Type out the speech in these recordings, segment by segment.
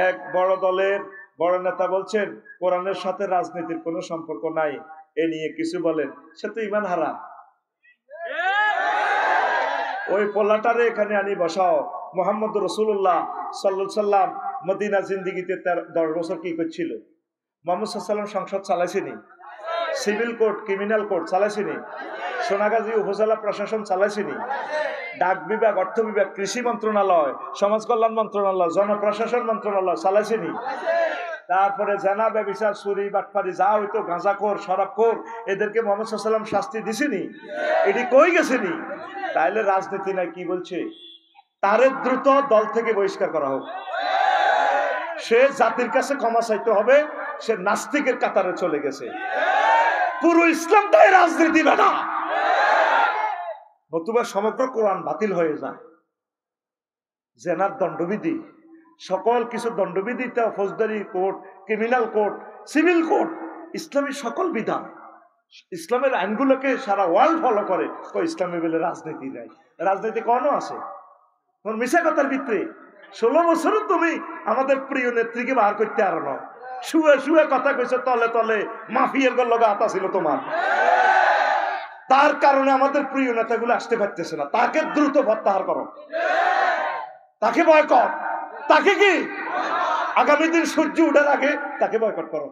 এক বড় দলের বড় নেতা বলছেন কোরআনের সাথে রাজনীতির কোনো সম্পর্ক নাই, এ নিয়ে কিছু বলেন, সে তো ইমান হারা। ওই পোলাটারে এখানে আনি বসাও। মোহাম্মদ রসুল্লাহ সাল্লাল্লাহু সাল্লাম মদিনা জিন্দিগিতে 10 বছর কি করছিল? মোহাম্মদ সাল্লাম সংসদ চালাইছেনি? সিভিল কোর্ট, ক্রিমিনাল কোর্ট চালাইছেনি? সোনাগাজী উপজেলা প্রশাসন চালাইছেনি? ডাক বিভাগ, অর্থ বিভাগ, কৃষি মন্ত্রণালয়, সমাজ কল্যাণ মন্ত্রণালয়, জনপ্রশাসন মন্ত্রণালয় চালাইছেনি? তারপরে জানা ব্যভিচার, চুরি, বাটপারি যা হইতো, গাঁজাখোর, শরাবখোর, এদেরকে মোহাম্মদ সাল্লাম শাস্তি দিছেনি? এটি কই গেছেনি? তাইলে রাজনীতি নাই। কি বলছে? তারে দ্রুত দল থেকে বহিষ্কার করা হোক। সে জাতির কাছে ক্ষমা চাইতে হবে, সে নাস্তিকের কাতারে চলে গেছে। পুরো ইসলামটাই রাজনীতি না, নতুবা সমগ্র কোরআন বাতিল হয়ে যায়। জেনার দণ্ডবিধি, সকল কিছু দণ্ডবিধি, ফৌজদারি court, criminal court, civil court, ইসলামী সকল বিধান, ইসলামের আইনগুলোকে সারা ওয়ার্ল্ড ফলো করে। ইসলামী বলে রাজনীতি নাই। রাজনীতি কোনো আছে মিশা কথার ভিতরে। 16 বছরও তুমি আমাদের প্রিয় নেত্রীকে বার করতে আর না, শুয়ে শুয়ে কথা কইছে, তলে তলে মাফিয়ার লগে আতা ছিল তোমার। তার কারণে আমাদের প্রিয় নেতাগুলো আসতে পারতেছে না। তাকে দ্রুত প্রত্যাহার করো, তাকে বয়কট। তাকে কি আগামী দিন সূর্য উঠার আগে তাকে বয়কট করো।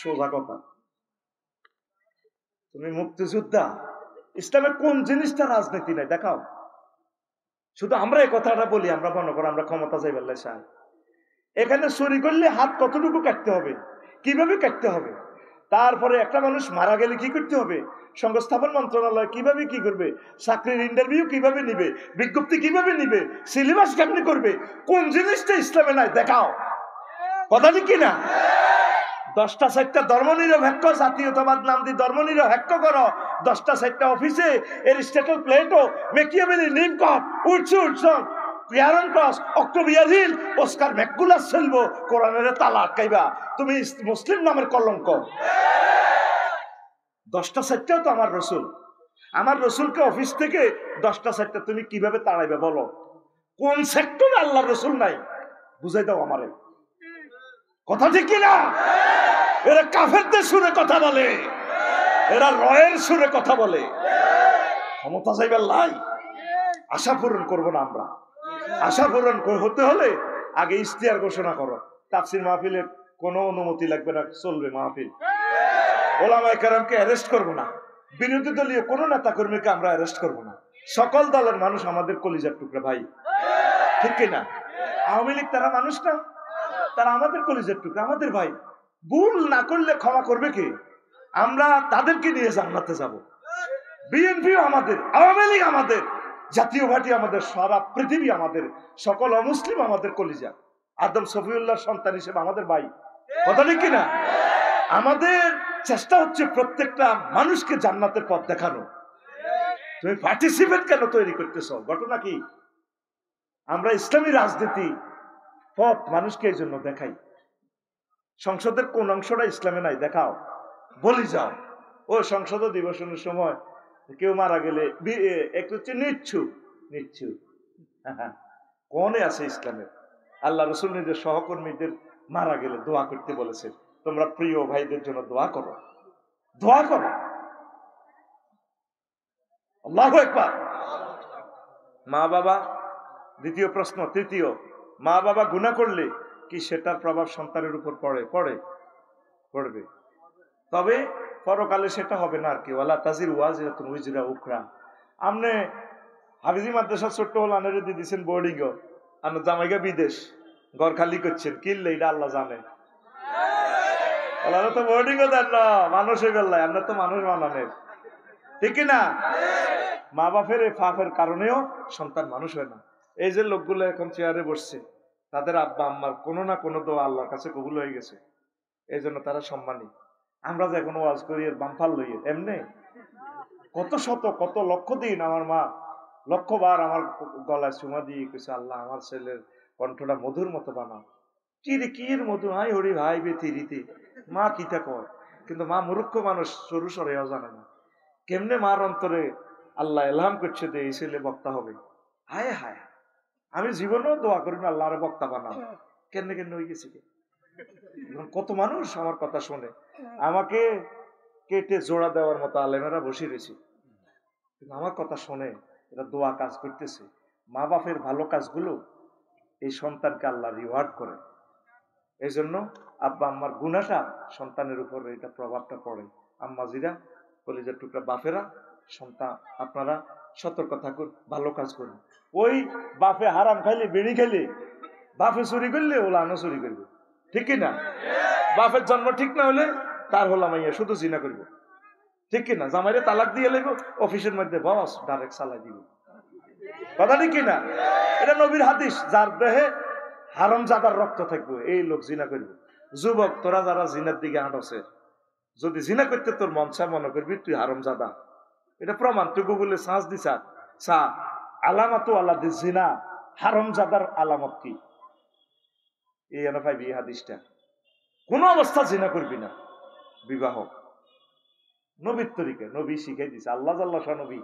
সোজা কথা। তুমি মুক্তিযোদ্ধা, ইসলামের কোন জিনিসটা রাজনীতি নাই দেখাও। শুধু আমরা এই কথাটা বলি, আমরা মনে করো আমরা ক্ষমতা যাইবার চাই। এখানে চুরি করলে হাত কতটুকু কাটতে হবে, কিভাবে কাটতে হবে, তারপরে একটা মানুষ মারা গেলে কি করতে হবে, সংস্থাপন মন্ত্রণালয় কিভাবে কি করবে, চাকরির ইন্টারভিউ কিভাবে নিবে, বিজ্ঞপ্তি কিভাবে নিবে, সিলেবাস কেমনি করবে, কোন জিনিসটা ইসলামে নাই দেখাও। কথা ঠিক কিনা? 10টা 4টা ধর্মনিরপেক্ষ জাতীয়তাবাদ নাম দিয়ে ধর্মনিরপেক্ষ করো। 10টা 4টা অফিসে Aristotle, Plato, Machiavelli, Lincoln, Woodson, পিয়ারন ক্রস, অক্টোবিয়ার হিল, অস্কার ম্যাককুলাস চলবো, কোরআনের তালা আটকাইবা। তুমি মুসলিম নামের কলঙ্ক। 10টা 4টাও তো আমার রসুল। আমার রসুলকে অফিস থেকে 10টা 4টা তুমি কিভাবে তাড়াইবে বলো? কোন সেক্টরে আল্লাহর রসুল নাই বুঝাই দাও আমারে। কথা ঠিক কিনা? এরা কাফেরদের সুরে কথা বলে, এরা রয়ের সুরে কথা বলে। ক্ষমতা চাইবার লাই, আশা পূরণ করবো না আমরা। আশা পূরণ হতে হলে আগে ইশতেহার ঘোষণা করো। তাফসীর মাহফিলের কোনো অনুমতি লাগবে না, চলবে মাহফিল। ওলামায়ে কেরামকে অ্যারেস্ট করবো না, বিরোধী দলীয় কোনো নেতা কর্মীকে আমরা অ্যারেস্ট করবো না। সকল দলের মানুষ আমাদের কলিজার টুকরা ভাই, ঠিক কিনা? আওয়ামী লীগ তারা মানুষ না? তারা আমাদের কলিজার টুকরা, আমাদের ভাই। ভুল না করলে ক্ষমা করবে কে? আমরা তাদেরকে নিয়ে জান্নাতে যাব। বিএনপিও আমাদের, আওয়ামী লীগ আমাদের, জাতীয় পার্টি আমাদের, সারা পৃথিবী আমাদের, সকল অমুসলিম আমাদের কলিজা। আদম শফিউল্লাহর সন্তান হিসেবে আমাদের ভাই। কথা ঠিক কিনা? আমাদের চেষ্টা হচ্ছে প্রত্যেকটা মানুষকে জান্নাতের পথ দেখানো। তুমি পার্টিসিপেট কেন তৈরি করতেছ? ঘটনা কি? আমরা ইসলামী রাজনীতি পথ মানুষকে এই জন্য দেখাই। সংসদের কোন অংশটা ইসলামে নাই দেখাও, বলি যাও। ও সংসদ অধিবেশনের সময় কেউ মারা গেলে একটু হচ্ছে নিচ্ছু নিচ্ছু কোনে আছে ইসলামের? আল্লাহ রসুল নিজের সহকর্মীদের মারা গেলে দোয়া করতে বলেছেন, তোমরা প্রিয় ভাইদের জন্য দোয়া করো, দোয়া করো। আল্লাহু আকবার। মা বাবা, দ্বিতীয় প্রশ্ন। তৃতীয়, মা বাবা গুনাহ করলে কি সেটার প্রভাব সন্তানের উপর পড়বে? তবে পরকালে সেটা হবে না আর কি। ওয়ালা তাজির ওয়াজিরাতুন উজরা উখরা। আমনে হাফিজি মাদ্রাসা ছোট্ট হল আনারে দিয়ে দিচ্ছেন বোর্ডিং, আর জামাইগা বিদেশ, ঘর খালি করছেন, কিনলে এটা আল্লাহ জানে। তো বোর্ডিংও দেন না, মানুষ হয়ে গেল, আমরা তো মানুষ বানানের, ঠিক না? মা বাপের এই ফাফের কারণেও সন্তান মানুষ হয় না। এই যে লোকগুলো এখন চেয়ারে বসছে, তাদের আব্বা আম্মার কোনো না কোনো দোয়া আল্লাহর কাছে কবুল হয়ে গেছে, এই জন্য তারা সম্মানী। আমরা যে এখন ওয়াজ করি বাম্পার লইয়ে, এমনি কত শত কত লক্ষ দিন আমার মা লক্ষবার আমার গলায় চুমা দিয়ে কেছে, আল্লাহ আমার ছেলের কণ্ঠটা মধুর মতো বানাও। কির মধু, হাই হরি ভাই বেতিরিতে মা কিতা কয়। কিন্তু মা মূর্খ মানুষ, সরু সরেও জানে না কেমনে মার অন্তরে আল্লাহ এলহাম করছে যে এই ছেলে বক্তা হবে। হায় হায়, আমি জীবনেও দোয়া করি না আল্লাহরে বক্তা বানাও, কেন কেন হয়ে গেছি। কত মানুষ আমার কথা শোনে, আমাকে কেটে জোড়া দেওয়ার মতো আলেমেরা বসে রয়েছে, কিন্তু আমার কথা শোনে, এটা দোয়া কাজ করতেছে। মা বাপের ভালো কাজগুলো এই সন্তানকে আল্লাহ রিওয়ার্ড করে। এই জন্য আব্বা আম্মার গুনাহটা সন্তানের উপর এটা প্রভাবটা পড়ে। আম্মাজিরা, কলিজার টুকরা বাপেরা, সন্তান আপনারা সতর্ক থাকুন, ভালো কাজ করুন। ওই বাপে হারাম খাইলে, বিড়ি খাইলে, বাপে চুরি করলে ওলা আনো চুরি করবে, ঠিক কিনা? বাপের জন্ম ঠিক না হলে তার হলাম ইয়া শুধু জিনা করবো, ঠিক কিনা? জামাইরে তালাক দিয়ে লেগো, অফিসের মধ্যে বস ডাইরেক্ট চালাই দিব, কথা ঠিক কিনা? এটা নবীর হাদিস, যার দেহে হারামজাদার রক্ত থাকবে এই লোক জিনা করবে। যুবক, তোরা যারা জিনার দিকে হাঁটছে, যদি জিনা করতে তোর মন চায়, মনে করবি তুই হারামজাদা। এটা প্রমাণ, তুই গুগলে সার্চ দিছা, সা আলামাতু আলাদি জিনা, হারামজাদার আলামত কি, এই এনে পাইবি এই হাদিসটা। কোন অবস্থা জিনা করবি না। বিবাহ নবীর তরিকা, নবী শিখাই দিছে, আল্লাহ জাল্লাহ নবী।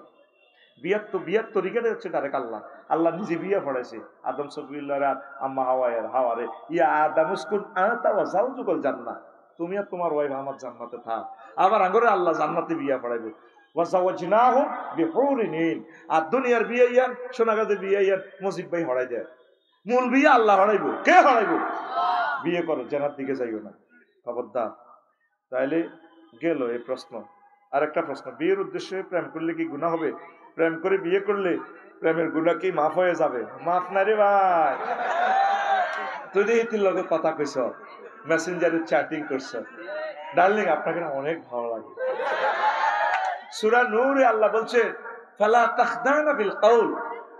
বিয়ার তরিকাটা হচ্ছে ডাইরেক্ট আল্লাহ। আল্লাহ নিজে বিয়া পড়াইছে আদম সফিউল্লাহর আম্মা হাওয়ায়ের হাওয়ারে, ইয়া আদম উসকুন আনতা ওয়া যাওজুকাল জান্নাহ, তুমি আর তোমার ওয়াইফ আমার জান্নাতে থাক। আবার আঙ্গরে আল্লাহ জান্নাতে বিয়া পড়াইবে, ওয়া যাওয়াজনাহুম বিহুরিন ঈন। আর দুনিয়ার বিয়া ইয়ান, সোনাগাজে বিয়া ইয়ান মজিদ ভাই হড়াই দেয়। মূল বিয়া আল্লাহ হড়াইবো। কে হড়াইবো? বিয়ে করো, জান্নাত দিকে যাইও না, খবরদার। তাইলে গেল এই প্রশ্ন। আর একটা প্রশ্ন, বিয়ের উদ্দেশ্যে প্রেম করলে কি গুনাহ হবে? প্রেম করে বিয়ে করলে প্রেমের গুনাহ কি মাফ হয়ে যাবে? মাফ না রে ভাই। তুই দেখি লগে কথা কইছ, মেসেঞ্জারে চ্যাটিং করছ, ডার্লিং আপনাকে অনেক ভালো লাগে। সূরা নূরে আল্লাহ বলছে, ফালা তাখদানা বিল কাউল,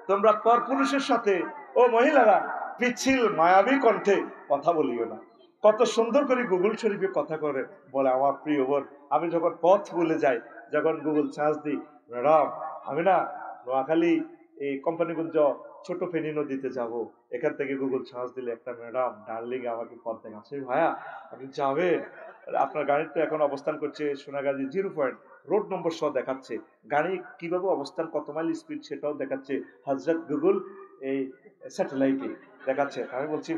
তোমরা পরপুরুষের সাথে ও মহিলারা পিছিল মায়াবী কণ্ঠে কথা বলিও না। কত সুন্দর করে গুগল শরীফে কথা করে বলে আমার প্রিয় বোন। আমি যখন পথ ভুলে যাই, যখন গুগল সার্চ দিই, ম্যাডাম আমি না নোয়াখালী এই কোম্পানিগঞ্জ ছোট ফেনী নদীতে যাব, এখান থেকে গুগল সার্চ দিলে একটা ম্যাডাম ডার্লিং আমাকে পথ দেখাচ্ছে। ভাইয়া আপনি যাবেন? আপনার গাড়িতে এখন অবস্থান করছে সোনাগাজী 0 রোড নম্বর সহ দেখাচ্ছে, গাড়ি কিভাবে অবস্থান, কত মাইল স্পিড সেটাও দেখাচ্ছে হযরত গুগল এই স্যাটেলাইটে দেখাচ্ছে। আমি বলছি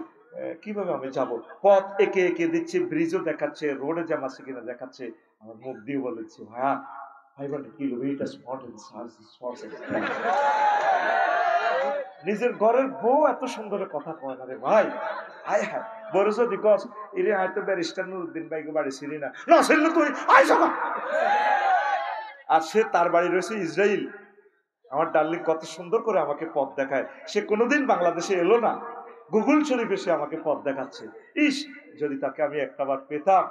কিভাবে আমি যাব? পথ একে একে দিচ্ছে, ব্রিজও দেখাচ্ছে, রোডে জ্যাম আছে কিনা দেখাচ্ছে। আমার মুখ দিয়ে বলেছি, ভাইয়া 500 কিলোমিটার নিজের ঘরের বউ এত সুন্দর কথা কয় না রে ভাই। আয় হ্যাঁ, বড় যদি কস এরে হয়তো ব্যারিস্টার নুরুদ্দিন ভাইকে বাড়ি ছিলি না, না ছিল তুই আয় সকা। আর সে তার বাড়ি রয়েছে ইসরায়েল। আমার ডার্লিং কত সুন্দর করে আমাকে পথ দেখায়। সে কোনোদিন বাংলাদেশে এলো না, গুগল শরীফে সে আমাকে পথ দেখাচ্ছে। ইস, যদি তাকে আমি একটাবার পেতাম,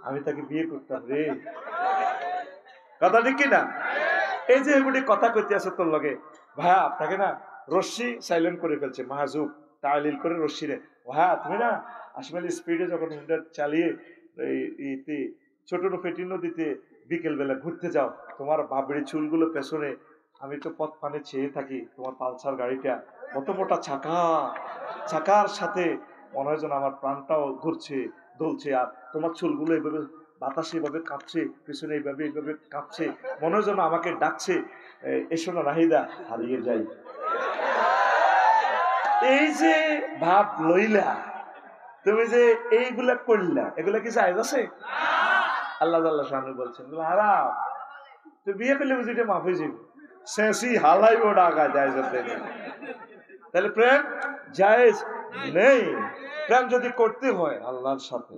আমি তাকে বিয়ে করতাম রে। কথা ঠিক কিনা? এই যে এগুলি কথা কইতে আছে তোর লগে, ভাইয়া আপনাকে না রশ্মি সাইলেন্ট করে ফেলছে, মাহাজুব তালিল করে রশ্মি রে। ভাইয়া তুমি না আসলে স্পিডে যখন হুন্ডা চালিয়ে ছোট ফেটি নদীতে বিকেল বেলা ঘুরতে যাও, তোমার বাবরি চুলগুলো পেছনে, আমি তো পথ পানে চেয়ে থাকি, তোমার পালসার গাড়িটা কত মোটা চাকা, চাকার সাথে মনে হয় যেন আমার প্রাণটাও ঘুরছে, দোলছে, আর তোমার চুলগুলো এভাবে বাতাসে এভাবে কাঁপছে, পিছনে এইভাবে এইভাবে কাঁপছে, মনে হয় যেন আমাকে ডাকছে, এসো না নাহিদা, হারিয়ে যাই। এই যে ভাব লইলা, তুমি যে এইগুলা করলা, এগুলা কি জায়েজ আছে? আল্লাহ আল্লাহ সামনে বলছেন হারাম। তো বিয়ে করলে বুঝি এটা মাফ হয়ে যাবে, শেষই হালাই ও ডাকা যায়। তাহলে প্রেম জায়েজ নেই। প্রেম যদি করতে হয় আল্লাহর সাথে,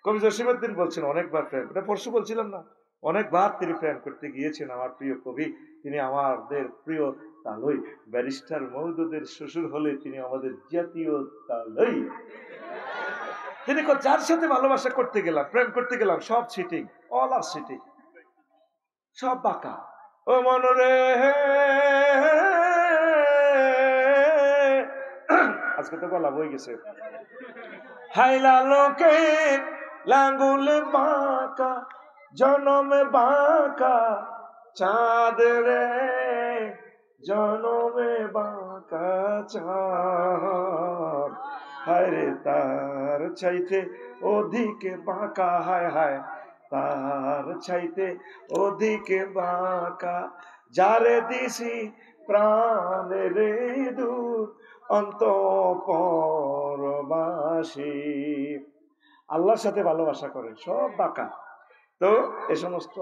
কবি জসিমউদ্দিন বলছেন অনেকবার প্রেম, এটা পরশু বলছিলাম না, অনেকবার তিনি প্রেম করতে গিয়েছেন। আমার প্রিয় কবি, তিনি আমাদের প্রিয় তালই, ব্যারিস্টার মওদুদের শ্বশুর হলে তিনি আমাদের জাতীয় তালই। তিনি যার সাথে ভালোবাসা করতে গেলাম, প্রেম করতে গেলাম, সব চিটিং, অল আর চিটিং, সব বাঁকা। ও মনরে আজকে তো গলা বই গেছে। হাইলা লোকে লাঙ্গুল বাঁকা, জনমে বাঁকা চাঁদ রে, জনমে বাঁকা চাঁদ, হায় রে তার চাইতে ওদিকে বাঁকা, হায় হায় তার চাইতে ওদিকে বাঁকা, যারে দিছি প্রাণের দূর অন্তঃপরবাসী। আল্লাহর সাথে ভালোবাসা করেন, সব বাঁকা। তো এ সমস্ত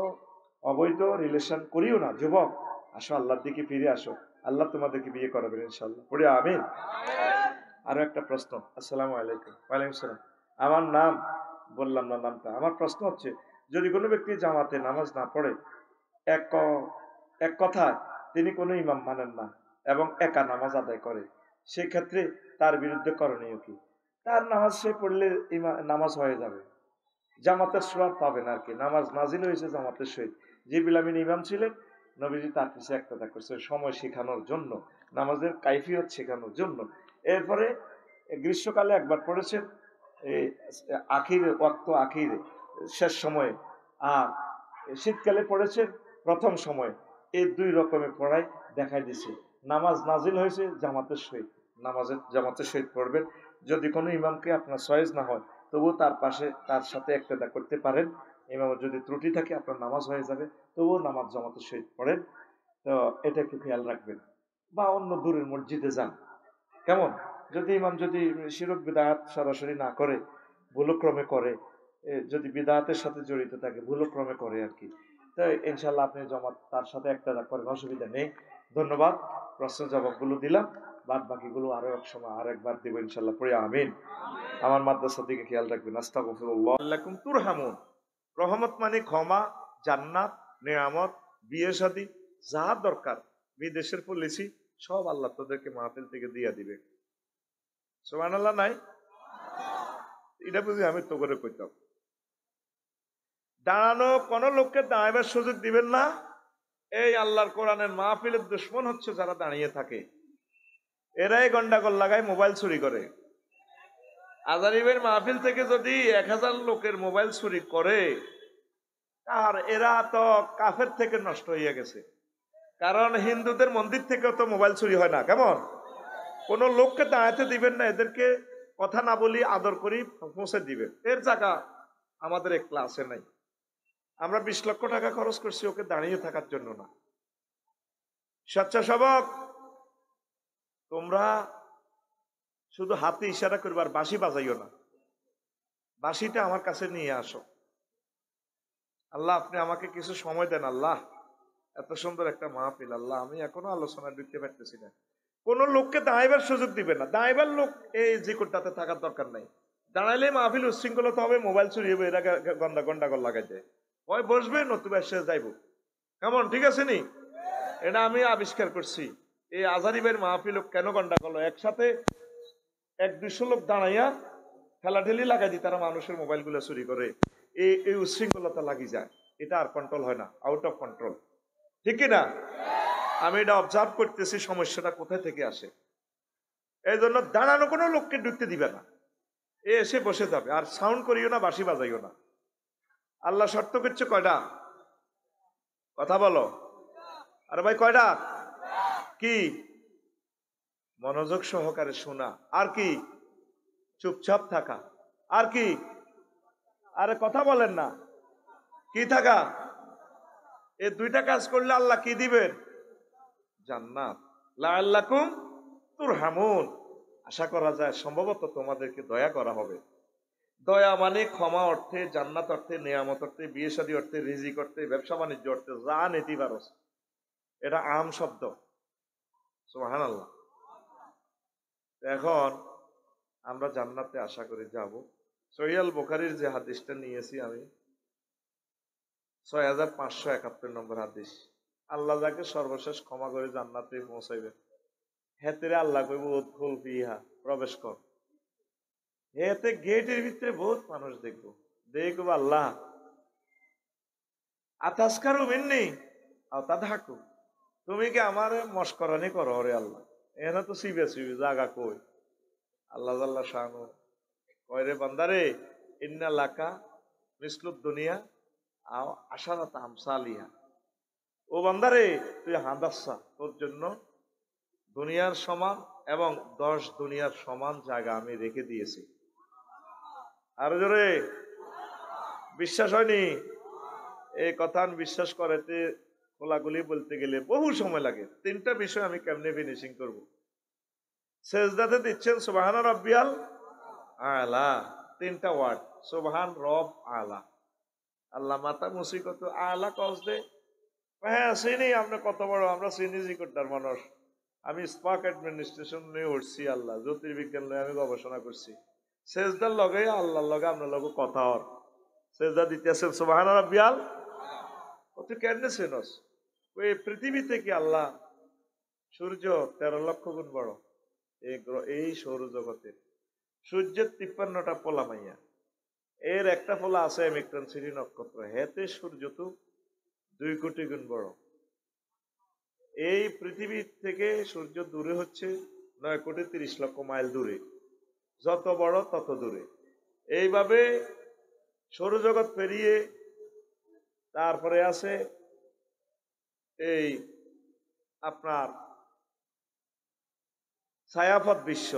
অবৈধ রিলেশন করিও না যুবক, আসো আল্লাহর দিকে ফিরে আসো, আল্লাহ তোমাদেরকে বিয়ে করাবেন ইনশাল্লাহ, পড়ে আমিন। আরো একটা প্রশ্ন। আসসালামু আলাইকুম। ওয়ালাইকুম সালাম। আমার নাম বললাম না নামটা। আমার প্রশ্ন হচ্ছে, যদি কোনো ব্যক্তি জামাতে নামাজ না পড়ে, এক এক কথায় তিনি কোনো ইমাম মানেন না এবং একা নামাজ আদায় করে, সেক্ষেত্রে তার বিরুদ্ধে করণীয় কি? তার নামাজ সে পড়লে নামাজ হয়ে যাবে, জামাতের সওয়াব পাবেন আর কি। নামাজ নাজিল হয়েছে জামাতের সহিত। জিবরিল আমিন ইমাম ছিলেন, নবীজি তার পিছনে একটা করছে সময় শেখানোর জন্য, নামাজের কাইফিয়ত শেখানোর জন্য। এরপরে গ্রীষ্মকালে একবার পড়েছেন, এই আখিরে ওয়াক্ত আখিরে শেষ সময়ে, আর শীতকালে পড়েছেন প্রথম সময়। এই দুই রকমের পড়াই দেখাই দিছে। নামাজ নাজিল হয়েছে জামাতের সহিত, জামাতের সহিত পড়বেন। যদি কোনো ইমামকে আপনার চয়েস না হয়, তবুও তার পাশে তার সাথে একতেদা করতে পারেন। ইমামের যদি ত্রুটি থাকে আপনার নামাজ হয়ে যাবে, তবুও নামাজ জামাতের সহিত পড়েন। তো এটা একটু খেয়াল রাখবেন। বা অন্য দূরের মসজিদে যান, কেমন? যদি ইমাম যদি শিরক বিদাত সরাসরি না করে, ভুলক্রমে করে, যদি বিদাতের সাথে জড়িত থাকে, ভুলক্রমে করে আর কি, তো ইনশাল্লাহ আপনি জমাত তার সাথে একটা করেন, অসুবিধা নেই। ধন্যবাদ। প্রশ্ন জবাবগুলো দিলাম, বাদ বাকিগুলো আরো এক সময় আর একবার দিব ইনশাল্লাহ, পড়ে আমিন। আমার মাদ্রাসার দিকে খেয়াল রাখবেন। আস্তাগফিরুল্লাহ লাকুম তুরহামুন। রহমত মানে ক্ষমা, জান্নাত, নিয়ামত, বিয়ে শাদী, যা দরকার, বিদেশের পলিসি সব আল্লাহ তোদেরকে মাহফিল থেকে দিয়ে দিবে। সুবহানাল্লাহ নাই? এটা বুঝি আমি তো করে কইতাম। দাঁড়ানো কোন লোককে দাঁড়াবার সুযোগ দিবেন না। এই আল্লাহর কোরআনের মাহফিলের দুশমন হচ্ছে যারা দাঁড়িয়ে থাকে, এরাই গন্ডাগোল লাগায়, মোবাইল চুরি করে। আজারিবের মাহফিল থেকে যদি 1000 লোকের মোবাইল চুরি করে, আর এরা তো কাফের থেকে নষ্ট হয়ে গেছে। কারণ হিন্দুদের মন্দির থেকেও তো মোবাইল চুরি হয় না। কেমন? কোন লোককে দাঁড়াতে দিবেন না, এদেরকে কথা না বলি আদর করি পৌঁছে দিবেন। এর জায়গা আমাদের এক ক্লাসে নাই। আমরা 20 লক্ষ টাকা খরচ করছি ওকে দাঁড়িয়ে থাকার জন্য না। স্বেচ্ছাসেবক, তোমরা শুধু হাতে ইশারা করবার, বাঁশি বাজাইও না। বাঁশিটা আমার কাছে নিয়ে আসো। আল্লাহ আপনি আমাকে কিছু সময় দেন আল্লাহ, এত সুন্দর একটা মাহফিল আল্লাহ, আমি এখনো আলোচনায় ঢুকতে পারতেছি না। কোন লোককে দাঁড়াইবার সুযোগ দিবে না। দাঁড়াইবার লোক এই জিকুরটাতে থাকার দরকার নাই। দাঁড়াইলে মাহফিল উচ্ছৃঙ্খলতা হবে, মোবাইল চুরি হবে, এরা গন্ডাগোল লাগাই যায়। হয় বসবে, নতুবা সে যাইব। কেমন? ঠিক আছে নি? এটা আমি আবিষ্কার করছি। এই আজারিবের মাহফিল কেন গন্ডাগোল, একসাথে 100-200 লোক দাঁড়াইয়া ঠেলাঠেলি লাগাই দিই, তারা মানুষের মোবাইল গুলো চুরি করে, এই উচ্ছৃঙ্খলতা লাগি যায়। এটা আর কন্ট্রোল হয় না, আউট অফ কন্ট্রোল। ঠিক কিনা? আমি এটা অবজার্ভ করতেছি, সমস্যাটা কোথায় থেকে আসে। এই জন্য দাঁড়ানো কোনো লোককে ঢুকতে দিবে না, এ এসে বসে যাবে। আর সাউন্ড করিও না, বাঁশি বাজাইও না। আল্লাহ শর্ত করছে কয়টা? কথা বলো। আরে ভাই কয়টা? কি? মনোযোগ সহকারে শোনা, আর কি? চুপচাপ থাকা, আর কি? আরে কথা বলেন না, কি থাকা? এই দুইটা কাজ করলে আল্লাহ কি দিবেন? জান্নাত। লাআল্লাকুম তুরহামুন। আশা করা যায় সম্ভবত তোমাদেরকে দয়া করা হবে। দয়া মানে ক্ষমা অর্থে, জান্নাত অর্থে, নিয়ামত অর্থে, বিয়ে শাদী অর্থে, রিজিক অর্থে, ব্যবসা বাণিজ্য অর্থে, যা নিতে পারো। এটা আম শব্দ। সুবহানাল্লাহ। এখন আমরা জান্নাতে আশা করে যাব। সহিহ বুখারীর যে হাদিসটা নিয়েছি আমি, 6571 নম্বর হাদিস। আল্লাহ যাকে সর্বশেষ ক্ষমা করে জান্নাতে পৌঁছাইবে, হেতেরে আল্লাহ কইব উদখুল ফিহা, প্রবেশ কর। হেতে গেটের ভিতরে বহুত মানুষ দেখবো, দেখব আল্লাহ আতাসকারু মিন্নি আও তাদহাকু, তুমি কি আমার মস্করানি করো রে আল্লাহ? এনে তো সিবে জাগা কই? আল্লাহ আল্লাহ শানু কয় রে বান্দারে, ইন্না লাকা মিসলুদ দুনিয়া আও আশারাত আমসালিহা। ও বান্দারে, তুই হাদাসা, তোর জন্য দুনিয়ার সমান এবং 10 দুনিয়ার সমান জায়গা আমি রেখে দিয়েছি। আরো জোরে। বিশ্বাস হয়নি? এই কথা বিশ্বাস করাতে কোলাগুলি বলতে গেলে বহু সময় লাগে। 3টা বিষয় আমি কেমনে ফিনিশিং করব। সেজদাতে দিচ্ছেন সুবহান রাব্বিয়াল আলা, 3টা ওয়ার্ড, সুবহান রব আলা। আল্লাহ মাথা মুসি কত আলা কস দে, হ্যাঁ চিনি আপনি কত বড়, আমরা চিনি জিকটার মানুষ। আমি স্পার্ক অ্যাডমিনিস্ট্রেশন নিয়ে উঠছি, আল্লাহ জ্যোতির্বিজ্ঞান নিয়ে আমি গবেষণা করছি। সেজদার লগে আল্লাহর লগে আপনার লগে কথা হর, সেজদা দিতেছেন সুবহান রাব্বিয়াল। তুই কেমনে চেনস? ওই পৃথিবী থেকে আল্লাহ সূর্য 13 লক্ষ গুণ বড়। এই সৌরজগতের সূর্যের 53টা পোলা মাইয়া, এর একটা পোলা আছে মিক্রন সিরি নক্ষত্র, হেতে সূর্য তো 2 কোটি গুণ বড়। এই পৃথিবী থেকে সূর্য দূরে হচ্ছে 9 কোটি 30 লক্ষ মাইল দূরে, যত বড় তত দূরে। এইভাবে সৌরজগৎ পেরিয়ে তারপরে আছে এই আপনার ছায়াপথ বিশ্ব,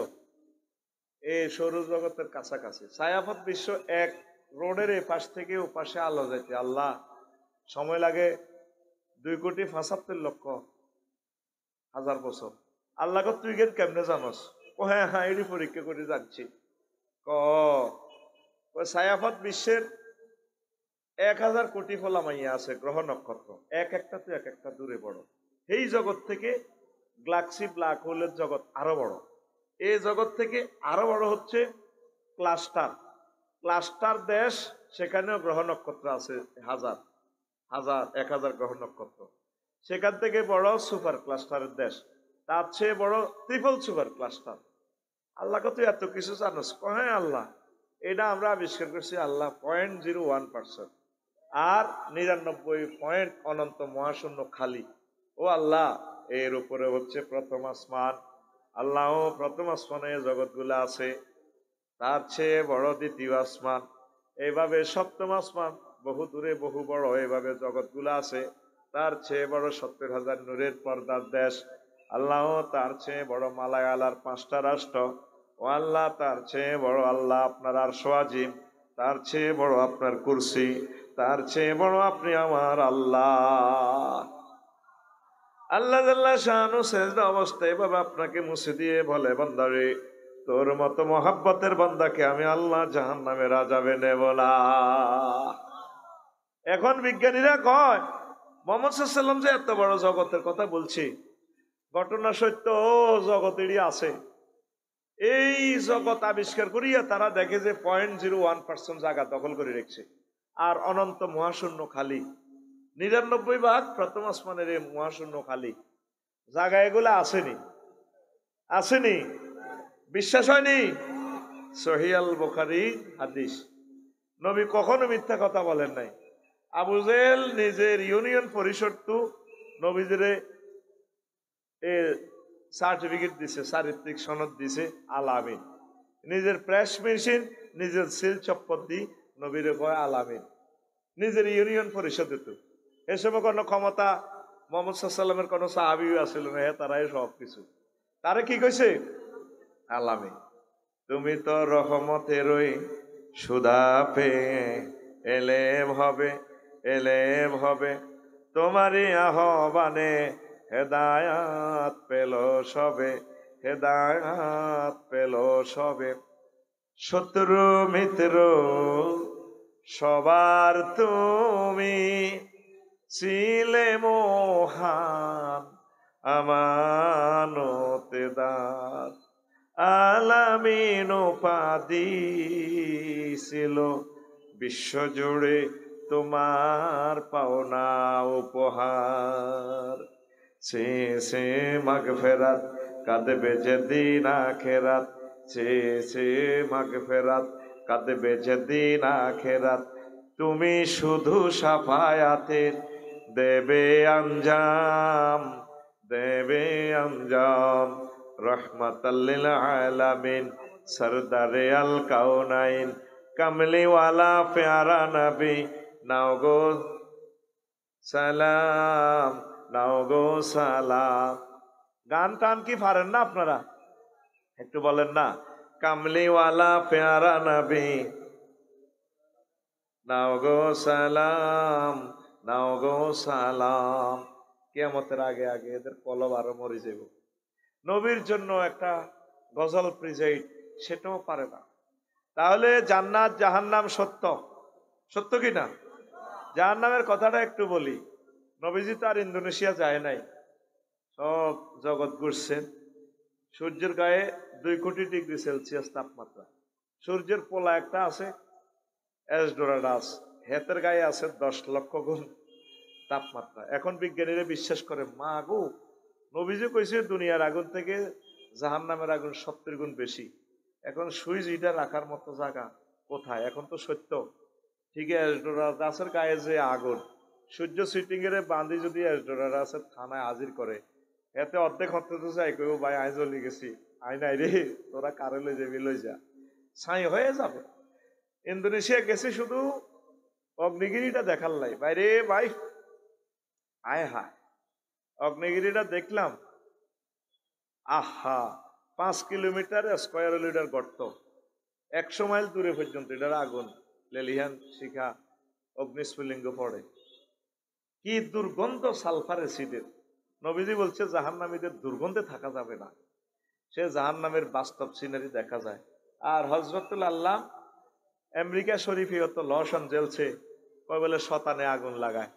এই সৌরজগতের কাছাকাছি। ছায়াপথ বিশ্ব এক রোডের এ পাশ থেকে ও পাশে আলো যাইতে আল্লাহ সময় লাগে 2 কোটি 75 লক্ষ হাজার বছর। আল্লাহ তুই গেট কেমনে জানস? ও হ্যাঁ হ্যাঁ এটি পরীক্ষা করে যাচ্ছি। ছায়াপথ বিশ্বের 1000 কোটি ফলা মাইয়া আছে গ্রহ নক্ষত্র, একটা তো এক একটা দূরে বড়। এই জগৎ থেকে গ্যালাক্সি ব্ল্যাক হোলের জগৎ আরো বড়। এই জগৎ থেকে আরো বড় হচ্ছে ক্লাস্টার। ক্লাস্টার দেশ, সেখানেও গ্রহ নক্ষত্র আছে হাজার হাজার 1000 গ্রহ নক্ষত্র। সেখান থেকে বড় সুপার ক্লাস্টারের দেশ, তার চেয়ে বড় ট্রিপল সুপার ক্লাস্টার। আল্লাহ কত এত কিছু জানোস? হ্যাঁ আল্লাহ এটা আমরা আবিষ্কার করছি আল্লাহ 0.01%, আর 99 পয়েন্ট অনন্ত মহাশূন্য খালি। ও আল্লাহ এর উপরে হচ্ছে প্রথম আসমান। আল্লাহ প্রথম আসমানে জগৎগুলো আছে, তার চেয়ে বড় দ্বিতীয় আসমান, এইভাবে সপ্তম আসমান বহু দূরে বহু বড়, এইভাবে জগৎগুলো আছে। তার চেয়ে বড় 70,000 নূরের পর্দার দেশ। আল্লাহ তার চেয়ে বড় মালায়ালার 5টা রাষ্ট্র। ও আল্লাহ তার চেয়ে বড় আল্লাহ আপনার আরশ আজিম, তার চেয়ে বড় আপনার কুরসি, তার চেয়ে বড় আপনি আমার আল্লাহ। আল্লাহ জাল্লা শানু সেজদা অবস্থায় এভাবে আপনাকে মুছে দিয়ে বলে, বান্দারে তোর মতো মহাব্বতের বান্দাকে আমি আল্লাহ জাহান্নামের আযাবে নেব না। এখন বিজ্ঞানীরা কয় মুহাম্মদ সাল্লাল্লাহু আলাইহি ওয়াসাল্লাম যে এত বড় জগতের কথা বলছি, ঘটনা সত্য, জগতেরই আছে। এই জগৎ আবিষ্কার করিয়া তারা দেখে যে 0.01% জায়গা দখল করে রেখেছে, আর অনন্ত মহাশূন্য খালি। 99 প্রথম আসমানের এই মহাশূন্য খালি জায়গা, এগুলা আসেনি। আসেনি? বিশ্বাস হয়নি? সহিহ আল বুখারী হাদিস। নবী কখনো মিথ্যা কথা বলেন নাই। আবু জেহেল নিজের ইউনিয়ন পরিষদ তো নবীদের সার্টিফিকেট দিছে, চারিত্রিক সনদ দিছে আল আমিন। নিজের প্রেস মেশিন, নিজের সিল চপ্পর দি নবীরে কয় আল আমিন, নিজের ইউনিয়ন পরিষদে। তো এসব কোনো ক্ষমতা মুহাম্মদ সাল্লাল্লাহু আলাইহি ওয়াসাল্লামের কোনো সাহাবীও আসিল না, তারাই সব কিছু। তারা কি কইছে? আল আমিন। তুমি তো রহমতেরই সুধা পেয়ে এলেম হবে তোমারই আহ্বানে, হেদায়াত পেল সবে। শত্রু মিত্র সবার তুমি ছিলে মহান আমানতেদার। আলামিন উপাধি ছিল বিশ্বজুড়ে তোমার পাওনা উপহার। সে মাগফিরাত কাঁদবে যেদিন আখিরাত, সে মাগফিরাত কাঁদবে যেদিন আখিরাত। তুমি শুধু সাফায়াতের দেবে আঞ্জাম। রহমাতাল লিল আলামিন সরদারে আল কাউনাইন, কামলিওয়ালা প্যারা নবী নাও গো সালাম। গান টান কি পারেন না আপনারা? একটু বলেন না, কামলিওয়ালা প্যারা নবী নাও গো সালাম। কিয়ামতের আগে আগে এদের কলব আরো মরে যাব। নবীর জন্য একটা গজল প্রিজাইড সেটাও পারে না। তাহলে জান্নাত জাহান্নাম সত্য, সত্য কি না? জাহান্নামের কথাটা একটু বলি। নবীজি তো আর ইন্দোনেশিয়া যায় নাই, সব জগৎ ঘুরছেন। সূর্যের গায়ে 2 কোটি ডিগ্রি সেলসিয়াস তাপমাত্রা। সূর্যের পোলা একটা আছে এসডোরাডাস, হেতের গায়ে আছে 10 লক্ষ গুণ তাপমাত্রা। এখন বিজ্ঞানীরা বিশ্বাস করে মা গো, নবীজি কইছে দুনিয়ার আগুন থেকে জাহান্নামের আগুন 70 গুণ বেশি। এখন সুইচ এটা রাখার মতো জায়গা কোথায়? এখন তো সত্য ঠিকই এসডোরাডাসের গায়ে যে আগুন, সূর্য সিটিং এর বান্ধি যদি এসডোরাডাসের থানায় হাজির করে, এতে অর্ধেক হতে তো চাই কেউ ভাই আই চলে গেছি, আই নাই রে, তোরা কারে লই যাবি লই যা, ছাই হয়ে যাবে। ইন্দোনেশিয়া গেছে শুধু অগ্নিগিরিটা দেখার লাই, বাইরে ভাই আয় হায়, অগ্নিগিরিটা দেখলাম, আহা, 5 কিলোমিটার স্কয়ার গর্ত, 100 মাইল দূরে পর্যন্ত এটার আগুন, লেলিহান শিখা অগ্নিস্ফুলিঙ্গ পড়ে। কি দুর্গন্ধ সালফার অ্যাসিডের! নবীজি বলছে জাহান্নামীদের দুর্গন্ধে থাকা যাবে না। সে জাহান্নামের বাস্তব সিনারি দেখা যায়। আর হজরতুল আল্লাহ আমেরিকা শরীফে তো লস অ্যাঞ্জেলসে কয় বলে শতানে আগুন লাগায়।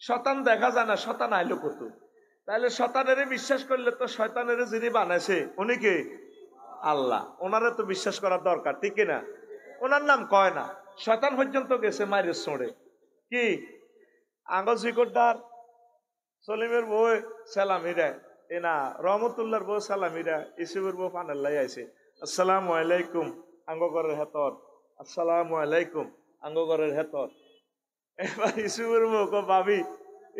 শতান দেখা যায় না, শতান আইলো কত? তাহলে শতানের বিশ্বাস করলে তো শয়তানের যিনি বানাইছে উনি কে? আল্লাহ। ওনারে তো বিশ্বাস করার দরকার, ঠিক না? ওনার নাম কয় না, শয়তান পর্যন্ত গেছে মাইরে ছোড়ে। কি আঙ্গল শিকড়দার সলিমের বই সালামিরা, এ না রহমতুল্লাহর বউ সালামিরা, ইসুবের বউ পানাল্লাই আইছে, আসসালামু আলাইকুম আঙ্গগরের হেতর, আসসালামু আলাইকুম আঙ্গগরের হেতর। এবার ইসুবের বউ কো ভাবি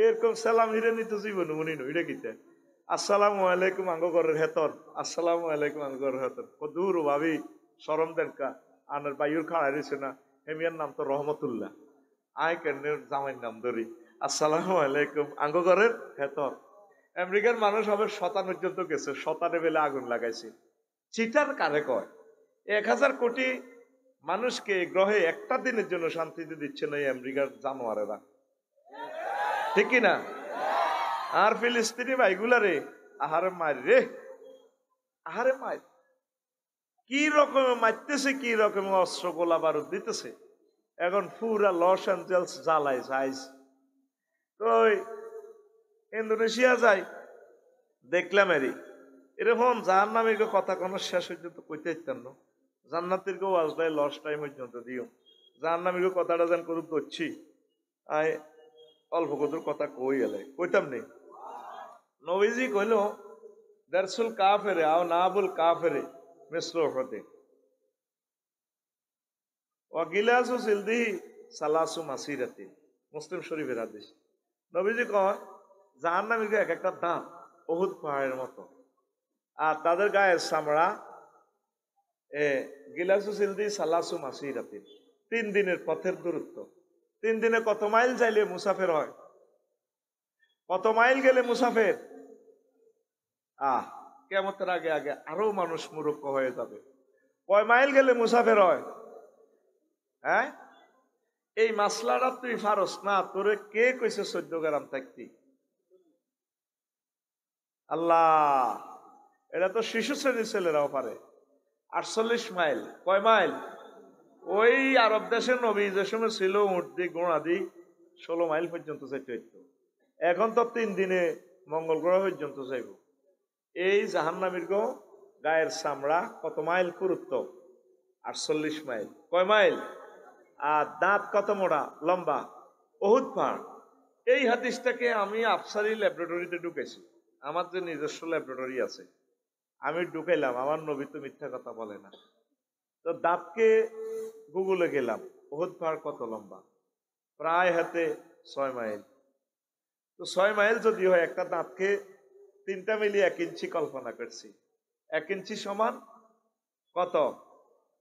এরকম সালাম হিরে নিতে জীবন উনি নই রে কিতে, আসসালামু আলাইকুম আঙ্গগরের হেতর, আসসালামু আলাইকুম আঙ্গগরের হেতর। ও দূর ভাবি শরম দেনকা, আনার বাইর খাড়া রয়েছে না, হেমিয়ার নাম তো রহমতুল্লাহ, আয় কেন জামাইয়ের নাম ধরি, আসসালামু আলাইকুম আঙ্গগরের হেতর। আমেরিকার মানুষ হবে শতান পর্যন্ত গেছে, শতানে বেলে আগুন লাগাইছে। চিটার কারে কয়? 1000 কোটি মানুষকে গ্রহে একটা দিনের জন্য শান্তিতে দিচ্ছে না এই আমেরিকার জানোয়ারেরা, ঠিক কিনা? আর ফিলিস্তিনি ভাইগুলারে আহারে মার রে, আহারে মার, কি রকমে মারতেছে, কি রকম অস্ত্র গোলা বারুদ দিতেছে। এখন পুরা লস অ্যাঞ্জেলস জ্বালাই যাইজ। তো ইন্দোনেশিয়া যাই, দেখলাম এরকম জাহান্নামীর কথা কোনো শেষ পর্যন্ত কইতে ইচ্ছান না। জান্নাতের কেউ আসলে লস টাইম পর্যন্ত দিও, জাহান্নামীর কথাটা যেন করুক ধরছি, আয় অল্প কত কথা কই গেলে কইতাম নেই। নবীজি কইল দারসুল কাফেরে আও নাবুল কাফেরে মিসল হতে ওয়াগিলাসু সিলদিহি সালাসু মাসিরাতি, মুসলিম শরীফের হাদিস। নবীজি কয় জাহান্নামীর এক একটা দাঁত উহুদ পাহাড়ের মতো, আর তাদের গায়ের চামড়া গিলাসু সিলদি সালাসু মাসিরাতি, 3 দিনের পথের দূরত্ব। 3 দিনে কত মাইল যাইলে মুসাফের হয়? কত মাইল গেলে মুসাফের? কিয়ামতের আগে আগে আরো মানুষ মূর্খ হয়ে যাবে। কয় মাইল গেলে মুসাফের হয়? হ্যাঁ, এই মাসলাটা তুই ফারস না, তোরে কে কইছে 14 গ্রাম থাকতি? আল্লাহ, এটা তো শিশু শ্রেণীর ছেলেরাও পারে। 48 মাইল, কয় মাইল? ওই আরব দেশের নবী যে সময় ছিল উঠ দি গোড়া দি 16 মাইল পর্যন্ত যাইতে হইতো। এখন তো 3 দিনে মঙ্গল গ্রহ পর্যন্ত যাইব। এই জাহান্নামীর গো গায়ের চামড়া কত মাইল পুরুত্ব? 48 মাইল। কয় মাইল? আর দাঁত কত মোটা লম্বা? উহুদ পাহাড়। এই হাদিসটাকে আমি আফসারি ল্যাবরেটরিতে ঢুকেছি, আমার যে নিজস্ব ল্যাবরেটরি আছে, আমি ঢুকাইলাম। আমার নবী তো মিথ্যা কথা বলে না। তো দাঁতকে গুগলে গেলাম, উহুদ পাহাড় কত লম্বা? প্রায় হাতে 6 মাইল। তো 6 মাইল যদি হয়, একটা দাঁতকে 3টা মিলিয়ে 1 ইঞ্চি কল্পনা করছি। 1 ইঞ্চি সমান কত?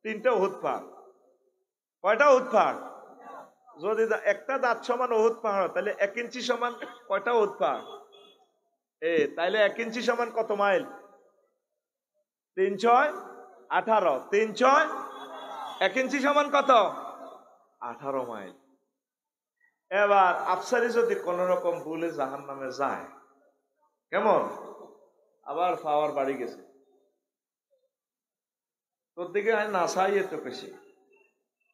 3টা উহুদ পাহাড়। কয়টা উহুদ পাহাড়? যদি একটা দাঁত সমান উহুদ পাহাড়, তাহলে 1 ইঞ্চি সমান কয়টা উহুদ পাহাড়? তাইলে 1 ইঞ্চি সমান কত মাইল? 3 6 18, 3 6 1 ইঞ্চি সমান কত? 18 মাইল। এবার আফসারি যদি কোন রকম ভুলে জাহান্নামে যায়, কেমন? আবার পাওয়ার বাড়ি গেছে, তোর দিকে আমি না চাইয়ে তো বেশি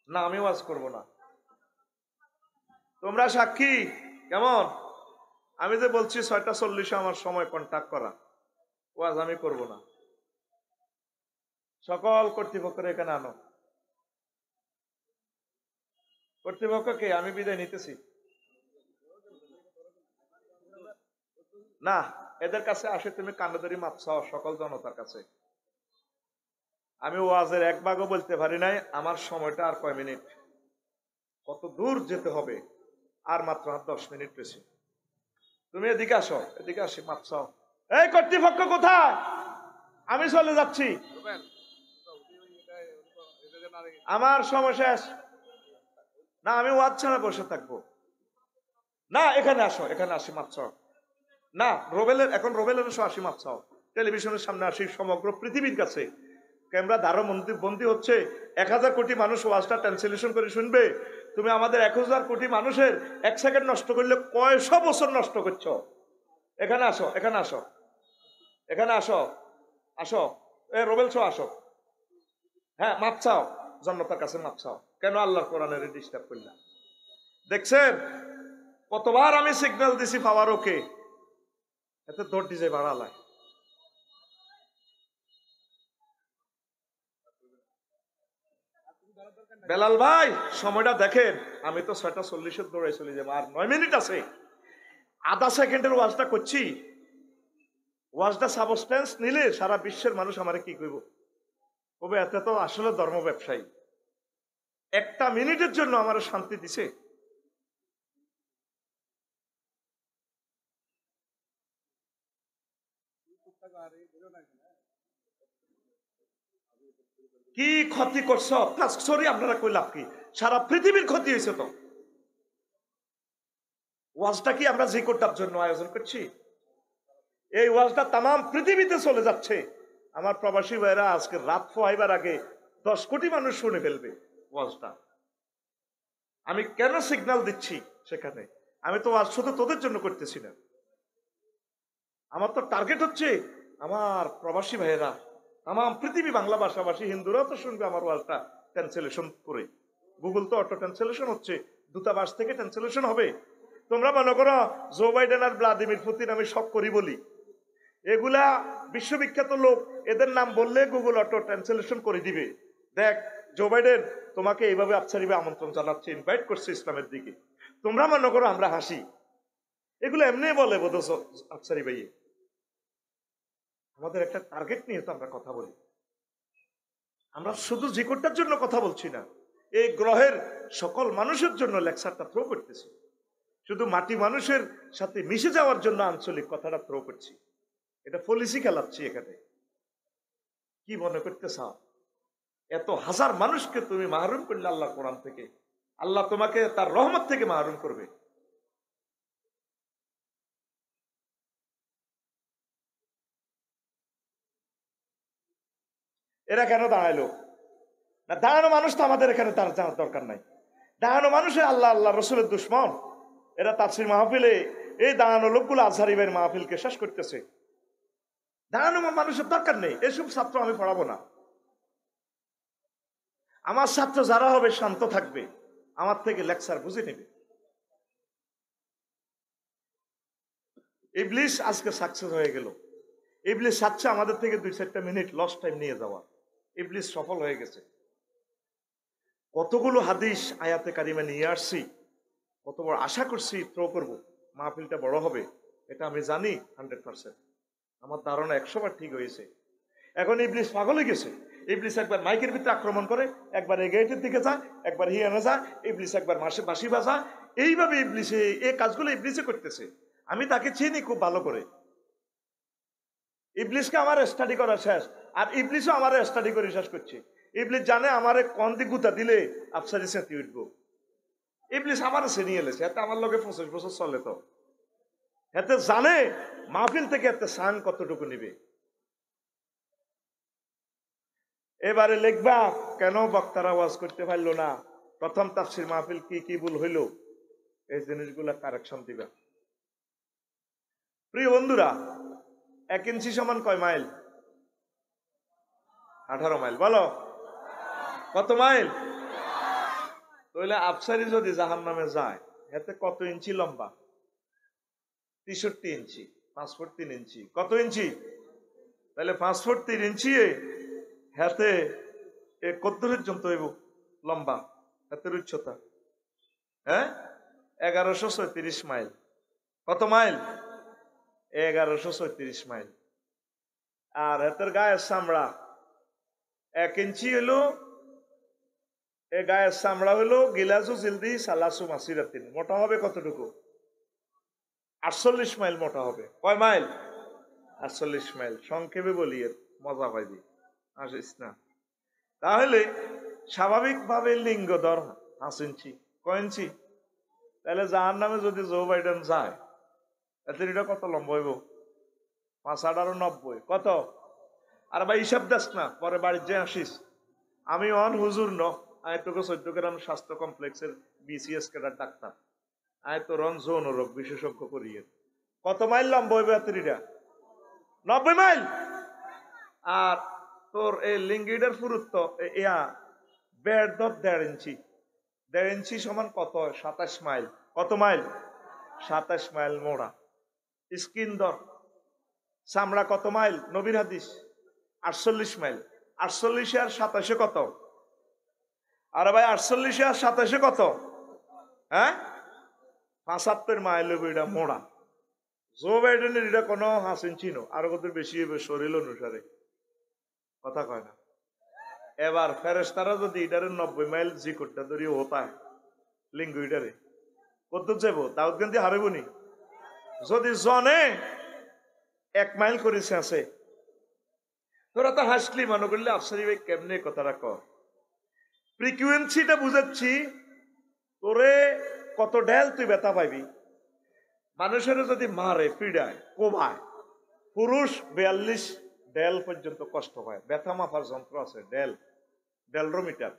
না, আমি ওয়াজ করব না, তোমরা সাক্ষী। কেমন? আমি যে বলছি 6:40 আমার সময় কন্টাক্ট করা, ওয়াজ আমি করব না। সকল কর্তৃপক্ষের এখানে আনো। কর্তৃপক্ষকে আমি বিদায় নিতেছি না, এদের কাছে আসে তুমি কান্নাদারি মাপ চাও সকল জনতার কাছে। আমি ওয়াজের এক ভাগও বলতে পারি নাই, আমার সময়টা আর কয় মিনিট, কত দূর যেতে হবে, আর মাত্র 10 মিনিট পেয়েছি। তুমি এদিকে আসো, এদিকে আসি, মাপ চাও। এই কর্তৃপক্ষ কোথায়? আমি চলে যাচ্ছি, আমার সময় শেষ। না, আমি ওয়াজ ছাড়া বসে থাকবো না, এখানে আসো, এখানে আসি, মাপ চাও। না, রোবেলের এখন রোবেলের আসি, মাপ চাও। টেলিভিশনের সামনে আসি, সমগ্র পৃথিবীর কাছে ক্যামেরা ধারো বন্দী হচ্ছে, 1000 কোটি মানুষ ওয়াজটা ট্রান্সলেশন করে শুনবে। তুমি আমাদের 1000 কোটি মানুষের 1 সেকেন্ড নষ্ট করলে কয়শো বছর নষ্ট করছো। এখানে আসো, এখানে আসো, এখানে আসো, আসো, এ রোবেল শো আসো। হ্যাঁ, মাপ চাও, জনতার কাছে মাপ চাও। কেন আল্লাহর কোরআনের ডিস্টার্ব করলাম? দেখছেন কতবার আমি সিগন্যাল দিছি পাওয়ার, ওকে এত দৌড় দিছে বাড়ালায়। বেলাল ভাই সময়টা দেখেন, আমি তো 6:40 দৌড়াই চলে যাবো, আর 9 মিনিট আছে। আধা সেকেন্ডের ওয়াজটা করছি, ওয়াজটা সাবস্টেন্স নিলে সারা বিশ্বের মানুষ আমারে কি করব, কবে এত তো আসলে ধর্ম ব্যবসায়ী। 1টা মিনিটের জন্য আমার শান্তি দিছে। কি ক্ষতি করছ? সরি, আপনারা কই লাভ কি? সারা পৃথিবীর ক্ষতি হয়েছে তো। ওয়াজটা কি আমরা যে কোটার জন্য আয়োজন করছি? এই ওয়াজটা তাম পৃথিবীতে চলে যাচ্ছে। আমার প্রবাসী ভাইরা আজকে রাত পোহাইবার আগে 10 কোটি মানুষ শুনে ফেলবে ওয়াজটা। আমি কেন সিগন্যাল দিচ্ছি সেখানে? আমি তো ওয়াজ শুধু তোদের জন্য করতেছি না, আমার তো টার্গেট হচ্ছে আমার প্রবাসী ভাইয়েরা, তাম পৃথিবী, বাংলা ভাষাভাষী হিন্দুরাও তো শুনবে আমার ওয়াজটা ট্রান্সলেশন করে। গুগল তো অটো ট্রান্সলেশন হচ্ছে, দূতাবাস থেকে ট্রান্সলেশন হবে। তোমরা মনে করো জো বাইডেন আর ভ্লাদিমির পুতিন আমি সব করি বলি, এগুলা বিশ্ববিখ্যাত লোক, এদের নাম বললে গুগল অটো ট্রান্সলেশন করে দিবে। দেখ জো বাইডেন তোমাকে এইভাবে আফসারিবে আমন্ত্রণ জানাচ্ছে, ইনভাইট করছে ইসলামের দিকে। তোমরা মনে করো আমরা হাসি, এগুলো এমনি বলে বোধ আফসারি ভাই। আমাদের একটা টার্গেট নিয়ে তো আমরা কথা বলি। আমরা শুধু জিকরটার জন্য কথা বলছি না, এই গ্রহের সকল মানুষের জন্য লেকচারটা থ্রো করতেছি। শুধু মাটি মানুষের সাথে মিশে যাওয়ার জন্য আঞ্চলিক কথাটা থ্রো করছি। এটা পলিসি খেলাচ্ছি এখানে। কি মনে করতে চাও? এত হাজার মানুষকে তুমি মাহরুম করলে আল্লাহ কোরআন থেকে, আল্লাহ তোমাকে তার রহমত থেকে মাহরুম করবে। এরা কেন দাঁড়াইলো না? দাঁড়ানো মানুষ তো আমাদের এখানে তার জানার দরকার নাই। দাঁড়ানো মানুষে আল্লাহ আল্লাহ রসুলের দুশ্মন। এরা তাফসীর মাহফিলে এই দাঁড়ানো লোকগুলো আজহারি ভাইয়ের মাহফিলকে শেষ করতেছে। দাঁড়ানো মানুষের দরকার নেই, এসব ছাত্র আমি পড়াবো না। আমার ছাত্র যারা হবে শান্ত থাকবে, আমার থেকে লেকচার বুঝে নেবে। ইবলিস আজকে সাকসেস হয়ে গেল। ইবলিস চাচ্ছে আমাদের থেকে 2-4টা মিনিট লস টাইম নিয়ে যাওয়া। ইবলিস সফল হয়ে গেছে। কতগুলো হাদিস আয়াতে কারিমা নিয়ে আসছি, কত বড় আশা করছি থ্রো করবো, মাহফিলটা বড় হবে, এটা আমি জানি 100%। আমার ধারণা 100 বার ঠিক হয়েছে। এখন ইবলিস পাগল হয়ে গেছে। ইবলিস একবার মাইকের ভিতরে আক্রমণ করে, একবার এই গেটের দিকে যায়, একবার হিয়ানে যায়, ইবলিস একবার বাঁশি বাজায়। এইভাবে ইবলিসে এই কাজগুলো ইবলিসে করতেছে। আমি তাকে চিনি খুব ভালো করে। ইবলিসকে আমার স্টাডি করা শেষ, আর ইবলিসও আমার স্টাডি করে শেষ করছে। ইবলিস জানে আমারে কোন দিক গুতা দিলে আফসারি সেঁতি উঠবো। ইবলিস আমার নিয়ে এলেছে, এতে আমার লগে 25 বছর চলে তো। এতে জানে মাহফিল থেকে এতে সান কতটুকু নিবে। এবারে লিখবা কেন বক্তারা ওয়াজ করতে পারলো না, প্রথম তাফসীর মাহফিল কি কি ভুল হইল, এই জিনিসগুলো কারেকশন দিবা। প্রিয় বন্ধুরা, 1 ইঞ্চি সমান কয় মাইল? 18 মাইল। বলো কত মাইল? তাহলে আফসারি যদি জাহান্নামে যায়, এতে কত ইঞ্চি লম্বা? 63 ইঞ্চি, 5 ফুট 3 ইঞ্চি। কত ইঞ্চি? তাহলে 5 ফুট 3 ইঞ্চি হাতে কত পর্যন্ত হইব লম্বা? হাতের উচ্চতা, হ্যাঁ, 1134 মাইল। কত মাইল? 1134 মাইল। আর হাতের গায়ের চামড়া 1 ইঞ্চি হইলো, এ গায়ের চামড়া হইলো গিলাসু জিলদি সালাসু মাসিরাতিন। মোটা হবে কতটুকু? 48 মাইল মোটা হবে। কয় মাইল? 48 মাইল। সংক্ষেপে বলি, মজা পাইবি, আসিস না। তাহলে স্বাভাবিকভাবে লিঙ্গ দর 5 ইঞ্চি। কয় ইঞ্চি? তাহলে জাহান্নামে যদি জো বাইডেন যায়, এতে এটা কত লম্বা হইব? 5 18 90। কত? আর ভাই হিসাব দেস না, পরে বাড়ির যে আসিস। আমি অন হুজুর ন, আমি তোকে 14 গ্রাম স্বাস্থ্য কমপ্লেক্সের BCS কেডার ডাক্তার। আমি তো রন যৌন রোগ বিশেষজ্ঞ করিয়ে। কত মাইল লম্বা হইবে এতটা? 90 মাইল। আর তোর এই লিঙ্গিটার পুরুত্ব বেড় দর 1.5 ইঞ্চি। 1.5 ইঞ্চি সমান কত? 27 মাইল। কত মাইল? 27 মাইল মোড়া। স্কিন দর চামড়া কত মাইল? নবীর হাদিস 48 মাইল। 48 আর 27 কত? আরে ভাই 48 আর 27 কত? হ্যাঁ, 75 মাইল হইব এটা মোড়া। জো বাইডেনের এটা কোনো 5 ইঞ্চি নো, আরো কত বেশি হইবে শরীর অনুসারে। কথা কয় না। এবার ফেরেশতারা যদি এটারে 90 মাইল জিকরটা ধরি হতায় লিঙ্গ এটারে কত যাবো? দাউদগঞ্জে হারিবনি। যদি জনে 1 মাইল করেছে আছে, তোরা তো হাসলি, মনে করলে আফসারি ভাই কেমনে কথাটা কর। ফ্রিকুয়েন্সিটা বুঝাচ্ছি, তোরে কত ঢেল তুই ব্যথা পাইবি। মানুষের যদি মারে, পিড়ায়, কোবায়, পুরুষ 42 ডেল পর্যন্ত কষ্ট পায়। ব্যথা মাপার যন্ত্র আছে, ডেলরোমিটার।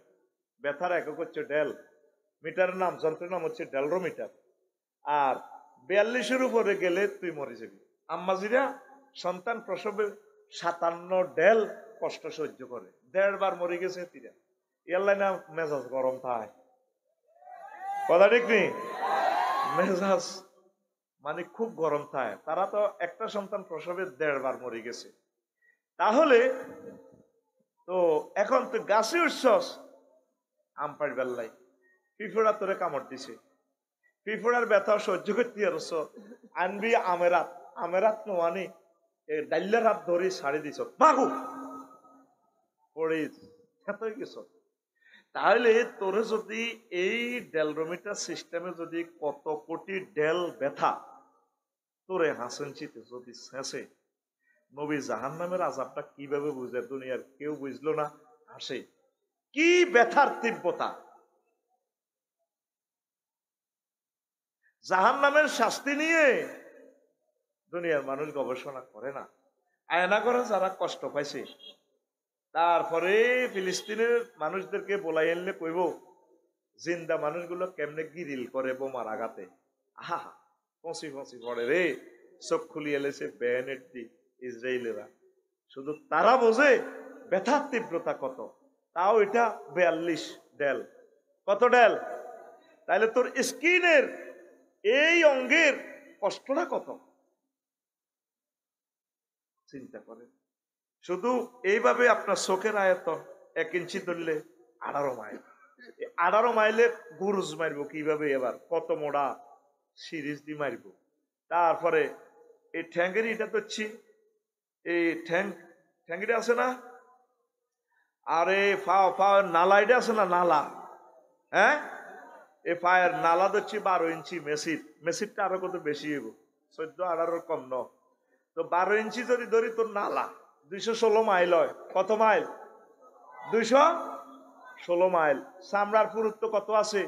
ব্যথার একক হচ্ছে ডেল। মিটারের নাম, যন্ত্রের নাম হচ্ছে ডেলরোমিটার। আর 42-এর উপরে গেলে তুই মরে যাবি। আম্মাজিরা সন্তান প্রসবে 57 ডেল কষ্ট সহ্য করে। 1.5 বার মরে গেছে তিরা। এলাই না মেজাজ গরম থাকে। কথা ঠিক নেই? মেজাজ মানে খুব গরম থাকে। তারা তো একটা সন্তান প্রসবে 1.5 বার মরে গেছে। তাহলে তো এখন তো গাছে উঠছস, আম পাড়বার লাই, পিঁপড়া তোরে কামড় দিছে, পিঁপড়ার ব্যথা সহ্য করতে পারছ, আনবি আমেরাত নোয়ানি ডাইলার হাত ধরে ছাড়ি দিছ, বাঘু পড়ে গেছ। তাহলে তোরে যদি এই ডেলরোমিটার সিস্টেমে যদি কত কোটি ডেল ব্যথা তোরে হাসেনচিতে যদি শেষে, নবী জাহান্নামের আযাবটা কিভাবে বুঝে দুনিয়ার কেউ বুঝলো না। হাসে কি ব্যথার তীব্রতা। জাহান্নামের শাস্তি নিয়ে দুনিয়ার মানুষ গবেষণা করে না। আয়না করে যারা কষ্ট পাইছে, তারপরে ফিলিস্তিনের মানুষদেরকে বলাই আনলে কইব জিন্দা মানুষগুলো কেমনে গিরিল করে বোমার আঘাতে। আহা ফসি পড়ে রে, চোখ খুলিয়ে এলেছে বেনেট দি ইসরায়েলেরা। শুধু তারা বোঝে ব্যথার তীব্রতা কত। তাও এটা 42 ডেল। কত ডেল? তাহলে তোর স্কিনের এই অঙ্গের কষ্টটা কত চিন্তা করে। শুধু এইভাবে আপনার চোখের আয়তন 1 ইঞ্চি ধরলে 18 মাইল। 18 মাইলে গুরুজ মারবো কিভাবে? এবার কত মোড়া সিরিজ দিয়ে মারব। তারপরে এই ঠ্যাঙ্গের এটা ধরছি, এই ঠ্যাঙ্গিটা আছে না, আরে নালা এটা আছে না, নালা, হ্যাঁ, এই পায়ের নালা ধরছি 12 ইঞ্চি মেসিরটা আরো কত বেশি হইব, 14 18 কম ন। তো 12 ইঞ্চি যদি ধরি তোর নালা 216 মাইল হয়। কত মাইল? 216 মাইল। চামড়ার পুরুত্ব কত আছে?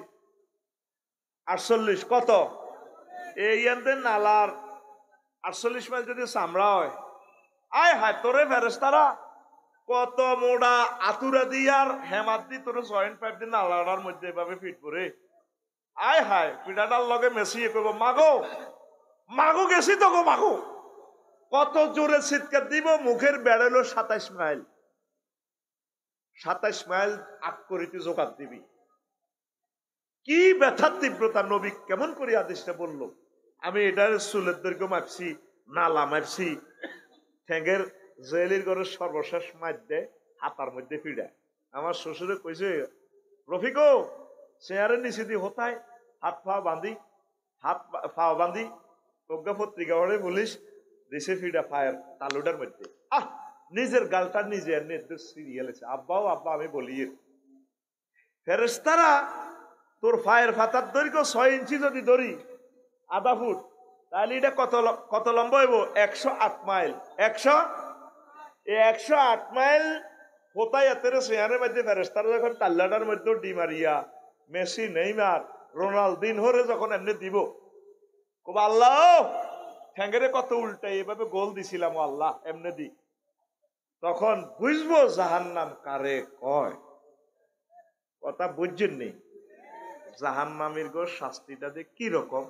48। কত? এই নালার 48 মাইল যদি চামড়া হয়, আয় হায় তোরে ফেরেশতারা কত মোড়া আতুরা দিয়ে আর হেমাত দিয়ে তোরে জয়েন্ট পাইপ দিয়ে নালাটার মধ্যে এভাবে ফিট করে আয় হায় পিঠাটার লগে মেসি কইব মাগো মাগো গেছি তো গো মাগো। কত জোরে চিৎকার দিব, মুখের বেড়ালো 27 মাইল, 27 মাইল আগ করিতে জোগাড় দিবি। কি ব্যথার তীব্রতা, নবী কেমন করে আদেশটা বললো। আমি এটার চুলের দৈর্ঘ্য মাপছি, নালা মাপছি, ঠ্যাঙ্গের জেলির ঘরের সর্বশেষ মাধ্যে হাতার মধ্যে ফিডা। আমার শ্বশুরে কইছে রফিকো চেয়ারের নিচে দিয়ে হতায় হাত পা বাঁধি, হাত পা বাঁধি প্রজ্ঞা পত্রিকা পড়ে বলিস দিছে ফিডা পায়ের তালুটার মধ্যে। আহ নিজের গালটা নিজে নির্দেশ সিরিয়াল আছে। আব্বাও আব্বা আমি বলি ফেরেশতারা তোর পায়ের ফাতার দৈর্ঘ্য 6 ইঞ্চি যদি ধরি, আধা ফুট, তাহলে এটা কত লম্বা হইব? 108 মাইল। 108 মাইল কোথায় এতের চেয়ারের মধ্যে ফেরেশতারা যখন তাল্লাটার মধ্যে ডিমারিয়া মেসি নেইমার রোনালদিনহোরে যখন এমনি দিব, কব আল্লাহ ঠ্যাঙ্গেরে কত উল্টা এইভাবে গোল দিছিলাম আল্লাহ এমনি দি, তখন বুঝবো জাহান্নাম কারে কয়। কথা বুঝছেন নি? জাহান্নামীর গো শাস্তিটা যে কি রকম,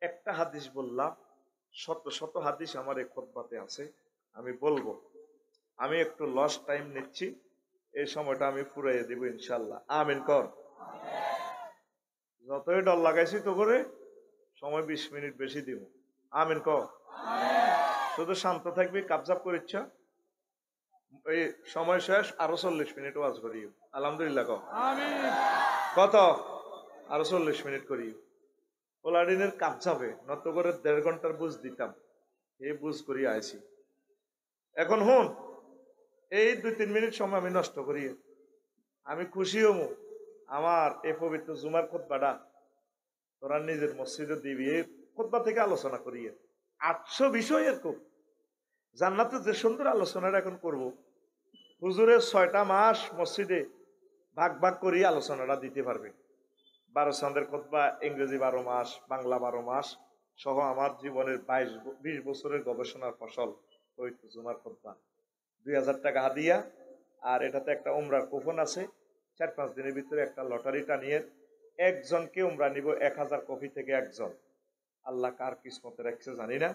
একটা হাদিস বললাম, শত শত হাদিস আমার এই খুতবাতে আছে, আমি বলবো। আমি একটু লস টাইম নিচ্ছি, এই সময়টা আমি ফুরাইয়ে দেব ইনশাল্লাহ। আমিন কর। যতই ডর লাগাইছি তো করে সময় 20 মিনিট বেশি দিব। আমিন কর। শুধু শান্ত থাকবি, কাবজাব করিচ্ছ, এই সময় শেষ, আরো 40 মিনিট ওয়াজ করি। আলহামদুলিল্লাহ কর। কত? আরো 40 মিনিট করি। ওলাডিনের কাবজাবে নত করে 1.5 ঘন্টার বুঝ দিতাম, এই বুঝ করি আইছি। এখন হুন, এই 2-3 মিনিট সময় আমি নষ্ট করি। আমি খুশি হমু আমার এই পবিত্র জুমার খুতবাটা তোরা নিজের মসজিদে দিবি। এই খুতবা থেকে আলোচনা করি 800 বিষয়ের খুব জান্নাতে যে সুন্দর আলোচনাটা এখন করব। হুজুরের 6টা মাস মসজিদে ভাগ ভাগ করি আলোচনাটা দিতে পারবে। 12 চন্দ্রের খুতবা, ইংরেজি 12 মাস, বাংলা 12 মাস সহ আমার জীবনের 20 বছরের গবেষণার ফসল পবিত্র জুমার খুতবা। 2000 টাকা হাদিয়া, আর এটাতে একটা উমরার কুপন আছে। 4-5 দিনের ভিতরে একটা লটারি টানিয়ে একজনকে উমরা নিব, 1000 কপি থেকে একজন। আল্লাহ কার কিসমতে রাখছে জানি না,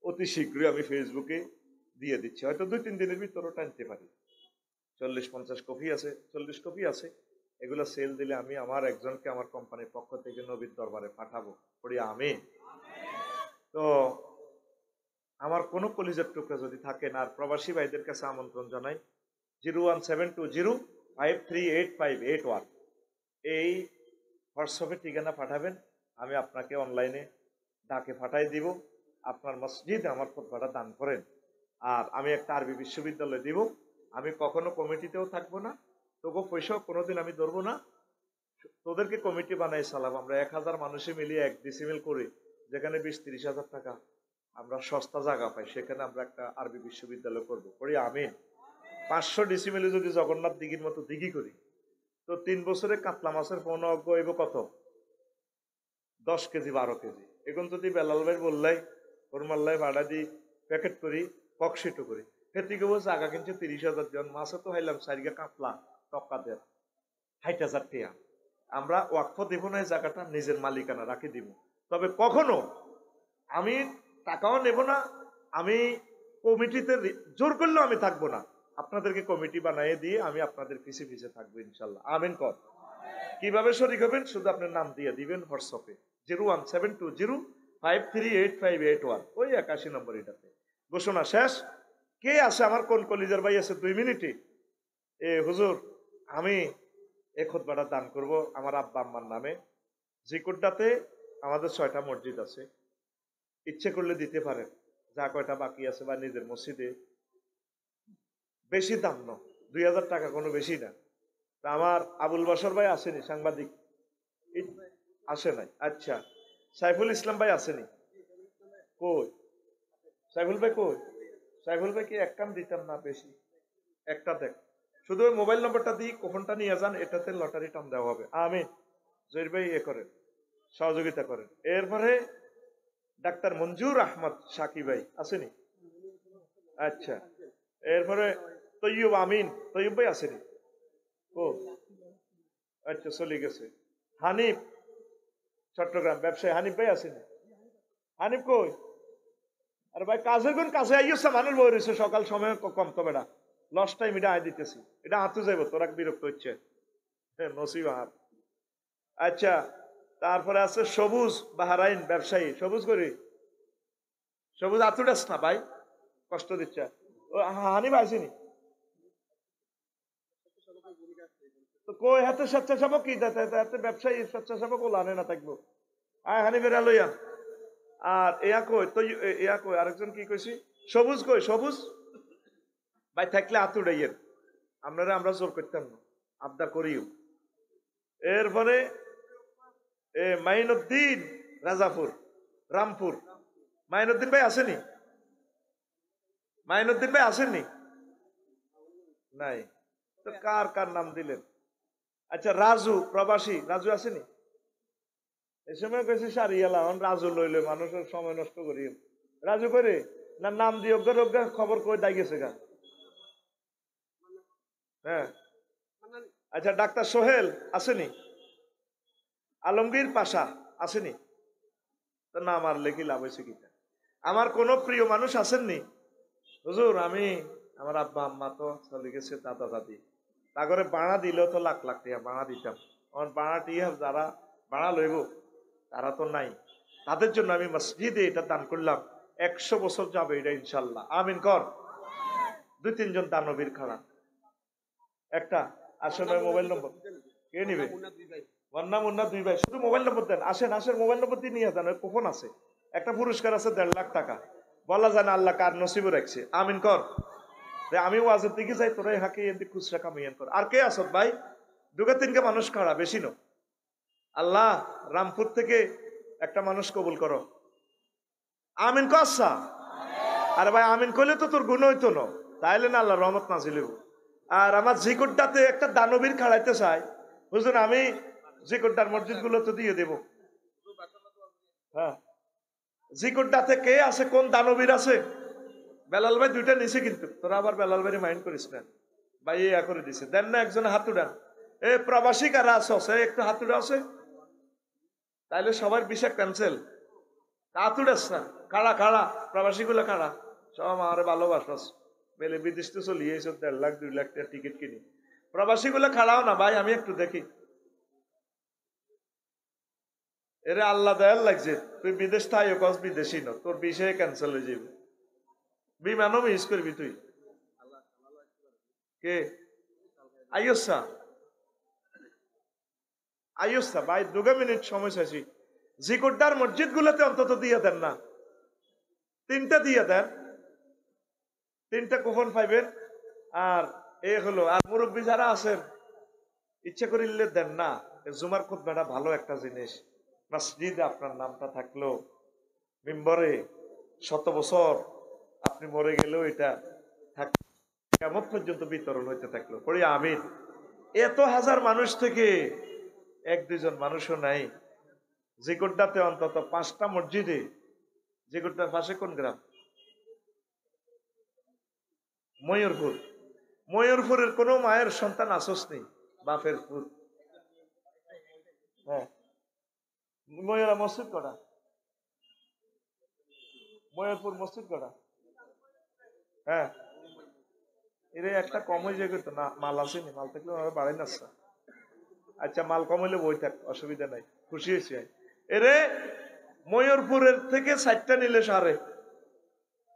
অতি শীঘ্রই আমি ফেসবুকে দিয়ে দিচ্ছি, হয়তো 2-3 দিনের ভিতরে টানতে পারি। 40-50 কপি আছে, 40 কপি আছে। এগুলো সেল দিলে আমি আমার একজনকে আমার কোম্পানির পক্ষ থেকে নবীর দরবারে পাঠাবো। পড়ি আমি। তো আমার কোনো কলিজার টুকরা যদি থাকেন, আর প্রবাসী ভাইদের কাছে আমন্ত্রণ জানাই, 01720538581 এই হোয়াটসঅ্যাপে ঠিকানা পাঠাবেন, আমি আপনাকে অনলাইনে ডাকে পাঠাই দিব। আপনার মসজিদে আমার খুতবাটা দান করেন। আর আমি একটা আরবি বিশ্ববিদ্যালয় দিব। আমি কখনো কমিটিতেও থাকবো না, তোকে পয়সাও কোনোদিন আমি ধরবো না। তোদেরকে কমিটি বানাই সালাম, আমরা 1000 মানুষে মিলিয়ে 1 ডিসিমেল করি, যেখানে 20-30 হাজার টাকা আমরা সস্তা জায়গা পাই, সেখানে আমরা একটা আরবি বিশ্ববিদ্যালয় করবো। করি আমিন। 500 ডিসিমেলে যদি জগন্নাথ দিঘির মতো দিঘি করি, তো 3 বছরে কাতলা মাছের পৌনজ্ঞ হইব কত? 10 কেজি 12 কেজি। এখন যদি বেলাল ভাই বললাই ফরমাল্লাই ভাড়া দি প্যাকেট করি, ককশিটও করি, সেদিকে বলছে আগা কিনছে 30,000 জন, মাছও তো হাইলাম সারিগা কাতলা টক্কা দেয় 60,000 টাকা। আমরা ওয়াকফ দিব না, এই জায়গাটা নিজের মালিকানা রাখি দিব। তবে কখনো আমি টাকাও নেব না, আমি কমিটিতে জোর করলেও আমি থাকবো না। আপনাদেরকে কমিটি বানিয়ে দিয়ে আমি আপনাদের পিছিয়ে পিছিয়ে থাকবো ইনশাল্লাহ। আমিন কর। কিভাবে শরীক হবেন? শুধু আপনার নাম দিয়ে দিবেন হোয়াটসঅ্যাপে 01720538581, ওই 81 নম্বর এটাতে। ঘোষণা শেষ। কে আছে আমার কোন কলিজার ভাই আছে 2 মিনিটে? এ হুজুর আমি এই খুতবাটা দান করব আমার আব্বা আম্মার নামে। জিকুরটাতে আমাদের 6টা মসজিদ আছে, ইচ্ছে করলে দিতে পারেন, যা কয়টা বাকি আছে, বা নিজের মসজিদে। বেশি দাম না, 2000 টাকা, কোনো বেশি না। তা আমার আবুল বাসর ভাই আসেনি, সাংবাদিক আসে নাই। আচ্ছা, সাইফুল ইসলাম ভাই আসেনি? কই সাইফুল ভাই? কই সাইফুল ভাই? কি এক কাম দিতাম না বেশি, একটা দেখ, শুধু ওই মোবাইল নম্বরটা দিই, কুপনটা নিয়ে যান, এটাতে লটারি টান দেওয়া হবে। আমি জহির ভাই করেন, সহযোগিতা করেন। এরপরে ডাক্তার মঞ্জুর আহমদ সাকি ভাই আসেনি? আচ্ছা, এরপরে তৈয়ব আমিন, তৈয়ব ভাই আসেনি? ও আচ্ছা, চলে গেছে। হানিফ চট্টগ্রাম ব্যবসায়ী হানিফ ভাই আসেনি? হানিফ কই? আরে ভাই কাজের কোন কাছে আইসা মানুষ বই রয়েছে, সকাল সময় কম তো বেড়া লস টাইম এটা আয় দিতেছি, এটা হাতে যাইব, তোরা বিরক্ত হচ্ছে নসিব আর। আচ্ছা, তারপরে আছে সবুজ বাহারাইন ব্যবসায়ী, সবুজ করি, সবুজ আতুডাস না ভাই, কষ্ট দিচ্ছে। ও হানিফ আসেনি তো কই? হাতে স্বেচ্ছাসেবক কি হাতে ব্যবসায়ী স্বেচ্ছাসেবক ও লানে না থাকবো। আয় হানিফের লইয়া। আর এয়া কই তো, এয়া কই আরেকজন কি কইছি? সবুজ কই? সবুজ ভাই থাকলে হাত উড়াইয়ের, আমরা জোর করতাম না, আবদার করিও। এরপরে মাইনুদ্দিন রাজাপুর, রামপুর, মাইনুদ্দিন ভাই আসেনি? মাইনুদ্দিন ভাই আসেননি? নাই তো কার কার নাম দিলেন? আচ্ছা রাজু প্রবাসী, রাজু আসেনি? এই সময় কেছি সারিয়ালা রাজু লইলে মানুষের সময় নষ্ট করি। রাজু করে না নাম দিয়ে অজ্ঞা খবর কই দাই গেছে গা। হ্যাঁ আচ্ছা ডাক্তার সোহেল আসেনি? আলমগীর পাশা আসেনি? তো না মারলে কি লাভ হয়েছে কিনা? আমার কোন প্রিয় মানুষ আসেননি? হুজুর আমি, আমার আব্বা আম্মা তো চলে গেছে, দাদা দাদি, তা করে বাড়া দিলেও তো লাখ লাখ টাকা বাড়া দিতাম। আমার বাড়াটি যারা বাড়া লইব তারা তো নাই, তাদের জন্য আমি মসজিদে এটা দান করলাম। 100 বছর যাবে এটা ইনশাল্লাহ, আমিন কর। 2-3 জন দানবীর খাড়া। একটা আসেন, মোবাইল নম্বর কে নিবে? মুন্না মুন্না 2 ভাই, শুধু মোবাইল নম্বর দেন। আসেন আসেন, মোবাইল নম্বর দিয়ে নিয়ে যান, কুপন আছে, একটা পুরস্কার আছে 1.5 লাখ টাকা। বলা যায় না আল্লাহ কার নসিবে রাখছে, আমিন কর। আমি ওয়াজের দিকে যাই, তোরাই হাঁকে এদিকে খুচরা কামিয়ান কর। আর কে আসত ভাই? 2-3 মানুষ খাড়া, বেশি ন। আল্লাহ রামপুর থেকে একটা মানুষ কবুল করো, আমিন কসা। আরে ভাই আমিন করলে তো তোর গুণ হইতো না, তাইলে না আল্লাহ রহমত নাজিল হইব। আর আমার জিকুরটাতে একটা দানবীর খাড়াইতে চাই, বুঝলেন? আমি জিকুরটার মসজিদ গুলো তো দিয়ে দেব। হ্যাঁ জিকুরটাতে কে আছে, কোন দানবীর আছে? বেলাল ভাই 2টা নিছে, কিন্তু তোরা আবার বেলাল ভাই মাইন্ড করিস না ভাই, ইয়া করে দিছে। দেন না একজন হাত উড়ান। এ প্রবাসী কারা আছে একটু হাত উড়া আছে, তাইলে সবার বিষয় ক্যান্সেল। হাত উড়াস না, কারা কারা প্রবাসী গুলো কারা? সব আমার ভালোবাসাস বেলে বিদেশ তো চলিয়ে 1.5 লাখ 2 লাখ টাকা টিকিট কিনি। প্রবাসী গুলো খাড়াও না ভাই, আমি একটু দেখি। এরে আল্লাহ দয়াল লাগছে, তুই বিদেশ থাই কস বিদেশি ন, তোর বিষয়ে ক্যান্সেল হয়ে যাবে, বিমানও মিস করবি তুই। কে? আইসা আইসা ভাই 2 মিনিট সময় চাইছি। জিকুরদার মসজিদ গুলোতে অন্তত দিয়ে দেন না, 3টা দিয়ে দেন, 3টা কুপন পাইবেন। আর এ হলো, আর মুরব্বী যারা আছেন ইচ্ছা করিলে দেন না। জুমার খুতবাটা ভালো একটা জিনিস, মসজিদে আপনার নামটা থাকলো, মিম্বরে 100 বছর আপনি মরে গেলেও এটা কেমন পর্যন্ত বিতরণ হইতে থাকলো, পড়ি আমিন। এত হাজার মানুষ থেকে 1-2 জন মানুষও নাই। জিকুরটাতে অন্তত 5টা মসজিদে। জিকুরটার পাশে কোন গ্রাম? ময়ূরপুর। ময়ূরপুরের কোন মায়ের সন্তান আসস নেই, বাপের পুর। হ্যাঁ ময়ূরা মসজিদ কটা? ময়ূরপুর মসজিদ কটা? হ্যাঁ এর একটা কম হয়ে যায় তো না, মাল আসেনি, মাল থাকলে বাড়াই না। আচ্ছা মাল কম হইলে বই থাক, অসুবিধা নাই, খুশি হয়েছি। এরে ময়ূরপুরের থেকে 4টা নিলে সারে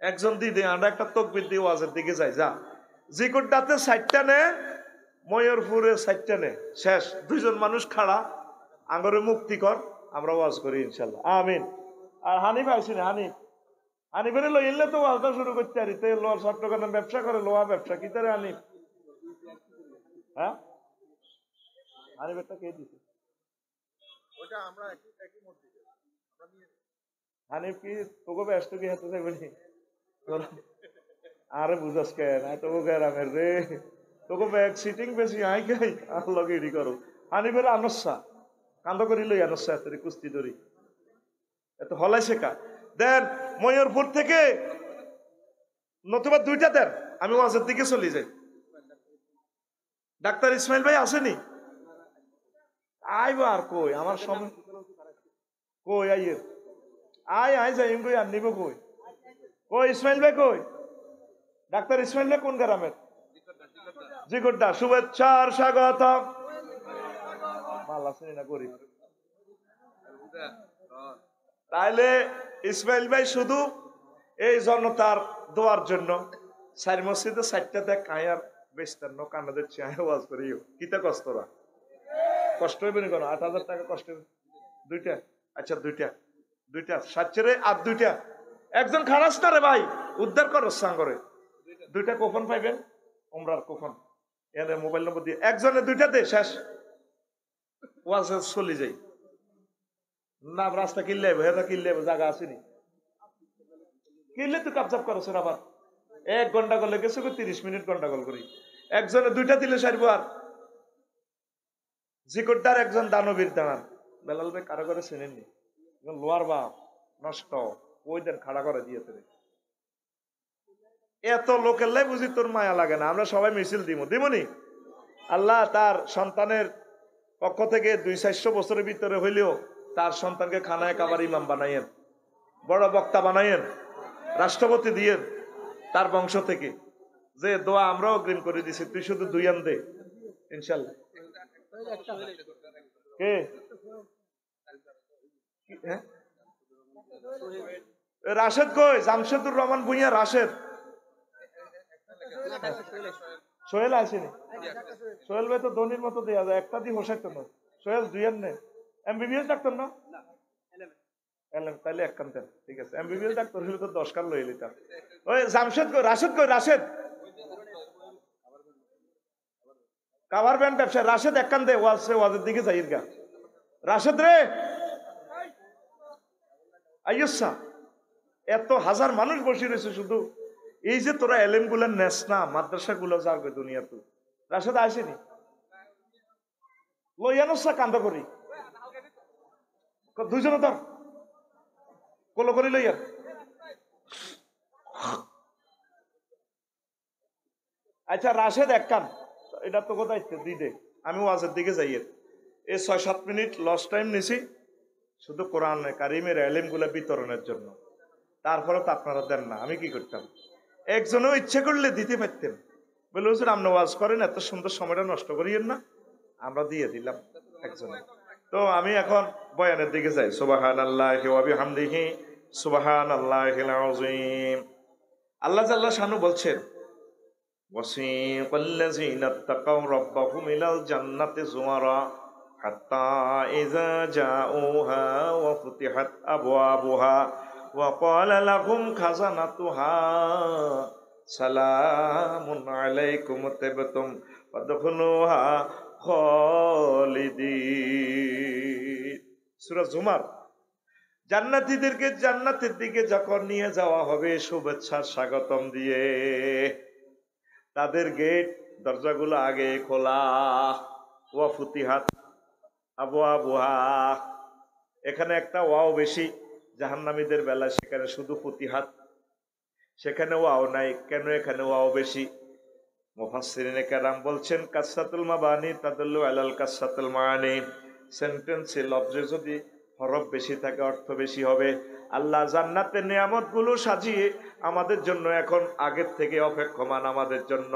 একজন দিদি, আমরা একটা তকবির দিয়ে ওয়াজের দিকে যাই। যা জিকুরটাতে 4টা নে, ময়ূরপুরে 4টা নে, শেষ। 2 জন মানুষ খাড়া, আঙ্গরে মুক্তি কর, আমরা ওয়াজ করি ইনশাল্লাহ, আমিন। আর হানিফ আইসি না, হানিফের লইলে তো ওয়াজটা শুরু করতে পারি। চট্টগ্রাম ব্যবসা করে, লোহা ব্যবসা, কি তারে হানিফ? হ্যাঁ হানিফেরটা কে দিছে? হানিফ কি তোকে ব্যস্ত কি হাতে থাকবে? আরে বুঝাস কেন তোকে গ্রামের রে, তোকে ব্যাগ সিটিং বেশি আই খাই আর লগে এডি করো। হানিফের আনসা কান্দ করি লই, আনসা এত কুস্তি ধরি এত হলাই শেখা। দেন ময়ূরপুর থেকে নতুবা 2টা দেন, আমি ওয়াজের দিকে চলে যাই। ডাক্তার ইসমাইল ভাই আসেনি? আইব আর কই, আমার সময় কই আইয়ের আয় আয় যাইম কই আর নিব কই কই ইসমাইল ভাই কই ডাক্তার ইসমাইল ভাই কোন গ্রামের জিগোড্ডা শুভেচ্ছার স্বাগত মালা চিনি না গরিব তাইলে ইসমাইল ভাই শুধু এই জনতার দোয়ার জন্য চার মসজিদে 4টা দেখ কায়ার বেস্তান্ন কানাদের চেয়ে ওয়াজ করিও কিতা কষ্টরা কষ্ট হইবে না কেন 8,000 টাকা কষ্ট হইবে দুইটা আচ্ছা দুইটা সাতচেরে আর দুইটা একজন খারাস না রে ভাই উদ্ধার করো সাঙ্গরে দুইটা কোফন পাইবেন উমরার কোফন এর মোবাইল নম্বর দিয়ে একজনে দুইটা দে শেষ ওয়াজ চলে যাই না রাস্তা কিনলে হেদা কিনলে জায়গা আসেনি কিনলে তুই কাপচাপ করছেন আবার 1 ঘন্টা করলে গেছে 30 মিনিট গন্ডাগোল করি একজনে দুইটা দিলে সারবো আর জিকোড্ডার একজন দানবীর দাঁড়ান বেলাল ভাই কারো করে চেনেননি লোয়ার বাপ নষ্ট ওই দেন খাড়া করে দিয়েছে এত লোকের লাই বুঝি তোর মায়া লাগে না আমরা সবাই মিছিল দিমনি আল্লাহ তার সন্তানের পক্ষ থেকে 200-400 বছরের ভিতরে হইলেও তার সন্তানকে খানায় কাবার ইমাম বানাইয়েন বড় বক্তা বানাইয়েন রাষ্ট্রপতি দিয়েন তার বংশ থেকে যে দোয়া আমরাও অগ্রিম করে দিছি তুই শুধু 2 আন দে ইনশাল্লাহ কে রাশেদ কই জামশেদুর রহমান ভুঁইয়া রাশেদ সোহেল আসেনি সোহেল ভাই তো ধোনির মতো দেওয়া যায় একটা দিয়ে হোসাইতো না সোহেল 2 আন নে এমবিবিএস ডাক্তার না তাহলে 1 কান দেন ঠিক আছে এমবিবিএস ডাক্তার হলে তো 10 কান লই লিতাম ওই জামশেদ কই রাশেদ কাভার ব্যান্ড ব্যবসা রাশেদ 1 কান দে ওয়াজের দিকে যাইর গা রাশেদ রে আইয়ুসা এত হাজার মানুষ বসে রয়েছে শুধু এই যে তোরা এলেম গুলা নেস না মাদ্রাসা গুলো যাবে দুনিয়া তো রাশেদ আসেনি লইয়ানোসা কান্দা করি 2 জন তোর কোলো করি লইয়া আচ্ছা রাশেদ 1 কান এটা তো কোথায় দিদে আমি ওয়াজের দিকে যাই এই 6-7 মিনিট লস টাইম নিছি শুধু কোরআন কারিমের এলেম গুলা বিতরণের জন্য তারপরে তো আপনারা দেন না আমি কি করতাম একজনও ইচ্ছে করলে দিতে পারতেন বলে হুজুর আপনি ওয়াজ করেন এত সুন্দর সময়টা নষ্ট করিয়েন না আমরা দিয়ে দিলাম একজনে তো আমি এখন বয়ানের দিকে যাই সুবহানাল্লাহি ওয়া বিহামদিহি সুবহানাল্লাহিল আযীম আল্লাহ জাল্লা শানু বলছেন ওয়াসিকাল্লাযীনা তাকাউ রাব্বাহুম ইলাল জান্নাতি যুমারা হাত্তা ইযা জাউহা ওয়া ফুতিহাত আবওয়াবুহা ওয়া ক্বালা লাহুম খাযানাতুহা সালামুন আলাইকুম তিবতুম ফাদখুলুহা খালিদিন সূরা জুমার জান্নাতীদেরকে জান্নাতের দিকে যখন নিয়ে যাওয়া হবে শুভেচ্ছার স্বাগতম দিয়ে তাদের গেট দরজাগুলো আগে খোলা ওয়া ফুতিহাত আবওয়াবুহা এখানে একটা ওয়াও বেশি জাহান্নামীদের বেলা সেখানে শুধু ফুতিহাত সেখানে ওয়াও নাই কেন এখানে ওয়াও বেশি মুফাসসিরিনে কেরাম বলছেন কাসরাতুল মাবানি তাদুল্লু আলাল কাসরাতুল মাআনি সেন্টেন্সে লফজে যদি হরফ বেশি থাকে অর্থ বেশি হবে আল্লাহ জান্নাতের নিয়ামতগুলো সাজিয়ে আমাদের জন্য এখন আগের থেকে অপেক্ষমান আমাদের জন্য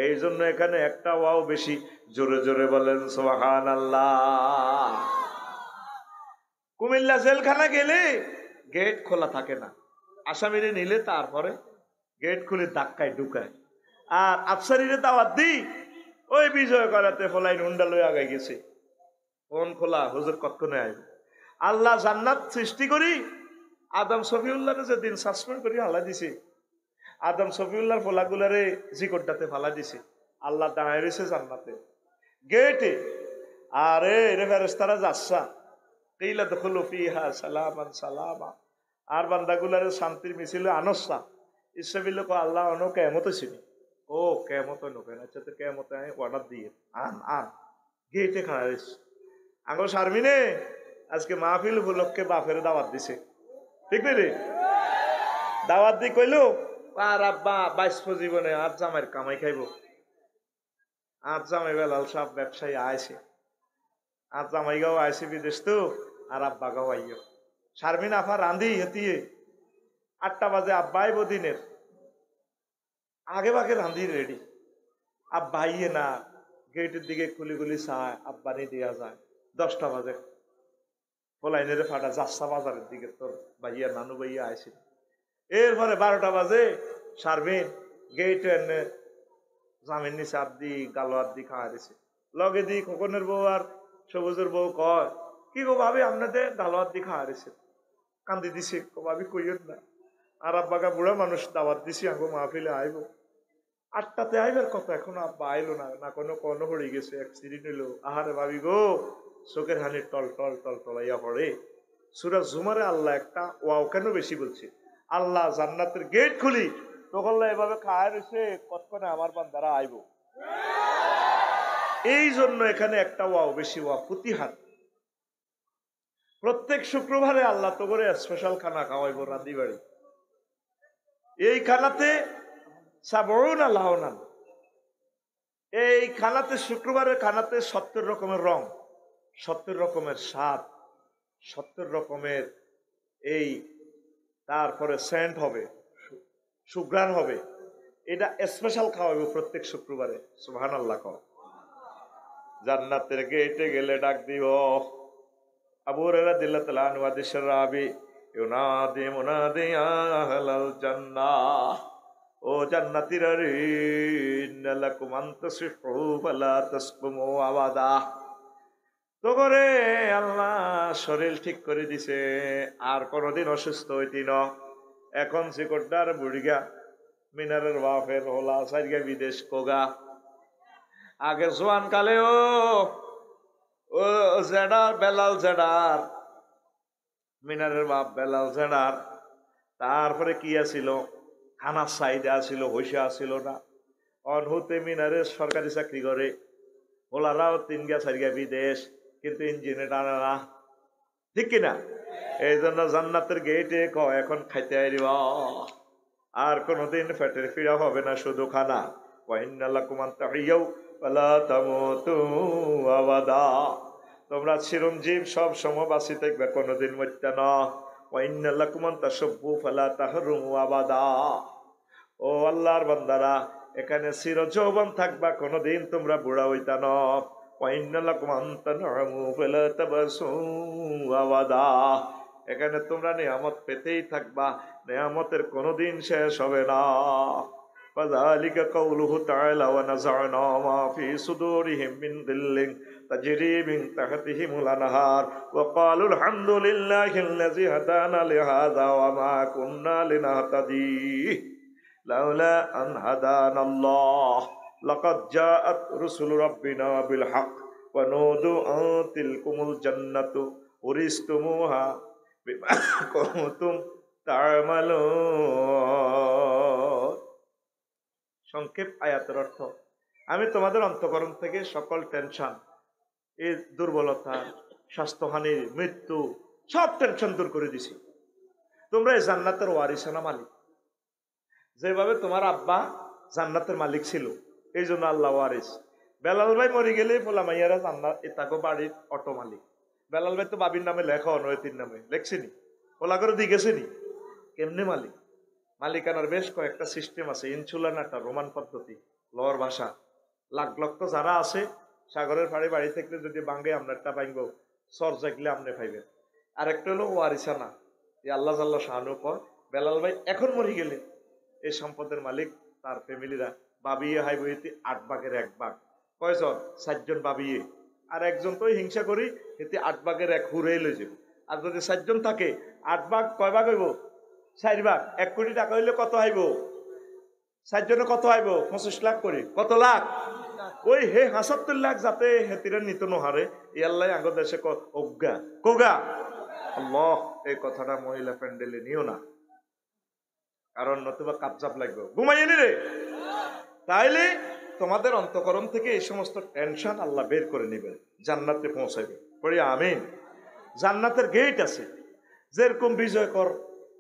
এই জন্য এখানে একটা ওয়াও বেশি জোরে জোরে বলেন সুবহানাল্লাহ কুমিল্লা জেলখানা গেলে গেট খোলা থাকে না আসামিরে নিলে তারপরে গেট খুলে ধাক্কায় ঢুকায় আর আফসারিরে দাওয়াত দিই ওই বিজয় করাতে ফলাই হুন্ডা লই আগাই গেছে ফোন খোলা হুজুর কক্ষণে আইবে আল্লাহ জান্নাত সৃষ্টি করি আদম শফিউল্লাহ যেদিন সাসপেন্ড করি হালা দিছে আদম শফিউল্লাহর ফলাগুলারে জিকোড্ডাতে ফালা দিছে আল্লাহ দাঁড়ায় রয়েছে জান্নাতে গেটে আরে রে ফেরেশতারা যাচ্ছা কিলা দখলু ফিহা সালামান সালামা আর বান্দাগুলারে শান্তির মিছিলে আনসা ইসরাফিল কো আল্লাহ অনো কিয়ামত হইছিনি ও কিয়ামত নকেন আচ্ছা তো কিয়ামত আমি অর্ডার দিয়ে আন গেটে খাড়া রইছে আগো শারমিনে আজকে মাহফিল উপলক্ষে বাপের দাওয়াত দিছে ঠিক না রে দাওয়াত দি কইলো আর আব্বা 22 জীবনে আর জামাইয়ের কামাই খাইব আর জামাই বেলাল সব ব্যবসায়ী আইছে আর জামাই গাও আইছে বিদেশ তো আর আব্বা গাও আইও শারমিন আফা রান্ধি হেতিয়ে 8টা বাজে আব্বা আইব দিনের আগে ভাগে রান্ধি রেডি। আব্বা আইয়ে না, গেটের দিকে খুলি খুলি চায়, আব্বা নিয়ে দেওয়া যায়। 10টা বাজে পোলাইনের ফাটা যাচ্ছা বাজারের দিকে, তোর ভাইয়া নানু ভাইয়া আইছিল। এরপরে 12টা বাজে শারমিন গেট এনে জামিন নিচে আব্দি গালো আব্দি খাওয়া দিছে। লগে দি খোকনের বউ আর সবুজের বউ কয়, কি গো ভাবি আপনাদের গালো আব্দি খাওয়া দিছে? কান্দি দিছে, ভাবি কইয়েন না। আর আব্বাকে বুড়া মানুষ দাওয়াত দিছি, আঙ্গো মাহফিলে আইব। 8টাতে আইবার কথা, এখনো আব্বা আইলো না, না কোনো কর্ণ পড়ে গেছে, অ্যাক্সিডেন্ট হইলো। আহারে ভাবি গো, চোখের হানি টল টল টল টলাইয়া পড়ে। সূরা জুমারে আল্লাহ একটা ওয়াও কেন বেশি বলছে, আল্লাহ জান্নাতের গেট খুলি তখন এভাবে খায় রয়েছে, কতক্ষণে আমার বান্দারা আইব। এই জন্য এখানে একটা ওয়াও বেশি, ওয়া ফুতিহাত। প্রত্যেক শুক্রবারে আল্লাহ তো করে স্পেশাল খানা খাওয়াইব রান্দি বাড়ি। এই খানাতে সাবরুন আল্লাহনান, এই খানাতে শুক্রবারের খানাতে 70 রকমের রং, 70 রকমের স্বাদ, 70 রকমের এই তারপরে সেন্ট হবে, সুঘ্রাণ হবে। এটা স্পেশাল খাওয়াবে প্রত্যেক শুক্রবারে। সুবহানাল্লাহ কও। জান্নাতের গেটে গেলে ডাক দিব। আবু হুরায়রা রাদিয়াল্লাহু তাআলা আনহু হাদিসের রাবি, ইউনাদি মুনাদি আহলাল জান্নাহ, ও জান্নাতীরা রে, ইন্নালাকুম আনতাসিহু ফালা তাসকুমু আবাদা। তো করে আল্লাহ শরীর ঠিক করে দিছে, আর কোনদিন অসুস্থ হইতি না। এখন শিকড়দার বুড়িগা মিনারের বাপের হোলা সাইগা বিদেশ কোগা। আগে জোয়ান কালে ও জেডার বেলাল জেডার, মিনারের বাপ বেলাল জেডার। তারপরে কি আছিল, খানার সাইডে আছিল, হইসা আছিল না। অনহুতে মিনারের সরকারি চাকরি করে, ওলারাও 3 4 বিদেশ, কিন্তু ইঞ্জিনে টানে না, ঠিক কিনা? এই জন্য জান্নাতের গেটে এখন খাইতে আইব, আর কোনদিন পেটের পীড়া হবে না, শুধু খানা। তোমরা চিরঞ্জীব, সব সময় বাঁচি থাকবে, কোনদিন মরতে না। ও আল্লাহর বান্দারা, এখানে চির যৌবন থাকবা, কোনদিন তোমরা বুড়া হইতা না। এখানে তোমরা নিয়ামত পেতেই থাকবা, নিয়ামতের কোনদিন শেষ হবে না। فذلك قوله تعالى ونزعنا ما في صدورهم من غل تجري من تحتهم الأنهار وقالوا الحمد لله الذي هدانا لهذا وما كنا لنهتدي لولا أن هدانا الله لقد جاءت رسل ربنا بالحق ونودوا أن تلكم الجنة أورثتموها بما كنتم تعملون। সংক্ষেপ আয়াতের অর্থ, আমি তোমাদের অন্তঃকরণ থেকে সকল টেনশন, এই দুর্বলতা, স্বাস্থ্যহানির, মৃত্যু, সব টেনশন দূর করে দিছি। তোমরা এই জান্নাতের ওয়ারিসানা মালিক। যেভাবে তোমার আব্বা জান্নাতের মালিক ছিল, এই জন্য আল্লাহ ওয়ারিস। বেলাল ভাই মরে গেলে পোলা মাইয়ারা জান্নাত, এটাকে বাড়ির অটো মালিক। বেলাল ভাই তো বাবির নামে লেখা, অনয়তির নামে লেখছেনি, ওলা করে দিয়ে গেছেনি। কেমনে মালিক? মালিকানার বেশ কয়েকটা সিস্টেম আছে। ইনসুলান একটা রোমান পদ্ধতি, লর ভাষা। লাখ লক্ষ যারা আছে, সাগরের পাড়ে বাড়ি থাকলে যদি বাঙ্গে আপনারটা ভাঙব, সর জাগলে আপনি পাইবেন। আর একটা হলো ওয়ারিসানা, এই আল্লাহ জাল্লাহ শাহানু কয়, বেলাল ভাই এখন মরে গেলে এই সম্পদের মালিক তার ফ্যামিলিরা বাবিয়ে হাই বইতে 8 ভাগের 1 ভাগ। কয়জন? 4 জন বাবিয়ে, আর একজন তো হিংসা করি এতে 8 ভাগের 1 হুড়ে লই যাবে। আর যদি 4 জন থাকে 8 ভাগ কয় ভাগ হইব? 4 ভাগ। 1 কোটি টাকা হইলে কত হইব? 4 জনে কত হইব? 25 লাখ করে। কত লাখ? ওই হে 75 লাখ, যাতে হেতিরা নিত নহারে। আল্লাহ আগ দেশে অজ্ঞা কোগা আল্লাহ, এই কথাটা মহিলা প্যান্ডেলে নিও না, কারণ নতুবা কাপচাপ লাগবে, ঘুমাইয়ে নি রে। তাইলে তোমাদের অন্তঃকরণ থেকে এই সমস্ত টেনশন আল্লাহ বের করে নিবে, জান্নাতে পৌঁছাইবে। পড়ি আমিন। জান্নাতের গেট আছে, যেরকম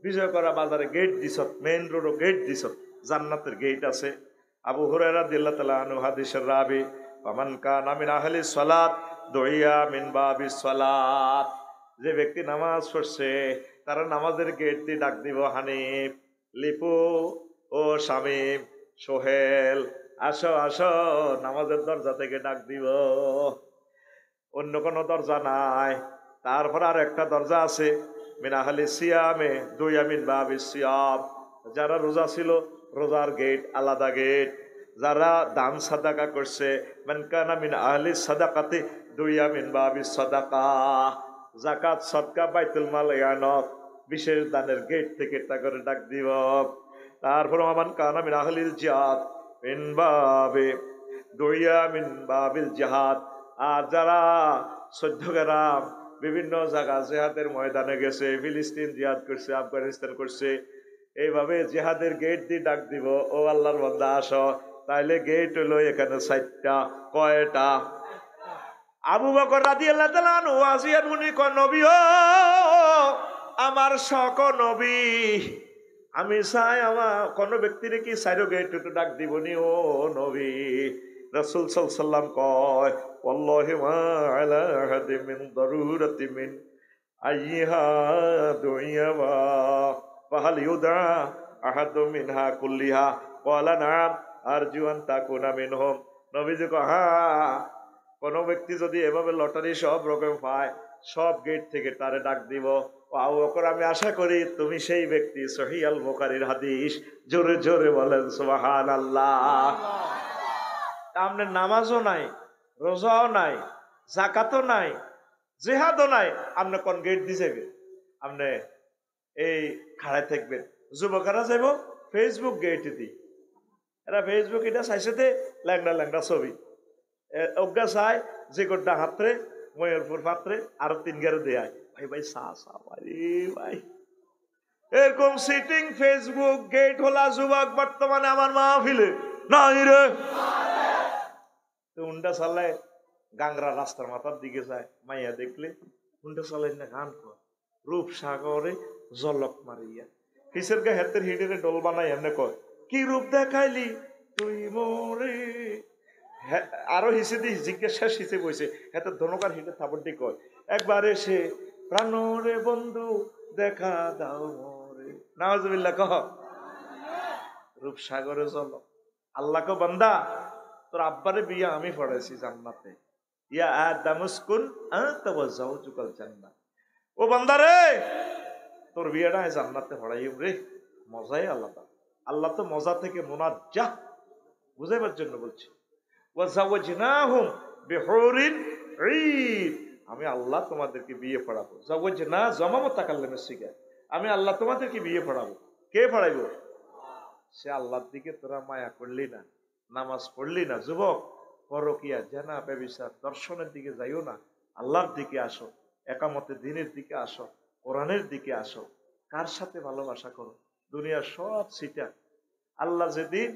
বিজয় করা বাজারে গেট দিছত, মেইন রোডও গেট দিছত, জান্নাতের গেট আছে। আবু হুরায়রা রাদিয়াল্লাহু তাআলা আনহু হাদিসের রাবি, ফামান কানা মিন আহলিস সালাত দুইয়া মিন বাবিস সালাত, যে ব্যক্তি নামাজ পড়ছে তারা নামাজের গেট দিয়ে ডাক দিব, হানিফ, লিপু ও শামীম, সোহেল, আসো আসো, নামাজের দরজা থেকে ডাক দিব। অন্য কোনো দরজা নাই। তারপর আর একটা দরজা আছে, মিনাহালি সিয়ামে, দুই আমিন বাবি সিয়াম, যারা রোজা ছিল রোজার গেট আলাদা গেট। যারা দান সাদাকা করছে, মানকানা মিন আহলি সাদাকাতি, দুই আমিন বাবি সাদাকা, জাকাত সদকা বাইতুল মাল ইয়ানত, বিশেষ দানের গেট থেকে একটা করে ডাক দিব। তারপর আমান কানা মিন আহলিল জিহাদ মিন বাবে, দুই আমিন বাবিল জিহাদ। আর যারা 14 গ্রাম বিভিন্ন জায়গা জেহাদের ময়দানে গেছে, ফিলিস্তিন জিহাদ করছে, আফগানিস্তান করছে, এইভাবে জেহাদের গেট দিয়ে ডাক দিব, ও আল্লাহর বান্দা আসো। তাইলে গেট হলো এখানে 4টা। কয়টা? আবু বকর রাদিয়াল্লাহু তাআলা আনহু ওয়াসিয়াত উনি কোন নবী, ও আমার শক নবী, আমি চাই আমার কোন ব্যক্তিরে কি 4 গেট একটু ডাক দিবনি ও নবী। রাসূল সাল্লাল্লাহু আলাইহি ওয়াসাল্লাম কয়, ওয়াল্লাহি মা আলা আহাদিন মিন দারুরাতি মিন আইয়িহা দুইয়াবা ফাহাল ইউদা আহাদু মিনহা কুল্লিহা, ক্বালা নাম আরজু আন তাকুনা মিনহুম। নবীজি কয়, হ্যাঁ, কোন ব্যক্তি যদি এভাবে লটারি সব রকম পায়, সব গেট থেকে তারে ডাক দিব। আবু বকর, আমি আশা করি তুমি সেই ব্যক্তি। সহিহ আল বুখারীর হাদিস। জোরে জোরে বলেন সুবহানাল্লাহ। আপনার নামাজও নাই, রোজাও নাই, যাকাতও নাই, জিহাদও নাই, আপনি কোন গেট দিছে? আপনি এই খাড়ায় থাকবেন। যুবকেরা যাইব ফেসবুক গেট দি, এরা ফেসবুক এটা চাইছে ল্যাংড়া ল্যাংড়া ছবি, অজ্ঞা চাই যে গোটা হাতরে ময়ূরপুর পাত্রে আরো 3 গেরে দেয়। ভাই ভাই সা সা ভাই ভাই, এরকম সিটিং ফেসবুক গেট হলা যুবক বর্তমানে আমার মাহফিলে নাই রে। তো উন্ডা চালায় গাংরা রাস্তার মাথার দিকে যায়, মাইয়া দেখলে উন্ডা চালাই না গান কর, রূপ সাগরে জলক মারিয়া, হিসের গা হাতের হিডেরে ডোল বানাই এমনি কয়, কি রূপ দেখাইলি তুই মোরে। আরো হিসে দি জিজ্ঞাসা হিসে বইছে, এত ধনকার হিটে থাপড়টি কয়, একবার এসে প্রাণরে বন্ধু দেখা দাও মোরে। নাউজুবিল্লাহ কহ। রূপ সাগরে চলো। আল্লাহ কো বান্দা, তোর আব্বারে বিয়া আমি পড়াইছি জান্নাতে, ইয়া আদামুসকুন আনতা ওয়া যাওজুকাল জান্নাত। ও বান্দা রে, তোর বিয়াটা জান্নাতে পড়াইম রে, মজাই আলাদা। আল্লাহ তো মজা থেকে মুনাজ্জাহ, বুঝাইবার জন্য বলছি। ওয়া যাওয়াজনাহুম বিহুরিন ঈদ, আমি আল্লাহ তোমাদেরকে বিয়ে পড়াবো। যাওয়াজনা জামামু তাকাল্লামের সিগা, আমি আল্লাহ তোমাদেরকে বিয়ে পড়াবো। কে পড়াইবো? সে আল্লাহর দিকে তোরা মায়া করলি না, নামাজ পড়লি না, যুবক, পরকিয়া, জেনা, ব্যভিচার, দর্শনের দিকে যাইও না, আল্লাহর দিকে আসো, একামতে দ্বীনের দিকে আসো, কোরআনের দিকে আসো। কার সাথে ভালোবাসা করো? দুনিয়ার সব সিটা। আল্লাহ যেদিন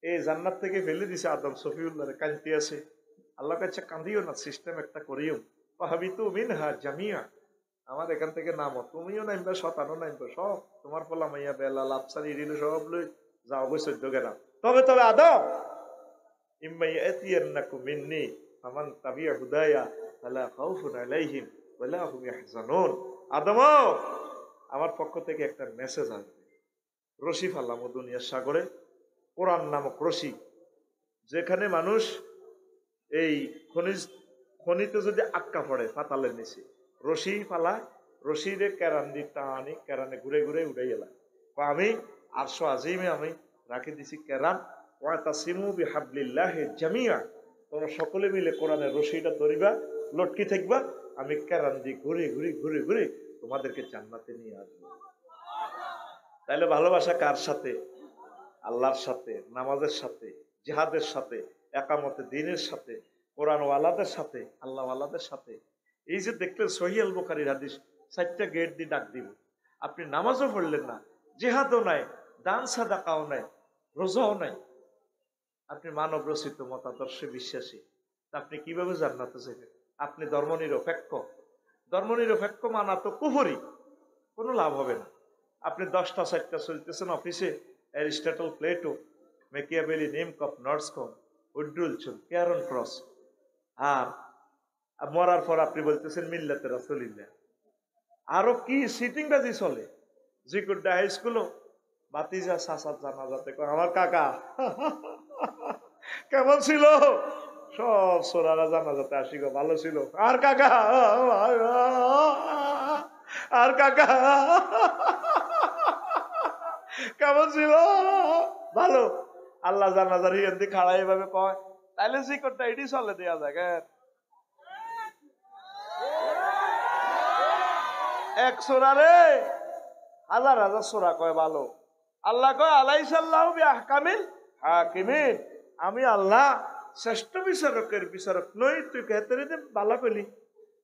এই জান্নাত থেকে ফেলে দিছে আদম সফিউল্লাহরে, কাঁদতে আছে, আল্লাহ কাছে কাঁদিও না, সিস্টেম একটা করিও, পাহাবিতু মিনহা জামিয়া, আমার এখান থেকে নামো, তুমিও নামবে, শতানো নামবে, সব তোমার পোলা মাইয়া বেলাল আফসার ইরিল সব লই যাও গো 14 গেলাম। তবে তবে আদম, ইম্মাই ইয়াতিয়ান্নাকুম মিন্নি ফামান তাবিয়া হুদায়া ফালা খাউফুন আলাইহিম ওয়ালা হুম ইয়াহজানুন। আদম, আমার পক্ষ থেকে একটা মেসেজ আসবে, রশি ফালামো দুনিয়ার সাগরে, কোরআন নামক রশি, যেখানে মানুষ এই খনিতে যদি আটকা পড়ে পাতালের নিচে, রশি ফালায়, রশিরে কেরান দি টানি, কেরানে ঘুরে ঘুরে উড়ে গেলাম। আমি আরশো আজিমে আমি রাখি দিছি কেরান, ওয়াতাসিমু বিহাবলিল্লাহি জামিয়া, তোমরা সকলে মিলে কোরআনের রশিটা ধরিবা, লটকি থাকবা, আমি কেরান দি ঘুরে ঘুরে ঘুরে ঘুরে তোমাদেরকে জান্নাতে নিয়ে আসবো। তাহলে ভালোবাসা কার সাথে? আল্লাহর সাথে, নামাজের সাথে, জিহাদের সাথে, একামতে দ্বীনের সাথে, কোরআন ওয়ালাদের সাথে, আল্লাহ ওয়ালাদের সাথে। এই যে দেখলেন সহিহ আল বুখারীর হাদিস, 4টা গেট দিয়ে ডাক দিব। আপনি নামাজও পড়লেন না, জিহাদও নাই, দান সাদাকাও নাই, রোজাও নাই, আপনি মানব রচিত মতাদর্শে বিশ্বাসী, আপনি কিভাবে জান্নাতে যাবেন? আপনি ধর্মনিরপেক্ষ। ধর্মনিরপেক্ষ মানা তো কুফরি, কোনো লাভ হবে না। আপনি 10টা 4টা চলতেছেন অফিসে, অ্যারিস্টটল, প্লেটো, মেকিয়াভেলি, নিমকপ, নর্সকম, উড্রুলচুন, ক্যারন ক্রস, আর মরার পর আপনি বলতেছেন মিল্লাতে রাসূলিল্লাহ। আরো কি সিটিং বাজি চলে জিকুড্ডা হাই স্কুলও বাতিজা চাচার জানাজাতে কয় আমার কাকা কেমন ছিল, সব সোরারা জানাজাতে আসি গো ভালো ছিল, আর কাকা আর কাকা কেমন ছিল, ভালো। আল্লাহ জানাজার হিন্দি খাড়া এভাবে কয়, তাইলে জিকুড্ডা এটি চলে দেয়া যায়। এক সোরা রে হাজার হাজার সোরা কয় ভালো। আল্লাহ কয় আলাইসাল্লাহু বিআহকামিল হাকিমিন, আমি আল্লাহ শ্রেষ্ঠ বিচারকের বিচারক নই, তুই কেতরে বালা কইলি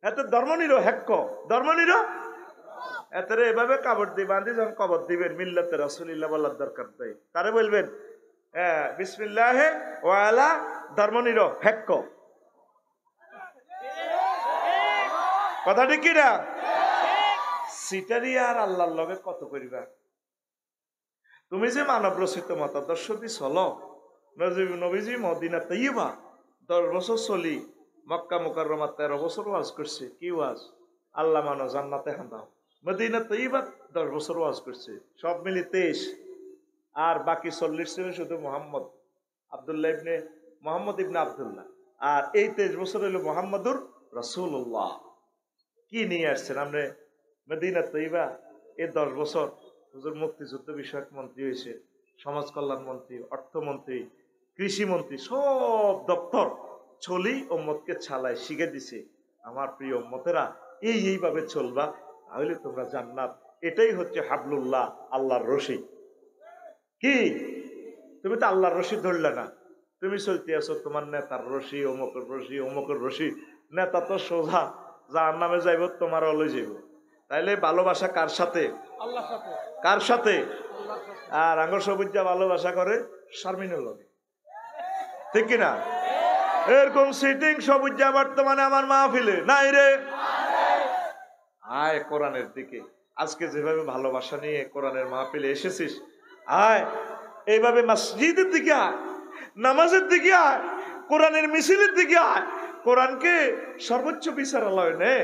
এত ধর্মনিরো হেক্ক ধর্মনিরো এতরে এভাবে কাবর দিয়ে বাঁধি যখন কবর দিবেন মিল্লাতে রাসূলুল্লাহ বলার দরকার নেই, তারে বলবেন হ্যাঁ বিসমিল্লাহে ওয়ালা ধর্মনিরো হেক্ক, কথা ঠিক কিনা? সিটারি আর আল্লাহর লগে কত করিবা। তুমি যে মানব রচিত মতাদর্শ দি চলো, নবীজি মদিনা তৈবা 10 বছর চলি মক্কা মুকাররমা 13 বছর ওয়াজ করছে, কি ওয়াজ? আল্লাহ মানো জান্নাতে হাঁদাও। মদিনা তৈবা 10 বছর ওয়াজ করছে, সব মিলি 23, আর বাকি 40 ছিল শুধু মোহাম্মদ ইবনে আব্দুল্লাহ, আর এই 23 বছর হইল মোহাম্মদুর রাসূলুল্লাহ। কি নিয়ে আসছেন আপনি মদিনা তৈবা? এই 10 বছর হুজুর মুক্তিযুদ্ধ বিষয়ক মন্ত্রী হয়েছে, সমাজ কল্যাণ মন্ত্রী, অর্থমন্ত্রী, কৃষি মন্ত্রী, সব দপ্তর চলি উম্মতকে ছালাই শিখে দিছে। আমার প্রিয় উম্মতেরা এইভাবে চলবা, তাহলে তোমরা জান্নাত। এটাই হচ্ছে হাবলুল্লাহ, আল্লাহর রশি। কি তুমি তো আল্লাহর রশি ধরলে না, তুমি চলতে আছো তোমার নেতার রশি, অমুকের রশি, অমুকের রশি। নেতা তো সোজা যার নামে যাইব তোমার অলই যাইব। তাইলে ভালোবাসা কার সাথে? আল্লাহর সাথে। কার সাথে? আল্লাহর সাথে। আর আঙ্গর সবুজা ভালোবাসা করে শারমিনের লগে, ঠিক কিনা? এরকম সিটিং সবুজা বর্তমানে আমার মাহফিলে নাই রে। আয় কোরআনের দিকে, আজকে যেভাবে ভালোবাসা নিয়ে কোরআনের মাহফিলে এসেছিস, আয় এইভাবে মসজিদের দিকে আয়, নামাজের দিকে আয়, কোরআনের মিছিলের দিকে আয়, কোরআনকে সর্বোচ্চ বিচারালয় নে।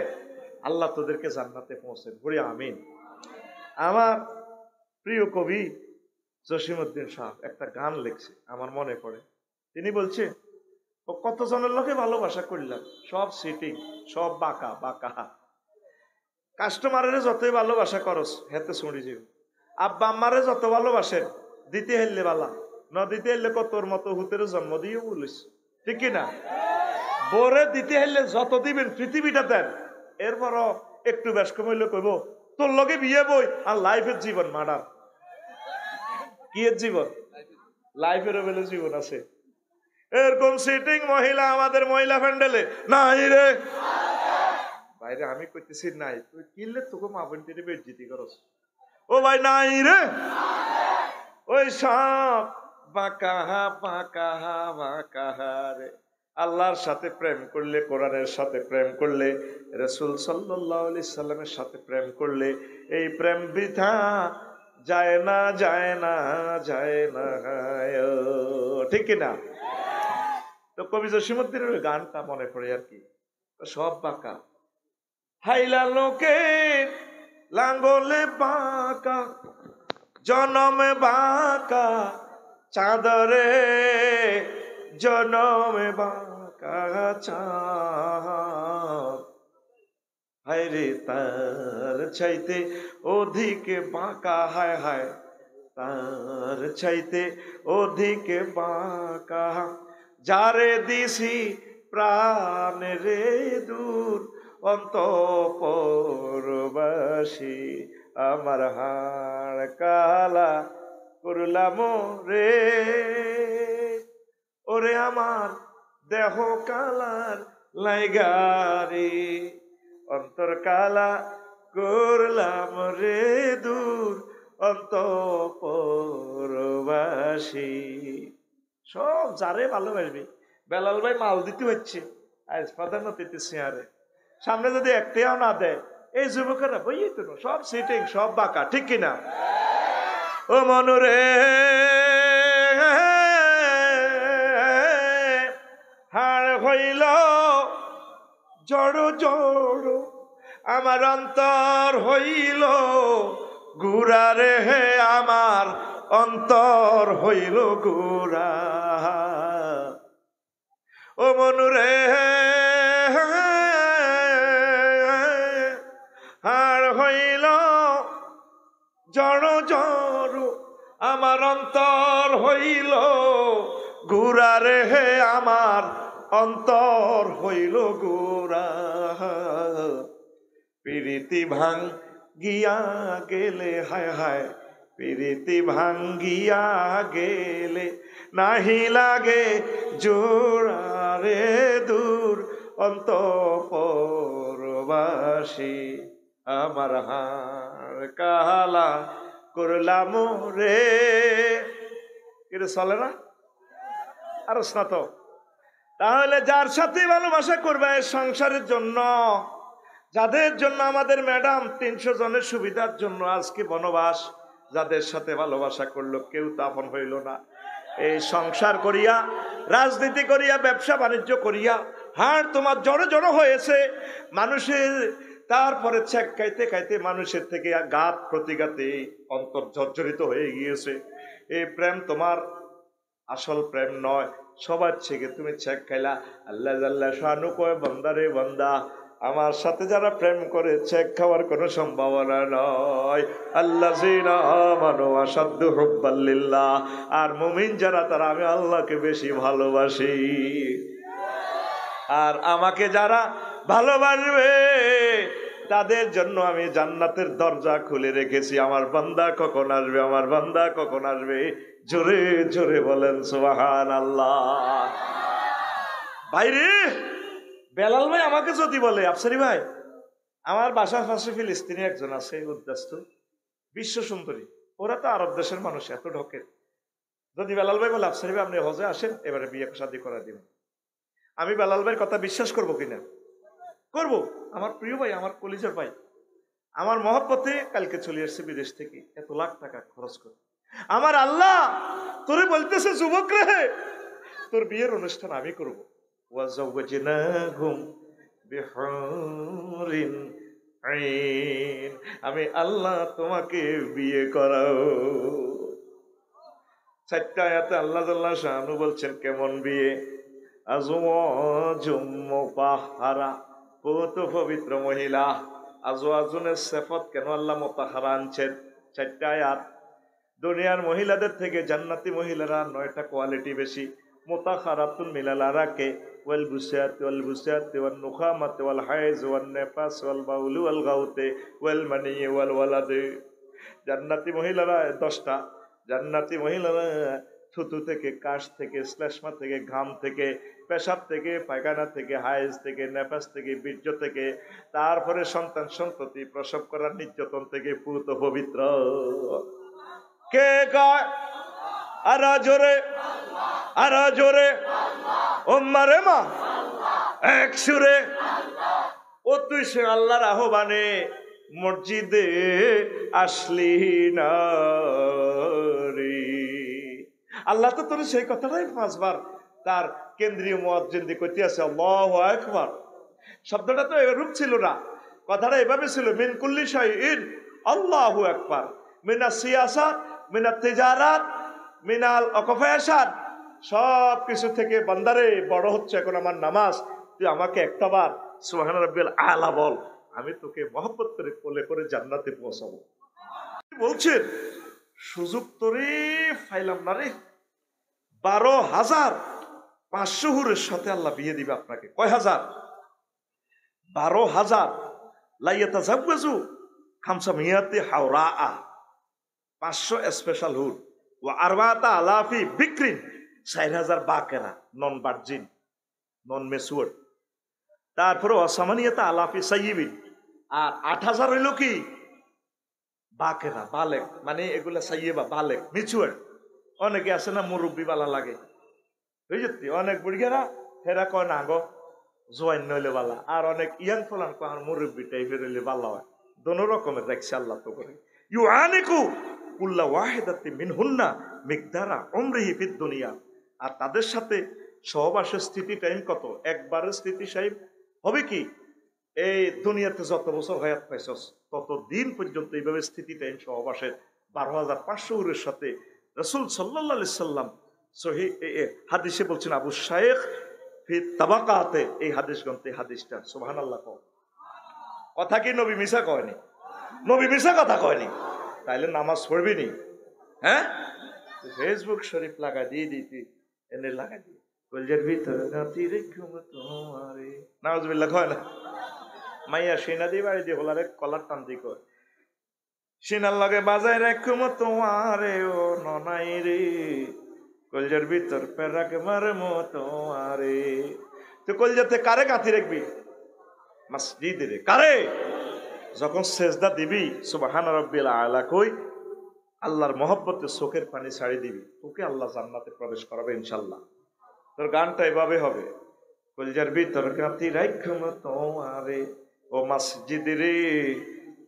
আল্লাহ তোদেরকে জান্নাতে পৌঁছেন, বলি আমিন। আমার প্রিয় কবি জসিমউদ্দিন সাহেব একটা গান লিখছে, আমার মনে পড়ে। তিনি বলছে কত জনের লোকে ভালোবাসা করলাম, সব সিটিং, সব বাঁকা বাঁকা। কাস্টমারের যতই ভালোবাসা করস হেতে শুনি যাও, আব্বা আম্মারে যত ভালোবাসেন দিতে হেললে বালা, ন দিতে হেললে তোর মতো হুতের জন্ম দিয়ে বলিস, ঠিক কিনা? বোরে দিতে হেললে যত দিবেন পৃথিবীটা দেন, এরপরও একটু বেশ কমাইলে কইব তোর লগে বিয়ে বই আর লাইফের জীবন মার্ডার। কি এর জীবন? লাইফের বেলে জীবন আছে। এরকম সিটিং মহিলা আমাদের মহিলা প্যান্ডেলে নাই রে। বাইরে আমি কইতেছি নাই, তুই কিনলে তোকে মা বোন টেনে বেজ্জিতি করস। ও ভাই নাই রে। ওই সব বাঁকাহা বাঁকাহা বাঁকাহা রে। আল্লাহর সাথে প্রেম করলে, কোরআনের সাথে প্রেম করলে, রাসূল সাল্লাল্লাহু আলাইহি সাল্লামের সাথে প্রেম করলে এই প্রেম বৃথা যায় না, যায় না, যায় না, ঠিক কিনা? তো কবি জসিমউদ্দিনের ওই গানটা মনে পড়ে আর কি, সব বাঁকা। হাইলা লোকের লাঙ্গলে বাঁকা, জনমে বাঁকা চাঁদরে, জনমে বাঁকা চাঁদ। হায়রে তার চাইতে অধিক বাঁকা, হায় হায় তার চাইতে অধিক বাঁকা, যারে দিছি প্রাণ রে দূর অন্তঃপুরবাসী, আমার হাড় কালা করলাম রে। ওরে আমার দেহ কালার লাইগারে, অন্তর কালা করলাম রে দূর অন্তঃপুরবাসী। সব যারে ভালোবাসবি। বেলাল ভাই মাল দিতে হচ্ছে আজ প্রধান অতিথি চেয়ারে, সামনে যদি একটাও না দেয় এই যুবকেরা বইয়ে তো সব সিটিং, সব বাঁকা, ঠিক কিনা? ও মনুরে হাড় হইল জড় জড়, আমার অন্তর হইল গুড়া রে, আমার অন্তর হইল গুড়া। ও মনুরে আর হইল জড় জড়, আমার অন্তর হইল গুড়া রে, আমার অন্তর হইল গুড়া। প্রীতি ভাঙ্গিয়া গেলে, হায় হায় প্রীতি ভাঙ্গিয়া গেলে নাহি লাগে জোড়া রে, দূর অন্তঃপুরবাসী আমার হার কালা করলাম রে। এটা চলে না? আরো স্নাত। তাহলে যার সাথে ভালোবাসা করবে সংসারের জন্য, যাদের জন্য আমাদের ম্যাডাম 300 জনের সুবিধার জন্য আজকে বনবাস, যাদের সাথে ভালোবাসা করলো কেউ তো আপন হইল না। এই সংসার করিয়া, রাজনীতি করিয়া, ব্যবসা বাণিজ্য করিয়া হাড় তোমার জড়ো জড়ো হয়েছে মানুষের। তারপরে ছ্যাক খাইতে খাইতে মানুষের থেকে ঘাত প্রতিঘাতে অন্তর জর্জরিত হয়ে গিয়েছে। এই প্রেম তোমার আসল প্রেম নয়, সবার থেকে তুমি ছ্যাক খাইলা। আল্লাহ জাল্লা শানু কয়, বান্দা রে বান্দা, আমার সাথে যারা প্রেম করে ছ্যাক খাওয়ার কোনো সম্ভাবনা নয়। আল্লাযীনা আমানু আশাদ্দু হুব্বাল লিল্লাহ, আর মুমিন যারা তারা আমি আল্লাহকে বেশি ভালোবাসি। আর আমাকে যারা ভালোবাসবে তাদের জন্য আমি জান্নাতের দরজা খুলে রেখেছি। আমার বান্দা কখন আসবে, আমার বান্দা কখন আসবে? জোরে জোরে বলেন সুবহানাল্লাহ। ভাইরে, বেলাল ভাই আমাকে যদি বলে, আফসারি ভাই আমার বাসার পাশে ফিলিস্তিনি একজন আছে উদ্দাস্ত, বিশ্ব সুন্দরী, ওরা তো আরব দেশের মানুষ, এত ঢকে। যদি বেলাল ভাই বলে, আফসারি ভাই আপনি হজে আসেন, এবারে বিয়ে শাদী করা দিবেন, আমি বেলাল ভাইয়ের কথা বিশ্বাস করবো কিনা? করবো। আমার প্রিয় ভাই, আমার কলিজার ভাই, আমার মহব্বতে কালকে চলে আসছে বিদেশ থেকে, এত লাখ টাকা খরচ করে। আমার আল্লাহ তোরে বলতেছে, যুবক রে, তোর বিয়ের অনুষ্ঠান আমি করবো। ওয়াজাওয়াজনাহুম বিহুরিন আইন, আমি আল্লাহ তোমাকে বিয়ে করাও। 4টা আয়াতে আল্লাহ জাল্লা শানু বলছেন কেমন বিয়ে। আজওয়াজুম মুতাহহারা, কত পবিত্র মহিলা। আজওয়াজুনের সিফাত কেন আল্লাহ মুতাহহারা আনছেন? 4টা আয়াত। দুনিয়ার মহিলাদের থেকে জান্নাতি মহিলারা 9টা কোয়ালিটি বেশি। মুতাহহারাতুন মিনাল আরাকে ওয়াল বুসাত ওয়াল বুসাত ওয়ান নুখামাত ওয়াল হাইজ ওয়ান নিফাস ওয়াল বাউল ওয়াল গাউতে ওয়াল মানি ওয়াল ওয়ালাদ। জান্নাতি মহিলারা 10টা। জান্নাতি মহিলারা থুতু থেকে, কাশ থেকে, শ্লেষ্মা থেকে, ঘাম থেকে, পেশাব থেকে, পায়খানা থেকে, হাইজ থেকে, নেফাস থেকে, বীর্য থেকে, তারপরে সন্তান সন্ততি প্রসব করার নির্যাতন থেকে পুত পবিত্র। কে কয়? আর জোরে, আর জোরে, ওম্মা রে মা, এক সুরে। ও তুই সে আল্লাহর আহ্বানে মসজিদে আসলি না রে। আল্লাহ তো তোর সেই কথাটাই 5 বার তার কেন্দ্রীয় মুয়াজ্জিন দিয়ে কইতে আছে, আল্লাহু আকবার। শব্দটা তো এরূপ ছিল না, কথাটা এভাবে ছিল, মিন কুল্লি শাইইন আল্লাহু আকবার, মিনাস সিয়াসাত, মিনাত তিজারাত, মিনাল অকফায়াসাত, সব কিছু থেকে বান্দারে বড় হচ্ছে এখন আমার নামাজ। তুই আমাকে একটা বার সুবহান রাব্বিল আলা বল, আমি তোকে মহব্বত করে কোলে করে জান্নাতে পৌঁছাবো। বলছেন সুযোগ তোরে ফাইলাম না রে। 12,500 হুরের সাথে আল্লাহ বিয়ে দিবে আপনাকে। কয় হাজার? 12,000। লাইয়াতা জাবজু খামসা মিয়াতি হাওরা, 500 স্পেশাল হুর। ও আরবাতা আলাফি বিক্রিন, 4,000 বাকেরা, নন ভার্জিন, নন মেচুয়ার। তারপরে অসামানিয়াতা আলাফি সাইয়িবিন, আর 8,000 হইল কি বাকেরা, বালেক, মানে এগুলা সাইয়েবা, বালেক, মিচুয়ার। অনেকে আছে না মুরব্বী বালা লাগে, বুঝলি? অনেক বুড়িয়ারা হেরা কয় না গো জোয়ান নইলে বালা, আর অনেক ইয়াং ফলান কয় মুরব্বী টাইপের হইলে বালা হয়। দোনো রকমের দেখছে আল্লাহ তো করে। ইউআনিকু কুল্লা ওয়াহিদাতি মিনহুন্না মিকদারা উমরিহি ফিদ দুনিয়া। আর তাদের সাথে সহবাসের স্থিতি টাইম কত? একবারের স্থিতি সাহেব হবে কি এই দুনিয়াতে যত বছর হায়াত পাইছস তত দিন পর্যন্ত এইভাবে স্থিতিতে সহবাসের 12,500 উরের সাথে রাসূল সাল্লাল্লাহু আলাইহি সাল্লাম সহি হাদিসে বলছেন, আবু শাইখ ফি তাবাকাতে, এই হাদিস গ্রন্থে হাদিসটা সুবহানাল্লাহ। কথা কি নবী মিশা কয়নি? নবী মিশা কথা কয়নি। তাইলে নামাজ পড়বি নি? হ্যাঁ, ফেসবুক শরীফ লাগা দিয়ে দিতি, এনে লাগা দিয়ে কলজের ভিতরে গাতি রেখুম তোমারে, নাউজুবিল্লাহ কয় না? মাইয়া সিনা দিয়ে বাড়ি দিয়ে হলারে কলার টান দি কয়, সিনার লগে বাজায় রেখুম তোমারে ও ননাই রে, কলজের ভিতর পেরাক মারমো তোমারে। তুই কলজাতে কারে গাঁথি রাখবি? মসজিদে রে। কারে? যখন সেজদা দিবি সুবহান রাব্বিল আলা কই আল্লাহর মহব্বতে চোখের পানি ছাড়ি দিবি, তোকে আল্লাহ জান্নাতে প্রবেশ করাবে ইনশাল্লাহ। তোর গানটা এভাবে হবে, কলজার ভিতর গাঁথি রাখুম তোমারে ও মসজিদ রে,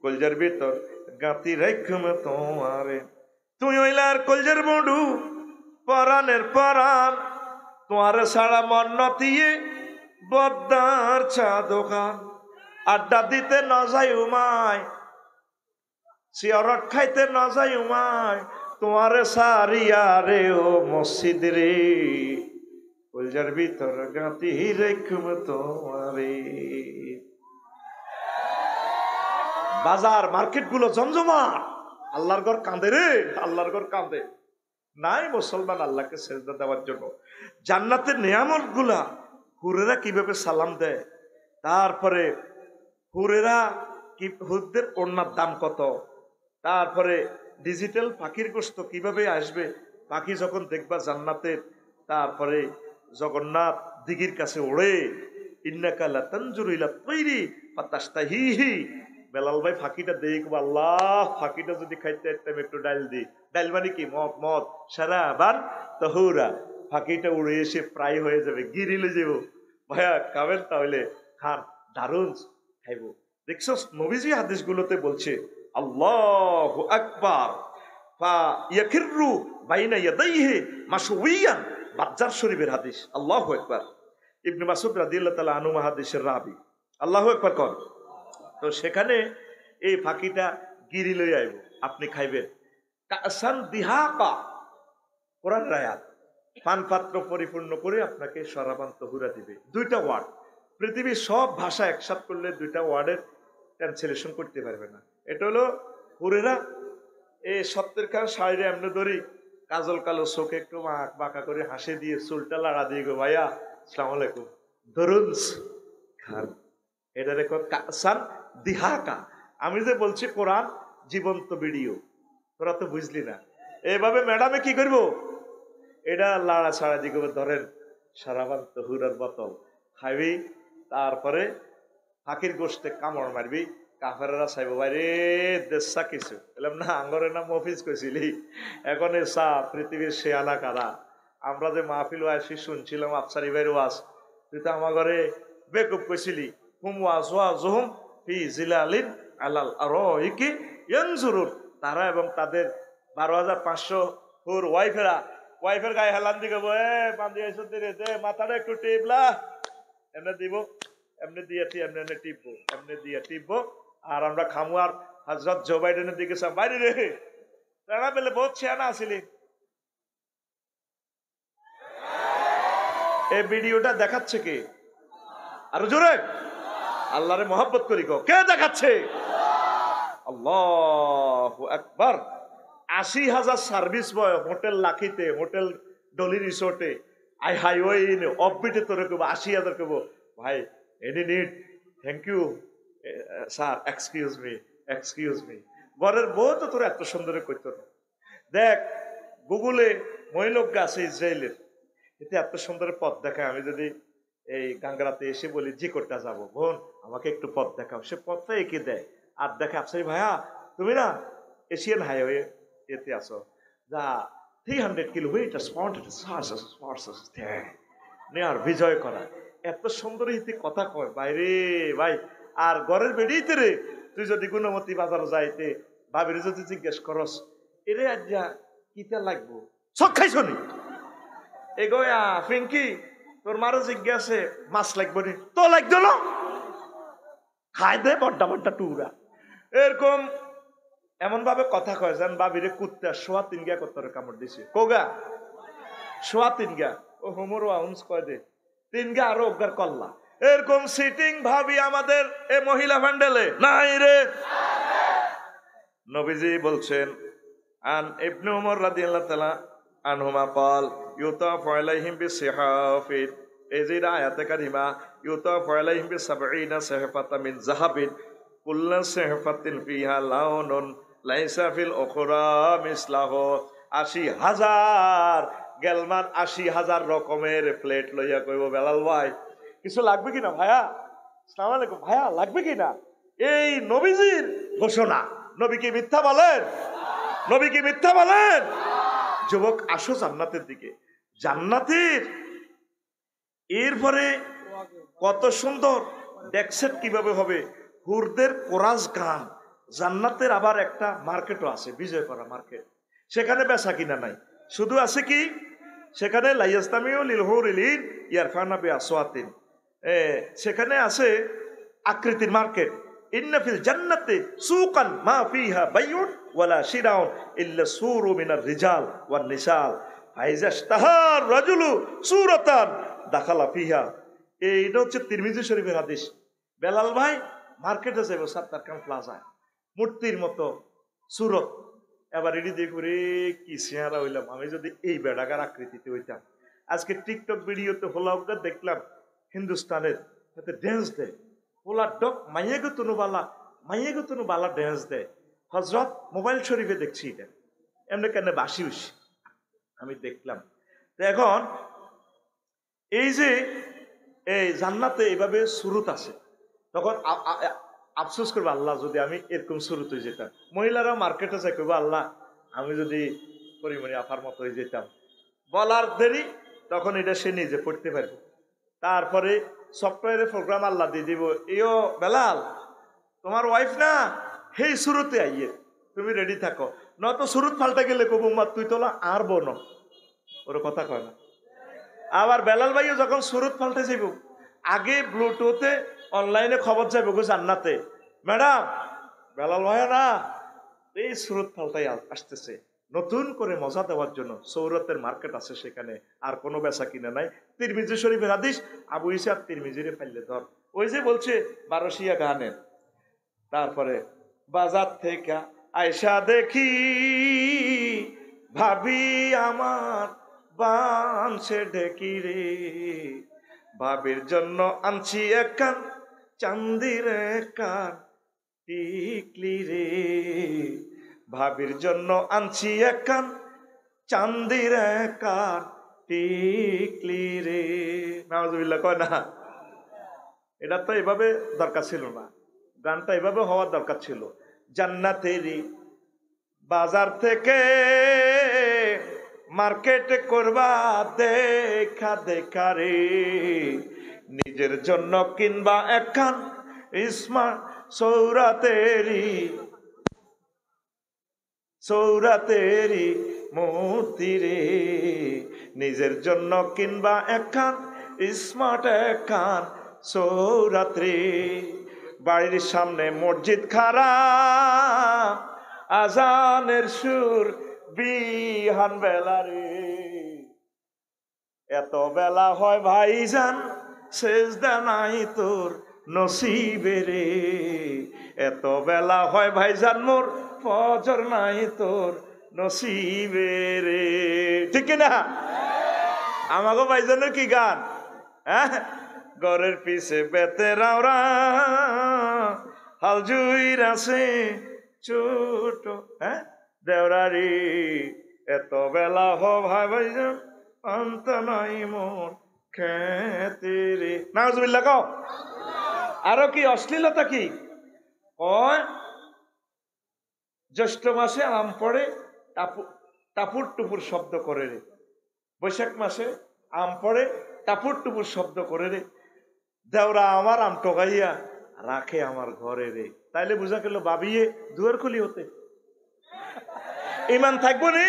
কলজার ভিতর গাঁথি রাখুম তোমারে। তুই হইলার কলজার বন্ধু পরাণের পরাণ, তোমার সারা মন নতিয়ে বদ্দার চা দোকান, আড্ডা দিতে না যাই উমায়, সিয়ারত খাইতে না যাই উমায়, তোমার সারিয়া রে ও মসজিদ রে, কলজার ভিতর গাঁথি রেখুম তোমারে। বাজার মার্কেট গুলো জমজমাট, আল্লাহর ঘর কাঁদে রে, আল্লাহর ঘর কাঁদে। নাই মুসলমান আল্লাহকে সেজদা দেওয়ার জন্য। জান্নাতের নিয়ামত গুলা হুরেরা কিভাবে সালাম দেয়, তারপরে হুরেরা কি, হুরদের ওড়নার দাম কত, তারপরে ডিজিটাল পাখির গোস্ত কিভাবে আসবে, পাখি যখন দেখবা জান্নাতের, তারপরে জগন্নাথ দিঘির কাছে ওড়ে, ইন্নাকা লাতানজুরু ইলা তাইরি ফাতাশতাহিহি, বেলাল ভাই ফাঁকিটা দেখবো, আল্লাহ ফাঁকিটা যদি খাইতে একদম একটু ডাইল দিই, ডাইল মানে কি, মদ মদ সারা আবার তহুরা, ফাঁকিটা উড়ে এসে প্রায় হয়ে যাবে, গিরিলে যাব ভাইয়া খাবেন, তাহলে খান, দারুন খাইব। দেখছো নবীজি হাদিসগুলোতে বলছে আল্লাহু আকবার ফা ইয়াখিরু বাইনা ইয়াদাইহি মাশউইয়ান, বাজ্জার শরীফের হাদিস। আল্লাহু আকবার। ইবনে মাসউদ রাদিয়াল্লাহু তাআলা আনহু হাদিসের রাবি, আল্লাহু আকবার কর। তো সেখানে এই ফাঁকিটা গিরি লই আইব, আপনি খাইবেন। কাসান দিহাকা, কোরআন আয়াত, পান পাত্র পরিপূর্ণ করে আপনাকে শরাবান তহুরা দিবে। দুইটা ওয়ার্ড, পৃথিবীর সব ভাষা একসাথ করলে দুইটা ওয়ার্ডের ট্রান্সলেশন করতে পারবে না। এটা হলো হুরেরা এই সত্যের কারণ শাড়িরে এমনি ধরি, কাজল কালো চোখে একটু বাঁকা করে হাসি দিয়ে চুলটা লাড়া দিয়ে গো ভাইয়া আসসালামু আলাইকুম ধরুন খান, এটা রেখো কাসান দিহাকা। আমি যে বলছি কোরআন জীবন্ত ভিডিও, তোরা তো বুঝলি না। এইভাবে ম্যাডামে কি করবো, এটা লাড়া ছাড়া দিকে ধরেন সারাবান তহুরার বোতল খাইবি, তারপরে ফাঁকির গোষ্ঠে কামড় মারবি, কাফেরা চাইব ভাই রে দেশা কিছু বললাম না, আঙ্গরের নাম মফিজ কইছিলি, এখন এ চা পৃথিবীর শেয়ালা কারা। আমরা যে মাহফিল আসি শুনছিলাম আফসারি ভাইয়ের ওয়াজ, তুই তো আমার ঘরে বেকুব কইছিলি, হুম ওয়াজ ওয়াজহুম ফি জিলালিন আলাল আরাইকি ইয়ানজুরুন, তারা এবং তাদের 12,500 হুর ওয়াইফের গায়ে হেলান দিকে বান্ধি আইসো দিরে দে মাথাটা একটু টিপলা, এমনি দিব, এমনি দিয়ে এমনি এমনি টিপবো, এমনি দিয়ে টিপবো, আর আমরা খামু। আর হযরত জো বাইডেনের দিকে বাইরে রে তারা পেলে বহুত ছেনা আসিলি। এই ভিডিওটা দেখাচ্ছে কে? আরো জোরে আল্লাহরে মহব্বত করি গো, কে দেখাচ্ছে? আল্লাহু আকবার। 80,000 সার্ভিস বয় হোটেল লাখিতে, হোটেল ডলি রিসোর্টে, আই হাইওয়ে অফবিটে তোরে কেবো 80,000 কেবো ভাই any need, thank you sir, excuse me. ঘরের বউ তো তোর এত সুন্দর করতো না। দেখ গুগলে মহিলোক আছে ইসরায়েলের, এতে এত সুন্দর পথ দেখায়। আমি যদি এই গাঙ্গারাতে এসে বলি জি করতে যাবো, বোন আমাকে একটু পথ দেখাও, সে পথটা এঁকে দেয় আর দেখে আফসারি ভাইয়া তুমি না এশিয়ান হাইওয়ে এতে আসো, যা 300 কিলোমিটার নেয়ার বিজয় করা, এত সুন্দর ইতি কথা কয় বাইরে ভাই। আর ঘরের বেরিয়েতে রে তুই যদি গুণমতী বাজার যাইতে ভাবির যদি জিজ্ঞেস করস এরে আজ যা কিতা লাগবো সব খাইছ নি এগোয়া ফিঙ্কি তোর মারো জিজ্ঞাসে মাছ লাগবো নি, তো লাগতো না খাই দে বড্ডা বড্ডা টুরা এরকম এমন ভাবে কথা কয় যেন বাবিরে কুত্তা সোয়া তিন গা কত্তরে কামড় দিছে কোগা সোয়া তিন গা ও হোমরও আউন্স কয় দে তিন গা আরো অজ্ঞার কল্লা এরকম সিটিং ভাবি আমাদের এ মহিলা ভান্ডেলে নাই রে। নবীজি বলছেন আন ইবনে উমর রাদিয়াল্লাহু তাআলা আনহুমা قال يطاف عليهم بصحاف এজিরা আয়াতে কারিমা يطاف عليهم ب70 صحفة من ذهب كل صحفة فيها لون ليس في الأخرى مثله ৮০,০০০ গেলমান ৮০,০০০ রকমের প্লেট লইয়া কইব বেলাল ভাই কিছু লাগবে কিনা ভাইয়া আসসালামু আলাইকুম ভাইয়া লাগবে কিনা এই নবীজির ঘোষণা। নবী কি মিথ্যা বলেন? নবী কি মিথ্যা বলেন? যুবক আসো জান্নাতের দিকে। জান্নাতের এরপরে কত সুন্দর ডেকসেট কিভাবে হবে, হুরদের কোরাস গান। জান্নাতের আবার একটা মার্কেটও আছে, বিজয় করা মার্কেট। সেখানে বেচা কিনা নাই, শুধু আছে কি সেখানে লাইয়াস্তামিউ লিল হুরিলিন ইয়ারফানা বিআসওয়াতিন, সেখানে আছে আকৃতির মার্কেট। ইন্না ফিল জান্নাতি সুকান মা ফিহা বাইউন ওয়ালা শিরাউন ইল্লা সুরু মিনার রিজাল ওয়ান নিসাল ফাইজাশতাহার রাজুলু সূরাতান দাখালা ফিহা। এইটা হচ্ছে তিরমিজি শরীফের হাদিস। বেলাল ভাই মার্কেটে যাবো সাত্তার খান প্লাজা, মূর্তির মতো সুরত। এবার এটি দেখো রে কি চেহারা হইলাম, আমি যদি এই বেড়াগার আকৃতিতে হইতাম। আজকে টিকটক ভিডিওতে হোলাউকা দেখলাম হিন্দুস্তানের সাথে ড্যান্স দেয়, হোলা ডক মাইয়াগো তনু বালা ড্যান্স দেয়। হজরত মোবাইল শরীফে দেখছি এটা, এমনি কেন বাসি উসি আমি দেখলাম। তো এখন এই যে এই জান্নাতে এইভাবে সুরত আছে, তখন আফসোস করবো আল্লাহ যদি আমি এরকম সুরত হয়ে যেতাম। মহিলারা মার্কেটে যাই করবো আল্লাহ আমি যদি পরিমণি আফার মতো হয়ে যেতাম। বলার দেরি, তখন এটা সে নিজে পড়তে পারবো। তারপরে সফটওয়্যারের প্রোগ্রাম আল্লাহ দিয়ে দিব, ইয়ো বেলাল তোমার ওয়াইফ না হেই সুরতে আইয়ে তুমি রেডি থাকো, নয়ত সুরত পাল্টা গেলে কবু মা তুই তোলা আর বোন ওর কথা কয় না। আবার বেলাল ভাইও যখন সুরত পাল্টে যাইব, আগে ব্লুটুথে অনলাইনে খবর যাইব গো জান্নাতে, ম্যাডাম বেলাল ভাই না এই সুরত পাল্টাই আসতেছে নতুন করে মজা দেওয়ার জন্য। সৌরতের মার্কেট আছে সেখানে, আর কোনো বেচা কিনা নাই। তিরমিজি শরীফের হাদিস, আবু ইসহাক তিরমিজিরে ফাইলে ধর, ওই যে বলছে 1200 গানের। তারপরে বাজার থেকে আয়সা দেখি ভাবি আমার বানছে ঢেকি রে, ভাবির জন্য আনছি একখান চান্দির কান টিকলি রে, ভাবির জন্য আনছি একখান চান্দির কান টিকলি রে। নাউজুবিল্লাহ কয় না? এটা তো এভাবে দরকার ছিল না, গানটা এভাবে হওয়ার দরকার ছিল। জান্নাতেরই বাজার থেকে মার্কেটে করবা দেখা দেখা রে, নিজের জন্য কিনবা একখান স্মার্ট সৌরাতেরি মূর্তি রে, নিজের জন্য কিনবা একখান স্মার্ট একখান সৌরাত্রি। বাড়ির সামনে মসজিদ খাড়া, আজানের সুর বিহান বেলা রে, এত বেলা হয় ভাইজান সেজদা নাই তোর নসিবে রে, এত বেলা হয় ভাইজান মোর ফজর নাই তোর নসিবে রে। ঠিক না? আমাকে ভাইজানের কি গান, হ্যাঁ, ঘরের পিছে বেতে রাওরা হাল জুইর আছে ছোট, হ্যাঁ দেওরারি, এত বেলা হ ভাই ভাইজান অন্ত নাই মোর খেতে রে। নাউজুবিল্লাহ কও। আরো কি অশ্লীলতা কি কয়, জ্যৈষ্ঠ মাসে আম পড়ে টাপুর টুপুর শব্দ করে রে, বৈশাখ মাসে আম পড়ে টাপুর টুপুর শব্দ করে রে, দেওরা আমার আম টোকাইয়া রাখে আমার ঘরে রে। তাইলে বুঝা গেল বাবিয়ে দুয়ার খুলি হতে ইমান থাকবো নি।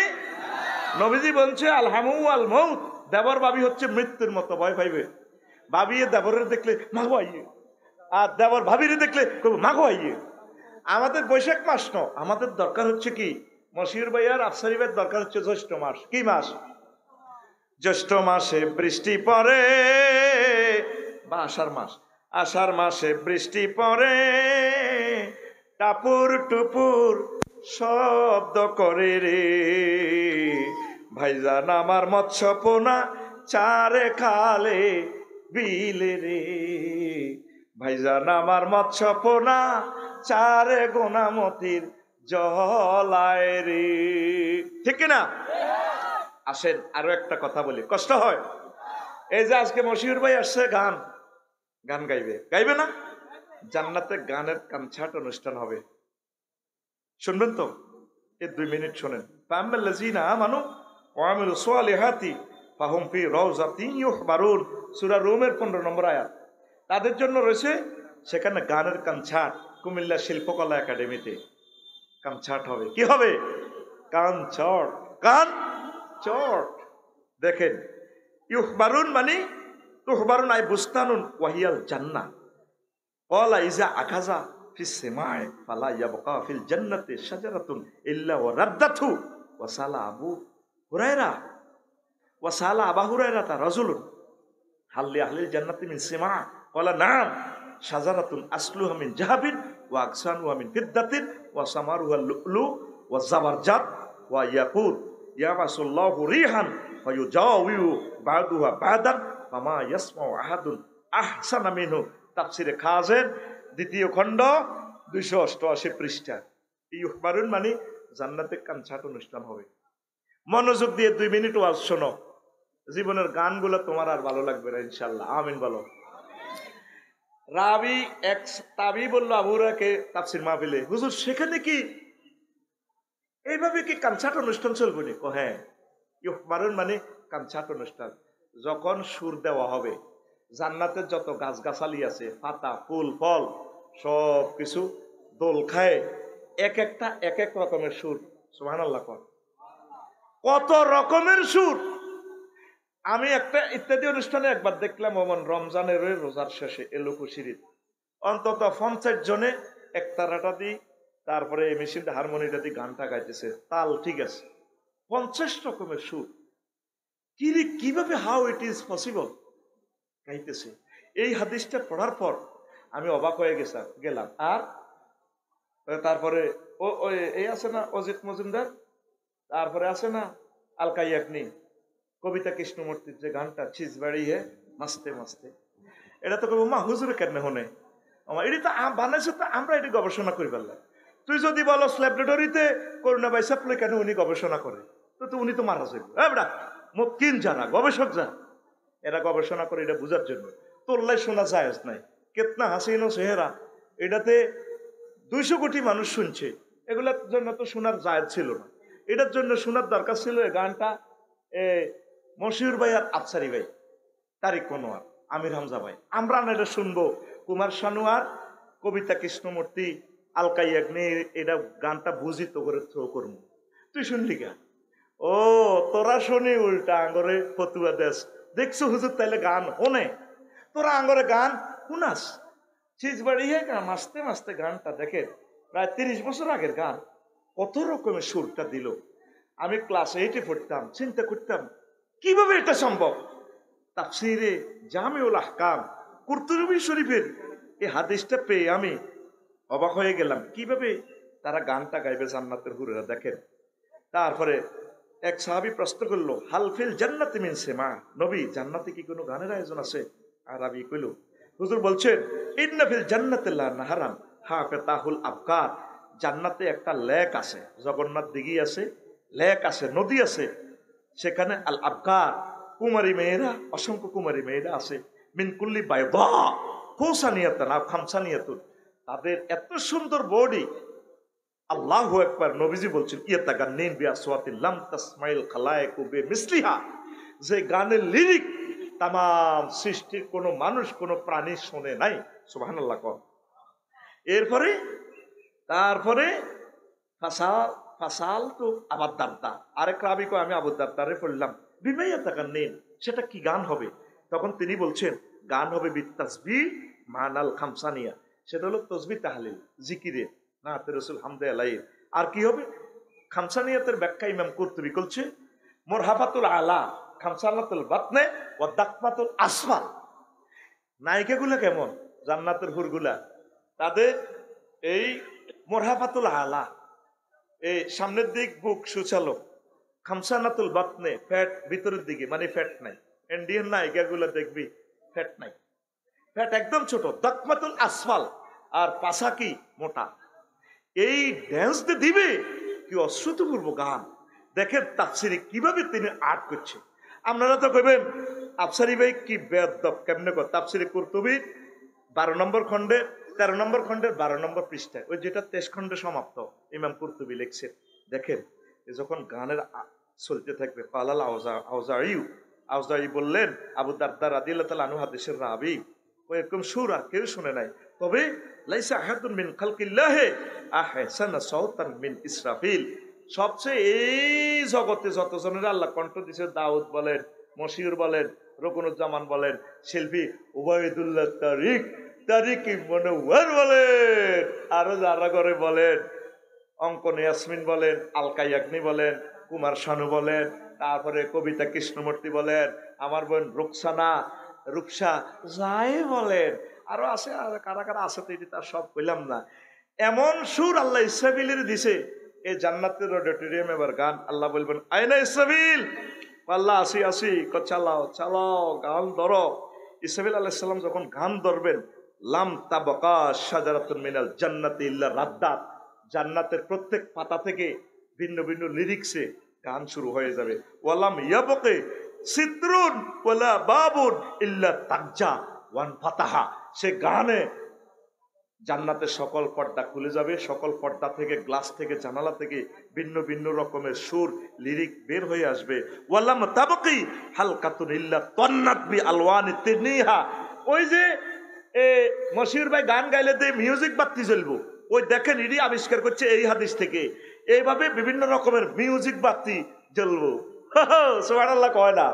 নবীজি বলছে আলহামু আল মউত, দেবর বাবি হচ্ছে মৃত্যুর মতো, ভয় পাইবে। বাবিয়ে দেবরের দেখলে মা ভাইয়ে আর দেবর ভাবিরে দেখলে কইবো মাগো আইয়ে। আমাদের বৈশাখ মাস ন, আমাদের দরকার হচ্ছে কি, মশিউর ভাই আর আফসারি ভাইয়ের দরকার হচ্ছে জ্যৈষ্ঠ মাস। কি মাস? জ্যৈষ্ঠ মাসে বৃষ্টি পড়ে, বা আষাঢ় মাস, আষাঢ় মাসে বৃষ্টি পড়ে, টাপুর টুপুর শব্দ করে রে, ভাইজান আমার মৎস্য পোনা চারে খালে বিলে রে, ভাইজান আমার মৎস্য পোনা চারে গোনামতির জলায় রে। ঠিক না? আসেন আরো একটা কথা বলি, কষ্ট হয়। এই যে আজকে মশিউর ভাই আসছে, গান গান গাইবে, গাইবে না? জান্নাতে গানের কনসার্ট অনুষ্ঠান হবে, শুনবেন তো? এই 2 মিনিট শোনেন। ফাআম্মাল্লাযীনা আমানু ওয়া আমিলুস সালিহাতি ফাহুম ফি রাউযাতিন ইউহবারুন, সূরা রুমের 15 নম্বর আয়াত। তাদের জন্য রয়েছে সেখানে গানের কনসার্ট। কুমিল্লা শিল্পকলা একাডেমিতে কনসার্ট হবে। কি হবে? Concert, concert. দেখেন, ইউহবারুন মানে তুহবারুন আই বুস্তানুন ওয়াহিয়াল জান্নাহ, ক্বালা ইযা আখাযা ফিস সামাই ফালা ইয়াবকা ফিল জান্নাতি শাজারাতুন ইল্লা ওয়া রাদ্দাতহু ওয়া সালা আবু হুরায়রা ওয়া সালা আবু হুরায়রা রাজুলুন হাল লি আহলিল জান্নাতি মিন সিমা, ক্বালা নাম, শাজারাতুন আসলুহা মিন যাহাবিন ওয়া আকসানুহা মিন ফিদ্দাতিন ওয়া সামারুহা লুলু ওয়া জাবারজাত ওয়া ইয়াকুত ইয়াবাসুল্লাহু রিহান ওয়া ইউজাউযু বা'দুহা বা'দান ফামা ইয়াসমাউ আহাদুন আহসানা মিনহু। তাফসিরে খাজেন 2য় খণ্ড 288 পৃষ্ঠা। ইউহবারুন মানে জান্নাতে কনসার্ট অনুষ্ঠান হবে। মনোযোগ দিয়ে 2 মিনিট ওয়াজ শোনো, জীবনের গানগুলো তোমার আর ভালো লাগবে না ইনশাআল্লাহ। আমিন বলো। রাবি এক তাবি বলল আবুরাকে তাফসির মাহফিলে, হুজুর সেখানে কি এইভাবে কি কনসার্ট অনুষ্ঠান চলবে নি? হ্যাঁ, ইউহবারুন মানে কনসার্ট অনুষ্ঠান। যখন সুর দেওয়া হবে, জান্নাতের যত গাছগাছালি আছে, পাতা ফুল ফল সব কিছু দোল খায়, এক একটা এক এক রকমের সুর। সুবহানাল্লাহ। কত রকমের সুর! আমি একটা ইত্যাদি অনুষ্ঠানে একবার দেখলাম, ওমন রমজানের রোজার শেষে এলোকুশিরিত অন্তত 50 জনে একতারাটা দি, তারপরে এই মেশিনটা হারমোনিটা দিয়ে গানটা গাইতেছে, তাল ঠিক আছে, 50 রকমের সুর। কিভাবে, হাউ ইট ইজ পসিবল গাইতেছে। এই হাদিসটা পড়ার পর আমি অবাক হয়ে গেলাম। আর তারপরে এই আছে না অজিত মজুমদার, তারপরে আছে না আলকা ইয়াগনি, কবিতা কৃষ্ণমূর্তির যে গানটা চিজবাড়ি হে মাস্তে মাস্তে, এটা তো মা হুজুরে কেন হনে এটি তো বানাইছে, তো আমরা এটি গবেষণা করি পারলাম। তুই যদি বলো ল্যাবরেটরিতে করোনা ভাই সাপ্লে কেন উনি গবেষণা করে, তো উনি তো মারা যাবে। এবড়া মুকিন যারা গবেষক যারা, এরা গবেষণা করে এটা বুঝার জন্য। তোল্লাই শোনা জায়েজ নাই, কেতনা হাসিন ও চেহারা, এটাতে 200 কোটি মানুষ শুনছে, এগুলোর জন্য তো শোনার জায়েজ ছিল না। এটার জন্য শোনার দরকার ছিল এই গানটা মশিউর ভাই আর আফসারি ভাই, তারিক মনোয়ার, আমির হামজা ভাই। আমরা না এটা শুনবো কুমার শানুয়ার, কবিতা কৃষ্ণমূর্তি, আলকা ইয়াগনি, এটা গানটা বুঝিত করে থ্রো করবো। তুই শুনলি গা? ও তোরা শুনি উল্টা আঙ্গরে ফতুয়া দেশ, দেখছো হুজুর তাইলে গান ওনে, তোরা আঙ্গরে গান শুনাস। চিজ বাড়িয়ে মাসতে মাসতে গানটা দেখে, প্রায় 30 বছর আগের গান, কত রকমের সুরটা দিল। আমি ক্লাস 8-এ পড়তাম, চিন্তা করতাম কিভাবে এটা সম্ভব। তাফসিরে জামিউল আহকাম কুরতুবী শরীফের এই হাদিসটা পেয়ে আমি অবাক হয়ে গেলাম, কিভাবে তারা গানটা গাইবে জান্নাতের হুরেরা। দেখেন, তারপরে এক সাহাবী প্রশ্ন করলো, হালফিল জান্নাতি মিন সিমা, নবী জান্নাতে কি কোনো গানের আয়োজন আছে? আরবি কইল, হুজুর বলছেন, ইন্না ফিল জান্নাতি লা নাহারান হাফাতাহুল আবকার, জান্নাতে একটা লেক আছে, জগন্নাথ দিঘি আছে, লেক আছে, নদী আছে, সেখানে আল আবকার কুমারী মেয়েরা, অসংখ্য কুমারী মেয়েরা আছে, মিন কুল্লি বাইদা হুসানিয়াতান আও খামসানিয়াতুন, তাদের এত সুন্দর বডি। আল্লাহু আকবার। নবীজি বলছেন, ইয়াতাগান্নিন বিআসওয়াতিন লাম তাসমাইল খালায়েকু বিমিসলিহা, যে গানের লিরিক তাম সৃষ্টির কোনো মানুষ কোনো প্রাণী শোনে নাই। সুবহানাল্লাহ। তারপরে ফাসাল তো আবার দারদা, আরেক রাবি কো আমি আবু দারদারে পড়লাম, বিমাইয়াতাগান্নিন, সেটা কি গান হবে? তখন তিনি বলছেন, গান হবে বিত্তাসবিহ মানাল খামসানিয়া, সেটা হলো তসবিহ তাহলিল জিকিরে নাতে রসুল হামদে আলাইহির। আর কি হবে? খামসানিয়াতের ব্যাখ্যা ইমাম কুরতুবী করছে, মোরহাফাতুল আলা খামসানাতুল বাতনে ও দাকমাতুল আসফাল। নায়িকাগুলা কেমন? জান্নাতের হুরগুলা, তাদের এই মোরহাফাতুল আলা, এই সামনের দিক বুক সুচালো, খামসানাতুল বাতনে ফ্যাট ভিতরের দিকে, মানে ফ্যাট নাই। ইন্ডিয়ান নায়িকাগুলা দেখবি ফ্যাট নাই, ফ্যাট একদম ছোট, দাকমাতুল আসফাল, আর পাশা কি মোটা। এই ড্যান্স দিবে কি অশ্রুতপূর্ব গান। দেখেন তাফসিরে কিভাবে তিনি আর্ট করছে। আপনারা তো কইবেন আফসারি ভাই কি বেয়াদব, কেমনে কর? তাফসিরে কুরতুবী 12 নম্বর খণ্ডে 13 নম্বর খণ্ডের 12 নম্বর পৃষ্ঠায়, ওই যেটা 23 খণ্ডে সমাপ্ত, ইমাম কুরতুবী লিখছেন। দেখেন যখন গানের চলতে থাকবে, পালাল আউজাই বললেন, আবু দারদা রাদিয়াল্লাহু তাআলা আনহু হাদিসের রাবী, ওই এরকম সুর আর কেউ শুনে নাই। তবে লাইসা আহাদুন মিন খালকিল্লাহি আহসানা সাওতান মিন ইসরাফিল। সবচেয়ে এই জগতে যতজনের আল্লাহ কণ্ঠ দিছে, দাউদ বলেন, মশিউর বলেন, রকুনুজ্জামান বলেন, শিল্পী উবাইদুল্লাহ তারিক মনোয়ার বলেন, আরো যারা করে বলেন, অঙ্কন ইয়াসমিন বলেন, আলকা ইয়াগনি বলেন, কুমার শানু বলেন, তারপরে কবিতা কৃষ্ণমূর্তি বলেন, আমার বোন রুকসানা রূপসা যাই বলেন, আরো আছে, আর কারা কারা আছে তো এটি তার সব কইলাম না। এমন সুর আল্লাহ ইসরাফিলের দিছে, এই জান্নাতের অডিটোরিয়ামে এবার গান, আল্লাহ বলবেন আয়না ইসরাফিল, আল্লাহ আসি আসি, চালাও চালাও গান ধরো। ইসরাফিল আলাইহিস সালাম যখন গান ধরবেন, লাম তাবাকা শাজারাতুন মিনাল জান্নাতি ইল্লা রাদ্দাত, জান্নাতের প্রত্যেক পাতা থেকে ভিন্ন ভিন্ন লিরিক্সে গান শুরু হয়ে যাবে। ওয়ালাম ইয়াবকে সিতরুন ওয়ালা বাবুন ইল্লা তাজ্জা ওয়ান ফাতাহা, সে গানে জান্নাতের সকল পর্দা খুলে যাবে, সকল পর্দা থেকে, গ্লাস থেকে, জানালা থেকে ভিন্ন ভিন্ন রকমের সুর লিরিক বের হয়ে আসবে। ওয়ালাম তাবকি হালকাতুন ইল্লা তান্নাত বি আলওয়ানি তিনিহা, ওই যে মশিউর ভাই গান গাইলে যে মিউজিক বাতি জ্বলবো, ওই দেখেন ইডি আবিষ্কার করছে এই হাদিস থেকে, এইভাবে বিভিন্ন রকমের মিউজিক বাতি জ্বলবো। সুবহানাল্লাহ কয় না?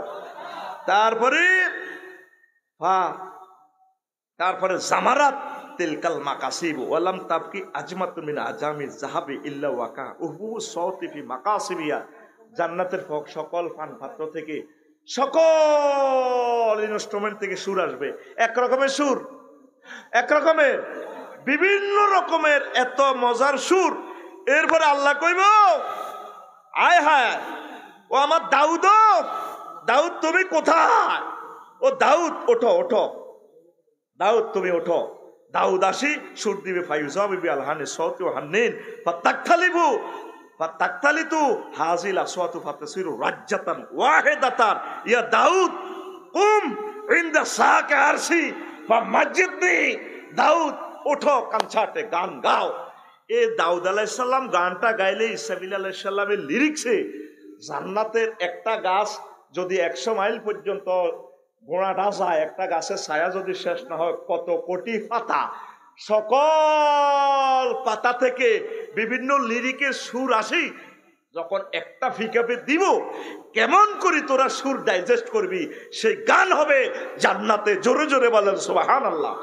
তারপরে জামারাত তিলকাল মাকাসিব ওয়ালাম তাবকি আজমাতু মিন আজামি যাহাবি ইল্লা ওয়াকা উহু সাওতি ফি মাকাসিবিয়া, জান্নাতের সকল পান পাত্র থেকে, সকল ইনস্ট্রুমেন্ট থেকে সুর আসবে, এক রকমের সুর, এক রকমের বিভিন্ন রকমের এত মজার সুর। এরপরে আল্লাহ কইব আয় হায় ও আমার দাউদ, দাউদ তুমি কোথায়? ও দাউদ ওঠো ওঠো, দাউদ তুমি ওঠো। দাউদ আসি সুর দিবে, ফাইউজাবি আলহানে সাওতি ওয়া হান্নিন ফাতাকতালিবু ফাতাকতালিতু হাযিল আসওয়াতু ফাতাসিরু রাজ্জাতান ওয়াহিদাতান ইয়া দাউদ কুম ইনদা সাকা আরশি ফামাজিদনি, দাউদ ওঠো কনসার্টে গান গাও। এ দাউদ আলাইহিস সালাম গানটা গাইলে ইসরাফিল আলাইহিস সালামের লিরিক্সে জান্নাতের একটা গাছ যদি 100 মাইল পর্যন্ত গোড়াটা যায়, একটা গাছের ছায়া যদি শেষ না হয়, কত কোটি পাতা, সকল পাতা থেকে বিভিন্ন লিরিকের সুর আসি। যখন একটা ফিকাপে দিব, কেমন করি তোরা সুর ডাইজেস্ট করবি, সেই গান হবে জান্নাতে। জোরে জোরে বলেন সুবহানাল্লাহ।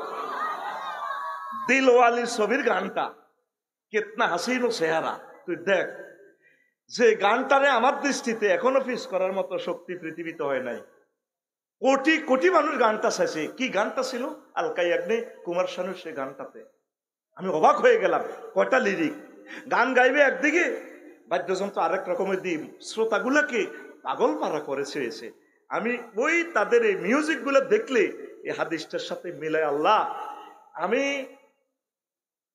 দিলওয়ালি ছবির গানটা কিতনা হাসিন ও চেহারা, তুই দেখ, যে গানটারে আমার দৃষ্টিতে এখনো ফিস করার মতো শক্তি পৃথিবীতে হয় নাই। কোটি কোটি মানুষ গানটা চাইছে। কি গানটা ছিল? আলকা ইয়াগনি, কুমার শানু, সে গানটাতে আমি অবাক হয়ে গেলাম। কয়টা লিরিক, গান গাইবে একদিকে, বাদ্যযন্ত্র আরেক রকমের দিই, শ্রোতাগুলোকে পাগল পারা করেছে এসে। আমি ওই তাদের এই মিউজিক গুলো দেখলে এই হাদিসটার সাথে মিলায়, আল্লাহ আমি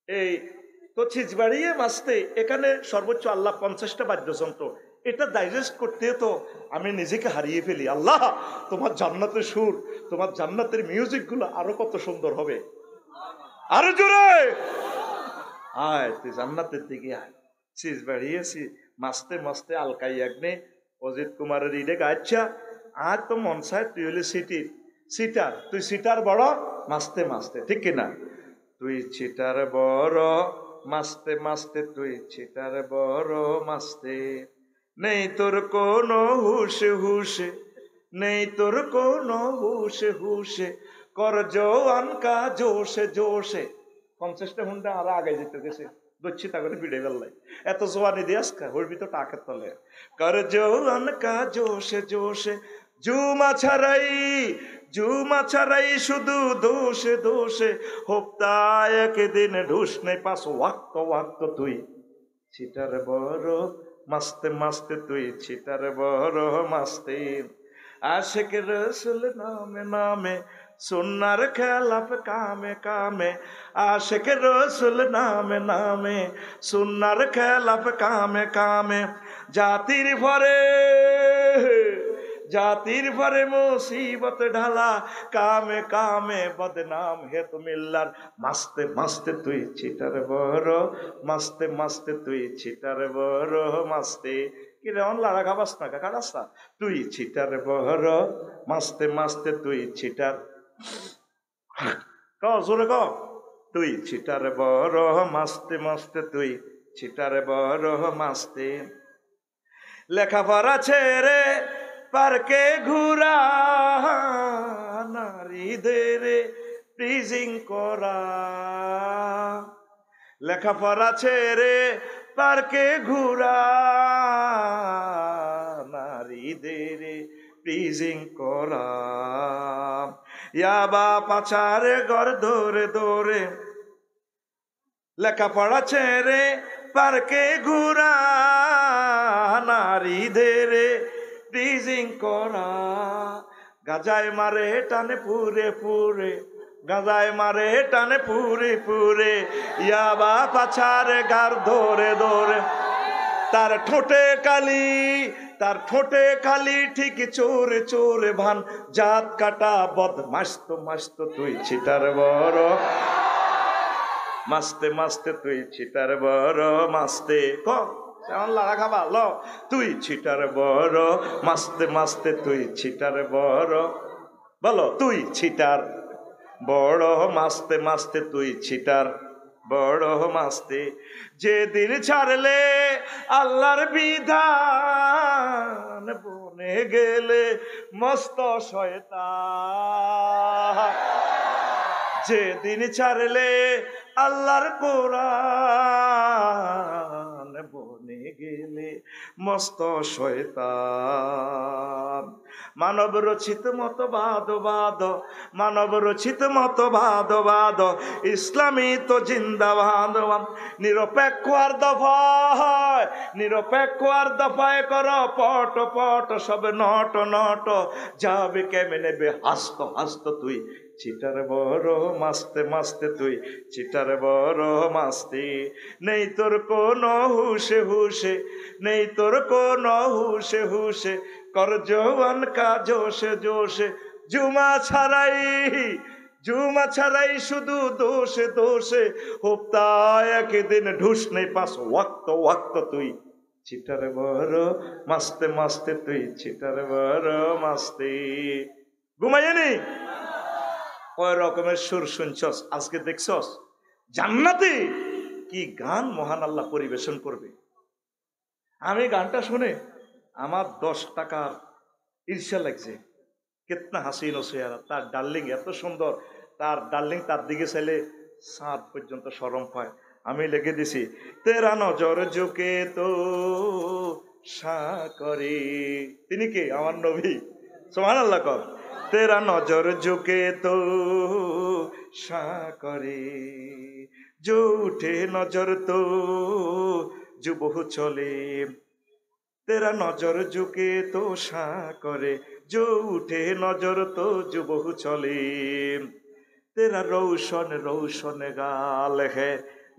এই তো ছিজবাড়িয়ে মাসতে এখানে সর্বোচ্চ আল্লাহ 50টা বাদ্যযন্ত্র, এটা ডাইজেস্ট করতে তো আমি নিজেকে হারিয়ে ফেলি। আল্লাহ তোমার জান্নাতের সুর, তোমার জান্নাতের মিউজিক গুলো আরো কত সুন্দর হবে, আরো জোরে আয়, তুই জান্নাতের দিকে আয়। ছিজবাড়িয়েছি মাসতে মাসতে আলকা ইয়াগনি অজিত কুমারের ইডে গাইছা, আর তো মন চায় তুই হলে সিটার, তুই সিটার বড় মাসতে মাসতে, ঠিক কিনা? তুই চিটার বড় মাসতে মাসতে, তুই চিটার বড় মাসতে, নেই তোর কোনো হুশে হুশে, নেই তোর কোনো হুশে হুশে, কর জওয়ান কা জোশে জোশে 50টা হুন্ডা আর আগে যেতে গেছে দচ্ছি তা করে ভিড়ে গেল এত জোয়ানি দিয়াস কা ওর ভিতর টাকের তলে কর জওয়ান কা জোশে জোশে জুমা ছাড়াই শুধু দোষে দোষে হপ্তায় একদিন ঢুস নেই পাস ওয়াক্ত ওয়াক্ত তুই ছিটার বড় মাস্তে মাস্তে তুই ছিটার বড় মাস্তে আশেক রসুল নামে নামে সুন্নার খেলাফ কামে কামে আশেক রসুল নামে নামে সুন্নার খেলাফ কামে কামে জাতির ভরে মুসিবত ঢালা কামে কামে বদনাম হে তো মিল্লার মাস্তে মাস্তে তুই ছিটার বড় মাস্তে মাস্তে তুই ছিটার বড় মাস্তে কি রে অন লাড়া খাবাস না কাকা রাস্তা তুই ছিটার বড় মাস্তে মাস্তে তুই ছিটার জোরে তুই ছিটার বড় মাস্তে মাস্তে তুই ছিটার বড় মাস্তে লেখাপড়া ছেড়ে পার্কে ঘুরা নারীদের প্রিজিং করা লেখাপড়া ছেড়ে পার্কে ঘুরা নারীদের প্রিজিং করা ইয়াবা পাচারে ঘর ধরে ধরে লেখাপড়া ছেড়ে পার্কে ঘুরা নারীদের প্রিজিং করা গাজায় মারে টানে পুরে পুরে গাজায় মারে টানে পুরে পুরে ইয়াবা পাছারে গার ধরে ধরে তার ঠোঁটে কালি ঠিক চোরে চোরে ভান জাত কাটা বদ মাস্ত তুই ছিটার বড় মাস্তে মাস্তে তুই ছিটার বড় মাস্তে লাড়া খাবা ল তুই ছিটার বড় মাস্তে মাস্তে তুই ছিটার বড় বলো তুই ছিটার বড় মাস্তে মাস্তে তুই ছিটার বড় মাস্তে যেদিন ছাড়লে আল্লাহর বিধান বনে গেলে মস্ত শয়তান যেদিন ছাড়লে আল্লাহর কোরআন বনে গেলে মস্ত শয়তান মানব রচিত মতবাদ ইসলামী তো জিন্দাবাদ নিরপেক্ষ আর দফায় কর পট পট সব নট যাবে কেমনে নেবে হাস্ত তুই ছিটার বড় মাস্তে মাস্তে তুই ছিটার বড় মাস্তি নেই তোর কোন হুশে নেই তোর কোন হুশে কর জওয়ান কা জোশে জোশে জুমা ছাড়াই শুধু দোষে হপ্তায় একদিন ঢুস নেই পাস ওয়াক্ত তুই ছিটার বড় মাস্তে মাস্তে তুই ছিটার বড় মাস্তি ঘুমাইনি কয় রকমের সুর শুনছস আজকে দেখছস জান্নাতে কি গান মহান আল্লাহ পরিবেশন করবে আমি গানটা শুনে আমার 10 টাকার ঈর্ষা লাগছে কিতনা হাসিন চেহারা তার ডার্লিং এত সুন্দর তার ডার্লিং তার দিকে চাইলে সাত পর্যন্ত শরম পায় আমি লিখে দিছি তেরা নজর ঝুঁকে তো করে তিনি কে আমার নবী সুবহানাল্লাহ কর তেরা নজর ঝুঁকে তো করে जो उठे नजर तो जो बहु चले तेरा नजर झुके तो शा करे जो उठे नजर तो जो बहु चले तेरा रोशन रोशन गाल है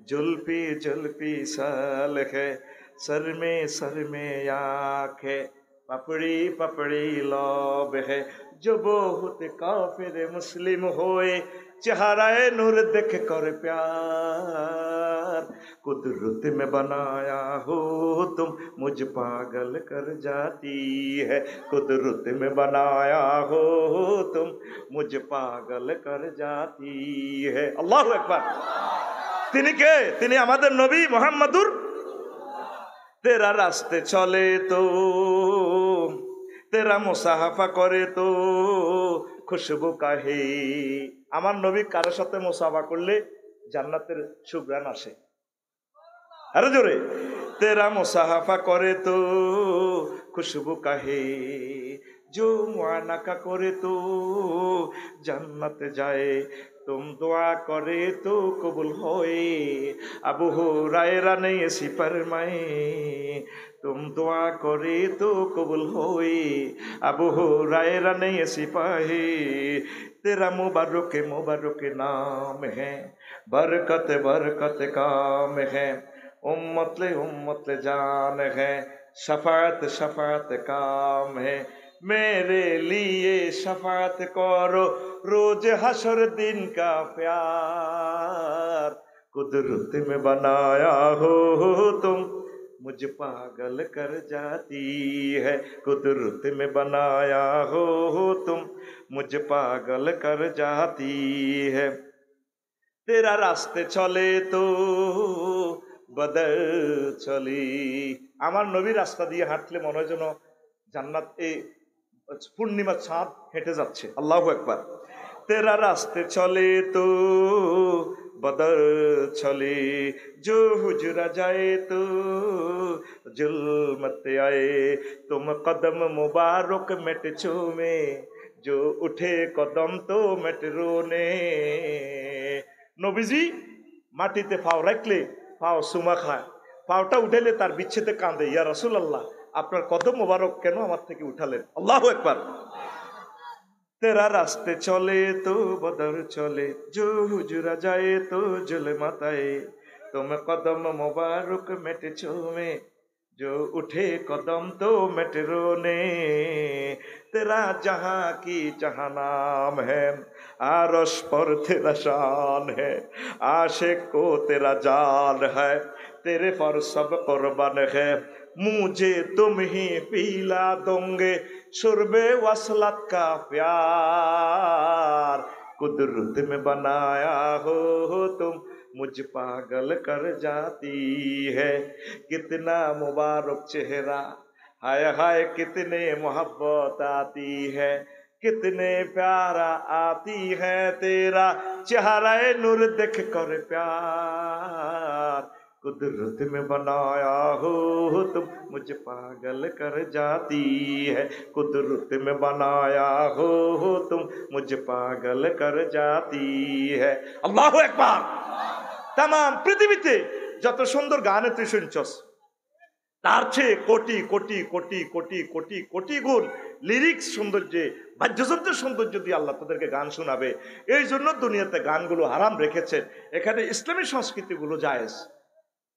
जुल्फी जुल्फी साल है सर में आँख है पपड़ी पपड़ी लब है जो बहुत काफिर मुस्लिम होए चेहराए नूर देख कर प्यार कुदरत में बनाया हो तुम मुझ पागल कर जाती है कुदरत में बनाया हो तुम मुझ पागल कर जाती है अल्लाहु আকবার তিনি কে তিনি আমাদের নবী মুহাম্মদুর तेरा रास्ते चले तो तेरा मुसाफा करे तो খুশবু কাহে। আমার নবী কারোর সাথে মুসাফা করলে জান্নাতের সুঘ্রাণ আসে। আরো জোরে, তেরা মুসাফা করে তো খুশবু কাহে, जो मुआना का करे तो जन्नत जाए, तुम दुआ करे तो कबूल होए। अबू हुरैरा ने ऐसी फरमाए, तुम दुआ करे तो कबूल होए। अबू हुरैरा ने ऐसी पाए, तेरा मुबारक मुबारक नाम है, बरकत बरकत काम है, उम्मत ले जान है, शफाअत शफाअत काम है। मेरे लिए शफाअत करो रोज हशर दिन का प्यार, कुदरत में बनाया हो तुम मुझ पागल कर जाती है, कुदरत में बनाया हो तुम मुझ पागल कर जाती है। तेरा रास्ते चले तो बदल चली। আমার নবী রাস্তা দিয়ে হাঁটলে মনে হয় যেন জান্নাত এই পূর্ণিমা চাঁদ হেঁটে যাচ্ছে। আল্লাহু আকবার। तेरा रास्ते चले तो बदल चले, जो हुजरा जाए तो जुल्मत आए, तुम कदम मुबारक मिट चूमे, जो उठे कदम तो मिट रोने। নবীজি মাটিতে পাও রাখলে পাও সুমা খায়, পাওটা উঠাইলে তার বিচ্ছেদে কাঁদে, ইয়া রাসূলুল্লাহ আপনার কদম মোবারক কেন আমার থেকে উঠালেন। আল্লাহু আকবার। तेरा रास्ते चले तो बदर चले, जो हुजरा जाए तो जुल्मत आए, तुम कदम मुबारक मिट चूमे, जो उठे कदम तो मिट रोने। तेरा जहां की जहां नाम है, आरश पर तेरा शान है, आशिक को तेरा जान है, तेरे पर सब कुर्बान है। मुझे तुम ही पीला दोगे शुरबे वसलत का प्यार, कुदरत में बनाया हो तुम मुझ पागल कर जाती है। कितना मुबारक चेहरा, हाय हाय कितने मोहब्बत आती है, कितने प्यारा आती है तेरा चेहरा नूर देख कर प्यार, कुदरत में बनाया हो तुम मुझ पागल कर जाती है, कुदरत में बनाया हो तुम मुझ पागल कर जाती है। আল্লাহু আকবার। তাম পৃথিবীতে যত সুন্দর গানে তুই শুনছস তার চেয়ে কোটি কোটি কোটি কোটি কোটি কোটি গুণ লিরিক্স সৌন্দর্যে বাদ্যযন্ত্রের সৌন্দর্য দিয়ে আল্লাহ তাদেরকে গান শোনাবে। এই জন্য দুনিয়াতে গানগুলো হারাম রেখেছেন, এখানে ইসলামী সংস্কৃতিগুলো জায়েজ।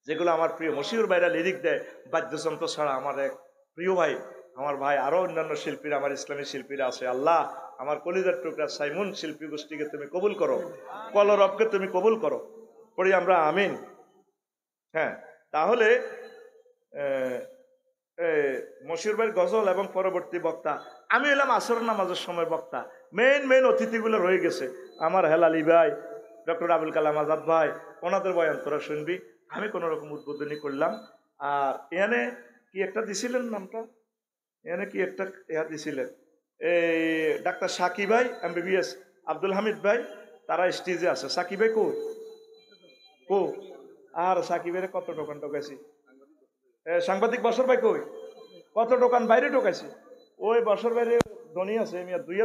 যেগুলো আমার প্রিয় মশিউর ভাইরা লিরিক দেয় বাদ্যযন্ত্র ছাড়া, আমার এক প্রিয় ভাই, আমার ভাই আরো অন্যান্য শিল্পীরা, আমার ইসলামী শিল্পীরা আছে, আল্লাহ আমার কলিজার টুকরা সাইমুন শিল্পী গোষ্ঠীকে তুমি কবুল করো, কলরবকে তুমি কবুল করো, পড়ি আমরা আমিন। হ্যাঁ, তাহলে মশিউর ভাইয়ের গজল এবং পরবর্তী বক্তা আমি এলাম আসর নামাজের সময় বক্তা। মেন অতিথিগুলো রয়ে গেছে, আমার হেলালি ভাই, ডক্টর আবুল কালাম আজাদ ভাই, ওনাদের বয়ান তোরা শুনবি। আমি কোন রকম উদ্বোধনী করলাম। আর এখানে কি একটা দিছিলেন নামটা, এখানে কি একটা ইয়া দিছিলেন, এই ডাক্তার সাকি ভাই MBBS, আব্দুল হামিদ ভাই, তারা স্টেজে আছে। সাকি ভাই কো কো আর সাকি ভাইয়ের কত দোকান টোকাইছি, সাংবাদিক বসর ভাই কই, কত দোকান বাইরে টোকাইছি, ওই বসর বাইরে ধনী আছে, দুই